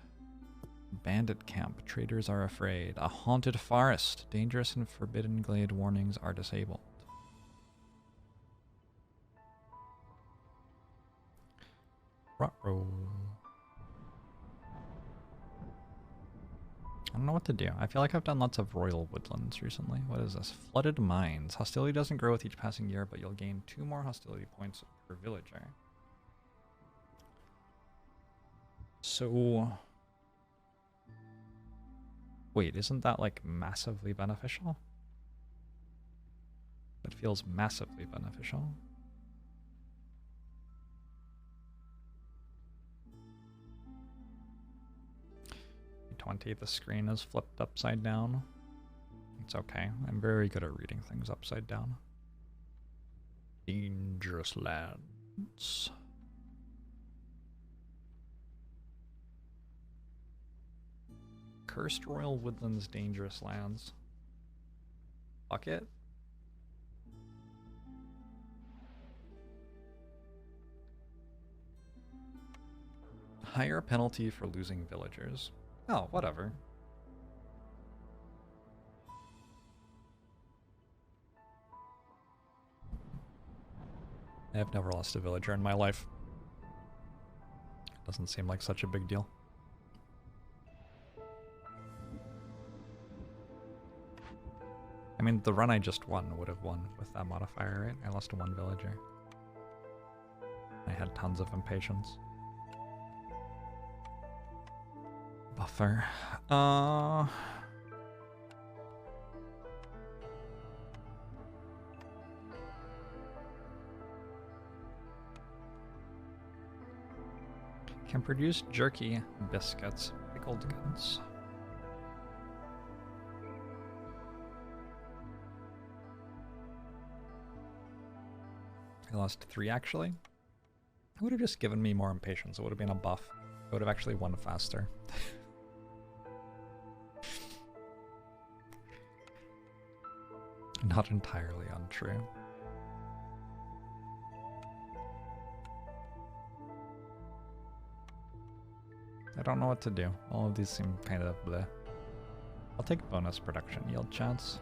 S1: Bandit camp. Traders are afraid. A haunted forest. Dangerous and forbidden glade warnings are disabled. Ruh-roh. I don't know what to do. I feel like I've done lots of Royal Woodlands recently. What is this? Flooded Mines. Hostility doesn't grow with each passing year, but you'll gain 2 more hostility points per villager. So... wait, isn't that like massively beneficial? That feels massively beneficial. 20, the screen is flipped upside down. It's okay. I'm very good at reading things upside down. Dangerous lands. Cursed Royal Woodlands Dangerous Lands. Fuck it. Higher penalty for losing villagers. Oh, whatever. I've never lost a villager in my life. Doesn't seem like such a big deal. I mean, the run I just won would have won with that modifier, right? I lost 1 villager. I had tons of impatience. Buffer. Can produce jerky, biscuits, pickled goods. I lost 3 actually. It would have just given me more impatience. It would have been a buff. I would have actually won faster. Not entirely untrue. I don't know what to do. All of these seem kind of bleh. I'll take bonus production yield chance.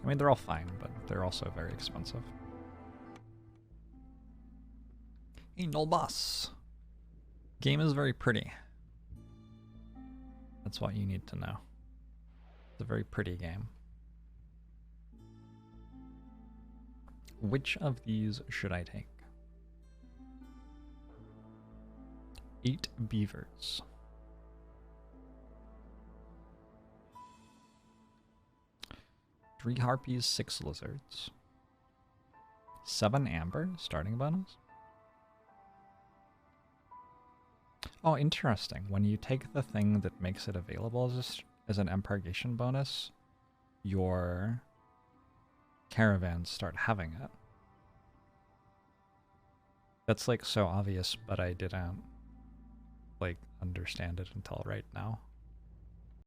S1: I mean, they're all fine, but they're also very expensive. Hey, null boss. Game is very pretty. That's what you need to know. It's a very pretty game. Which of these should I take? 8 beavers. 3 harpies, 6 lizards. 7 amber, starting bonus. Oh, interesting. When you take the thing that makes it available as an impurgation bonus, your caravans start having it. That's like so obvious, but I didn't like understand it until right now.